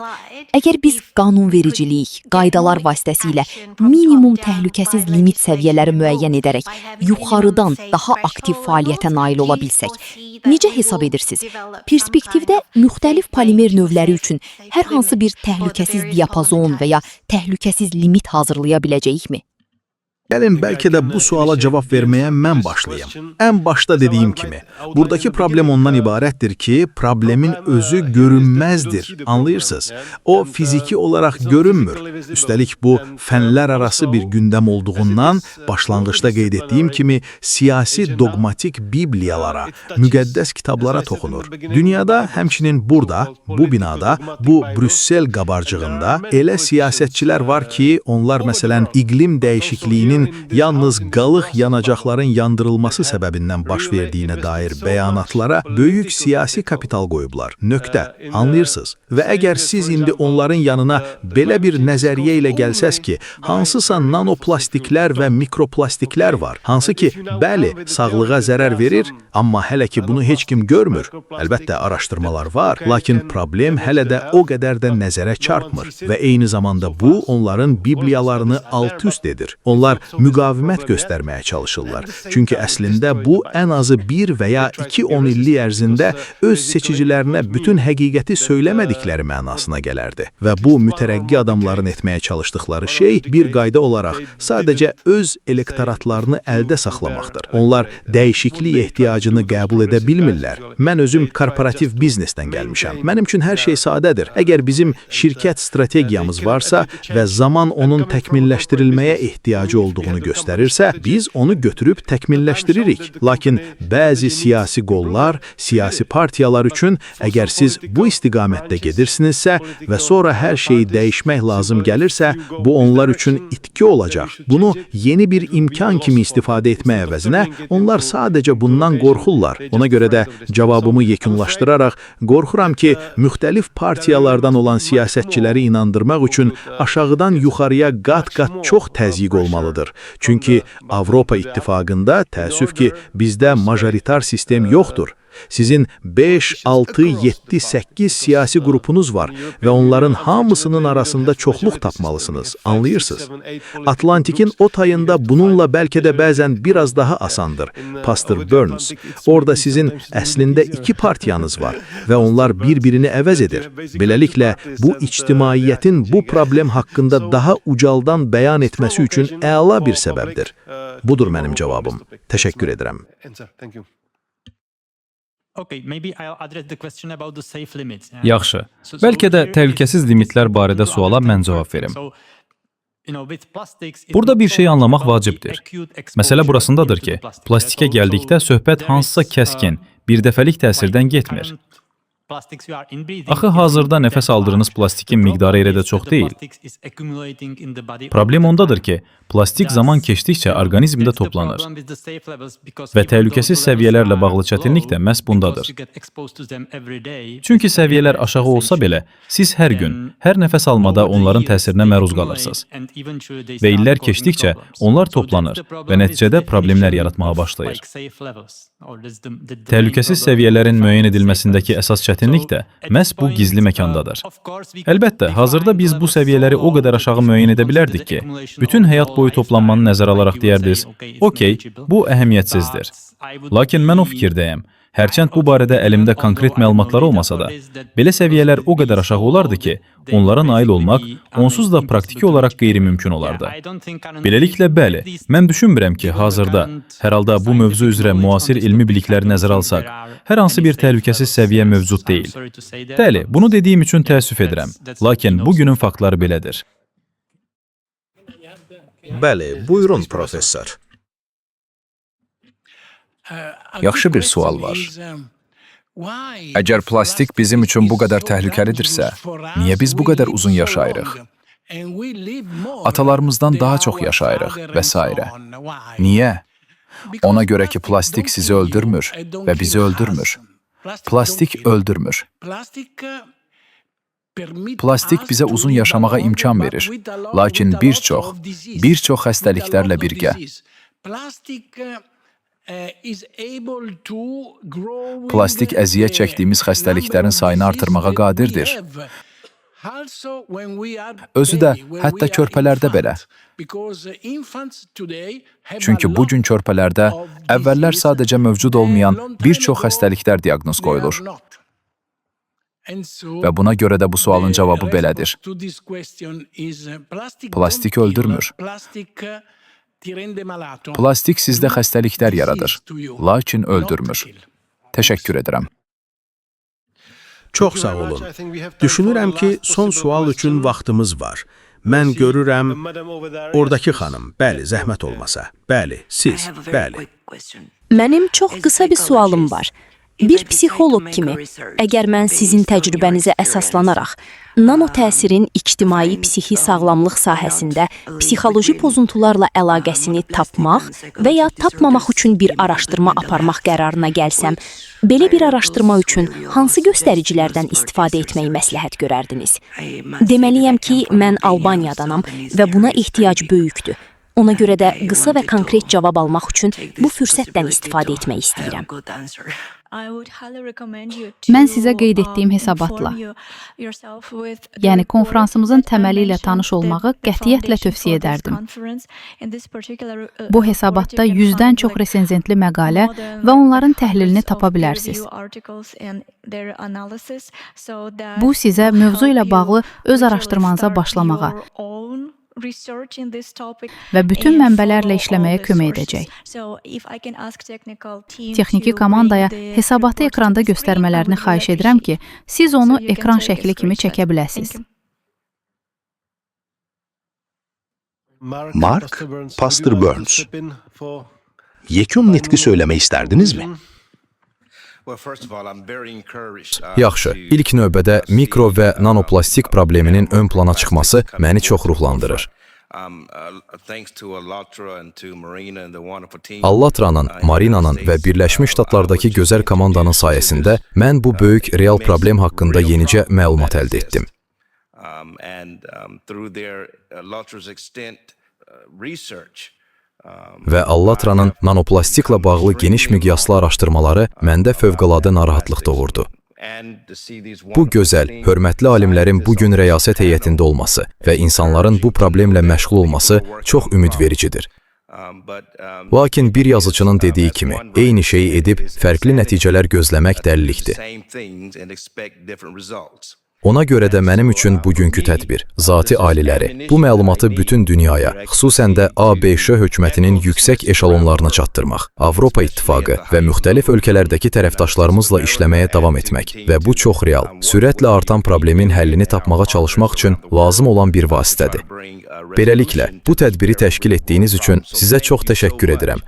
Speaker 13: əgər biz qanunvericilik, qaydalar vasitəsilə minimum təhlükəsiz limit səviyyələri müəyyən edərək yuxarıdan daha aktiv fəaliyyətə nail ola bilsək, necə hesab edirsiniz? Perspektivdə müxtəlif polimer növləri üçün hər hansı bir təhlükəsiz diapazon və ya təhlükəsiz limit hazırlaya biləcəyikmi?
Speaker 2: Gəlin, bəlkə də bu suala cavab verməyə mən başlayım. Ən başda dediyim kimi, buradakı problem ondan ibarətdir ki, problemin özü görünməzdir, anlayırsınız? O, fiziki olaraq görünmür. Üstəlik, bu, fənlər arası bir gündəm olduğundan, başlanğıçda qeyd etdiyim kimi, siyasi dogmatik bibliyalara, müqəddəs kitablara toxunur. Dünyada, həmçinin burada, bu binada, bu Brüssel qabarcığında elə siyasətçilər var ki, onlar, məsələn, iqlim dəyişikliyinin yalnız qalıq yanacaqların yandırılması səbəbindən baş verdiyinə dair bəyanatlara böyük siyasi kapital qoyublar. Nöqtə. Anlayırsınız? Və əgər siz indi onların yanına belə bir nəzəriyyə ilə gəlsəz ki, hansısa nanoplastiklər və mikroplastiklər var, hansı ki, bəli, sağlığa zərər verir, amma hələ ki, bunu heç kim görmür. Əlbəttə, araşdırmalar var, lakin problem hələ də o qədər də nəzərə çarpmır və eyni zamanda bu, onların bibliyalarını alt-üst edir. Onlar müqavimət göstərməyə çalışırlar. Çünki əslində bu, ən azı 1 və ya 2 illik ərzində öz seçicilərinə bütün həqiqəti söyləmədikləri mənasına gələrdi. Və bu, mütərəqqi adamların etməyə çalışdıkları şey, bir qayda olaraq sadəcə öz elektoratlarını əldə saxlamaqdır. Onlar dəyişiklik ehtiyacını qəbul edə bilmirlər. Mən özüm korporativ biznesdən gəlmişəm. Mənim üçün hər şey sadədir. Əgər bizim şirkət strategiyamız varsa və zaman onun təkmilləşdirilməyə ehtiyacı olduğunu göstərirsə, biz onu götürüb təkmilləşdiririk. Lakin bəzi siyasi qollar, siyasi partiyalar üçün əgər siz bu istiqamətdə gedirsinizsə və sonra hər şeyi dəyişmək lazım gəlirsə, bu onlar üçün itki olacaq. Bunu yeni bir imkan kimi istifadə etmək əvəzinə, onlar sadəcə bundan qorxurlar. Ona görə də cavabımı yekunlaşdıraraq, qorxuram ki, müxtəlif partiyalardan olan siyasətçiləri inandırmaq üçün aşağıdan yuxarıya qat-qat çox təzyiq olmalıdır. Çünki Avropa İttifaqında təəssüf ki, bizdə majoritar sistem yoxdur. Sizin 5, 6, 7, 8 siyasi qrupunuz var və onların hamısının arasında çoxluq tapmalısınız, anlayırsınız. Atlantikin o tayında bununla bəlkə də bəzən biraz daha asandır. Pastor Burns, orada sizin əslində 2 partiyanız var və onlar bir-birini əvəz edir. Beləliklə, bu ictimaiyyətin bu problem haqqında daha ucaldan bəyan etməsi üçün əla bir səbəbdir. Budur mənim cavabım. Təşəkkür edirəm.
Speaker 11: Yaxşı. Bəlkə də təhlükəsiz limitlər barədə suala mən cavab verim. Burada bir şey anlamaq vacibdir. Məsələ burasındadır ki, plastikə gəldikdə söhbət hansısa kəskin, birdəfəlik təsirdən getmir. Axı hazırda nəfəs aldığınız plastikin miqdarı elə də çox deyil. Problem ondadır ki, plastik zaman keçdikcə orqanizmdə toplanır və təhlükəsiz səviyyələrlə bağlı çətinlik də məhz bundadır. Çünki səviyyələr aşağı olsa belə, siz hər gün, hər nəfəs almada onların təsirinə məruz qalırsınız və illər keçdikcə onlar toplanır və nəticədə problemlər yaratmağa başlayır. Təhlükəsiz səviyyələrin müəyyən edilməsindəki əsas çətinlik də məhz bu gizli məkandadır. Əlbəttə, hazırda biz bu səviyyələri o qədər aşağı müəyyən edə bilərdik ki, bütün həyat boyu toplanmanı nəzərə alaraq deyərdiniz, okey, bu əhəmiyyətsizdir. Lakin mən o fikirdəyəm. Hərçənd bu barədə əlimdə konkret məlumatlar olmasa da, belə səviyyələr o qədər aşağı olardı ki, onlara nail olmaq onsuz da praktiki olaraq qeyri-mümkün olardı. Beləliklə, bəli, mən düşünmürəm ki, hazırda, hər halda bu mövzu üzrə müasir ilmi bilikləri nəzərə alsaq, hər hansı bir təhlükəsiz səviyyə mövcud deyil. Bəli, bunu dediyim üçün təəssüf edirəm, lakin bugünün faktları belədir.
Speaker 2: Bəli, buyurun, professor.
Speaker 10: Yaxşı bir sual var. Əgər plastik bizim üçün bu qədər təhlükəlidirsə, niyə biz bu qədər uzun yaşayırıq? Atalarımızdan daha çox yaşayırıq və s. Niyə? Ona görə ki, plastik sizi öldürmür və bizi öldürmür. Plastik öldürmür. Plastik bizə uzun yaşamağa imkan verir. Lakin bir çox xəstəliklərlə birgə. Plastik əziyyət çəkdiyimiz xəstəliklərin sayını artırmağa qadirdir. Özü də hətta körpələrdə belə. Çünki bu gün körpələrdə əvvəllər sadəcə mövcud olmayan bir çox xəstəliklər diaqnoz qoyulur. Və buna görə də bu sualın cavabı belədir. Plastik öldürmür. Plastik sizdə xəstəliklər yaradır, lakin öldürmür. Təşəkkür edirəm.
Speaker 2: Çox sağ olun. Düşünürəm ki, son sual üçün vaxtımız var. Mən görürəm, oradakı xanım, bəli, zəhmət olmasa. Bəli, siz, bəli.
Speaker 14: Mənim çox qısa bir sualım var. Bir psixoloq kimi, əgər mən sizin təcrübənizə əsaslanaraq nano təsirin ictimai psixi sağlamlıq sahəsində psixoloji pozuntularla əlaqəsini tapmaq və ya tapmamaq üçün bir araşdırma aparmaq qərarına gəlsəm, belə bir araşdırma üçün hansı göstəricilərdən istifadə etməyi məsləhət görərdiniz? Deməliyəm ki, mən Albaniyadanam və buna ehtiyac böyükdür. Ona görə də qısa və konkret cavab almaq üçün bu fürsətdən istifadə etmək istəyirəm.
Speaker 5: Mən sizə qeyd etdiyim hesabatla, yəni konfransımızın təməli ilə tanış olmağı qətiyyətlə tövsiyə edərdim. Bu hesabatda 100-dən çox resenzentli məqalə və onların təhlilini tapa bilərsiniz. Bu sizə mövzu ilə bağlı öz araşdırmanıza başlamağa və bütün mənbələrlə işləməyə kömək edəcək. Texniki komandaya hesabatı ekranda göstərmələrini xahiş edirəm ki, siz onu ekran şəkli kimi çəkə biləsiniz.
Speaker 15: Mark Pastor Burns. Yekun nitqi söyləmək istərdinizmi?
Speaker 3: Yaxşı, ilk növbədə mikro və nanoplastik probleminin ön plana çıxması məni çox ruhlandırır. Allatranın, Marinanın və Birləşmiş Ştatlardakı gözəl komandanın sayəsində mən bu böyük real problem haqqında yenicə məlumat əldə etdim. Və Allatranın nanoplastiklə bağlı geniş miqyaslı araşdırmaları məndə fövqəladə narahatlıq doğurdu. Bu gözəl, hörmətli alimlərin bugün rəyasət heyətində olması və insanların bu problemlə məşğul olması çox ümidvericidir. Lakin bir yazıçının dediyi kimi, eyni şeyi edib fərqli nəticələr gözləmək dəlilikdir. Ona görə də mənim üçün bugünkü tədbir, zati aliləri, bu məlumatı bütün dünyaya, xüsusən də ABŞ hökumətinin yüksək eşalonlarına çatdırmaq, Avropa İttifaqı və müxtəlif ölkələrdəki tərəfdaşlarımızla işləməyə davam etmək və bu çox real, sürətlə artan problemin həllini tapmağa çalışmaq üçün lazım olan bir vasitədir. Beləliklə, bu tədbiri təşkil etdiyiniz üçün sizə çox təşəkkür edirəm.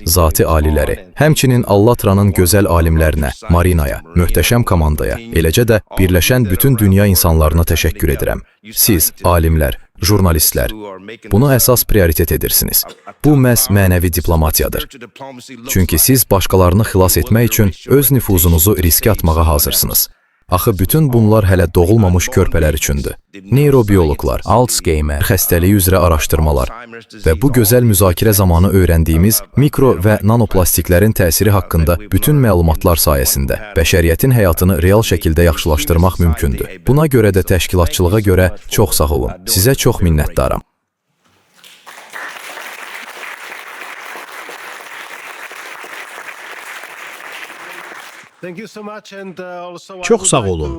Speaker 3: Zati aliləri, həmçinin Allatranın gözəl alimlərinə, Marinaya, möhtəşəm komandaya, eləcə də birləşən bütün dünya insanlarına təşəkkür edirəm. Siz, alimlər, jurnalistlər, bunu əsas prioritet edirsiniz. Bu məhz mənəvi diplomatiyadır. Çünki siz başqalarını xilas etmək üçün öz nüfuzunuzu riskə atmağa hazırsınız. Axı bütün bunlar hələ doğulmamış körpələr üçündür. Neyrobiyoloqlar, Alzheimer xəstəliyi üzrə araşdırmalar və bu gözəl müzakirə zamanı öyrəndiyimiz mikro və nanoplastiklərin təsiri haqqında bütün məlumatlar sayəsində bəşəriyyətin həyatını real şəkildə yaxşılaşdırmaq mümkündür. Buna görə də təşkilatçılığa görə çox sağ olun. Sizə çox minnətdaram.
Speaker 2: Çox sağ olun.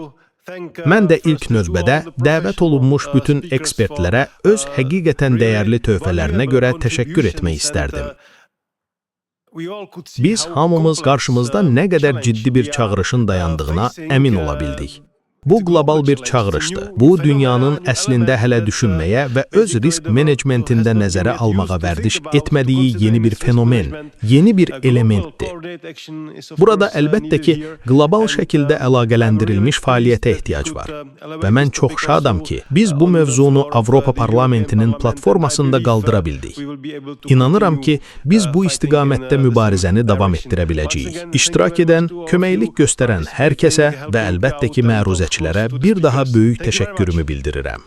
Speaker 2: Mən də ilk növbədə dəvət olunmuş bütün ekspertlərə öz həqiqətən dəyərli töhfələrinə görə təşəkkür etmək istərdim. Biz hamımız qarşımızda nə qədər ciddi bir çağırışın dayandığına əmin ola bildik. Bu qlobal bir çağırışdır. Bu dünyanın əslində hələ düşünməyə və öz risk menecmentində nəzərə almağa vərdiş etmədiyi yeni bir fenomen, yeni bir elementdir. Burada əlbəttə ki, qlobal şəkildə əlaqələndirilmiş fəaliyyətə ehtiyac var. Və mən çox şadam ki, biz bu mövzunu Avropa Parlamentinin platformasında qaldıra bildik. İnanıram ki, biz bu istiqamətdə mübarizəni davam etdirə biləcəyik. İştirak edən, köməklik göstərən hər kəsə və əlbəttə ki, məruzəçilərə bir daha böyük təşəkkürümü bildirirəm.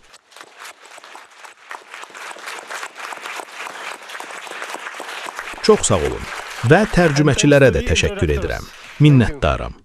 Speaker 2: Çox sağ olun və tərcüməçilərə də təşəkkür edirəm. Minnətdaram.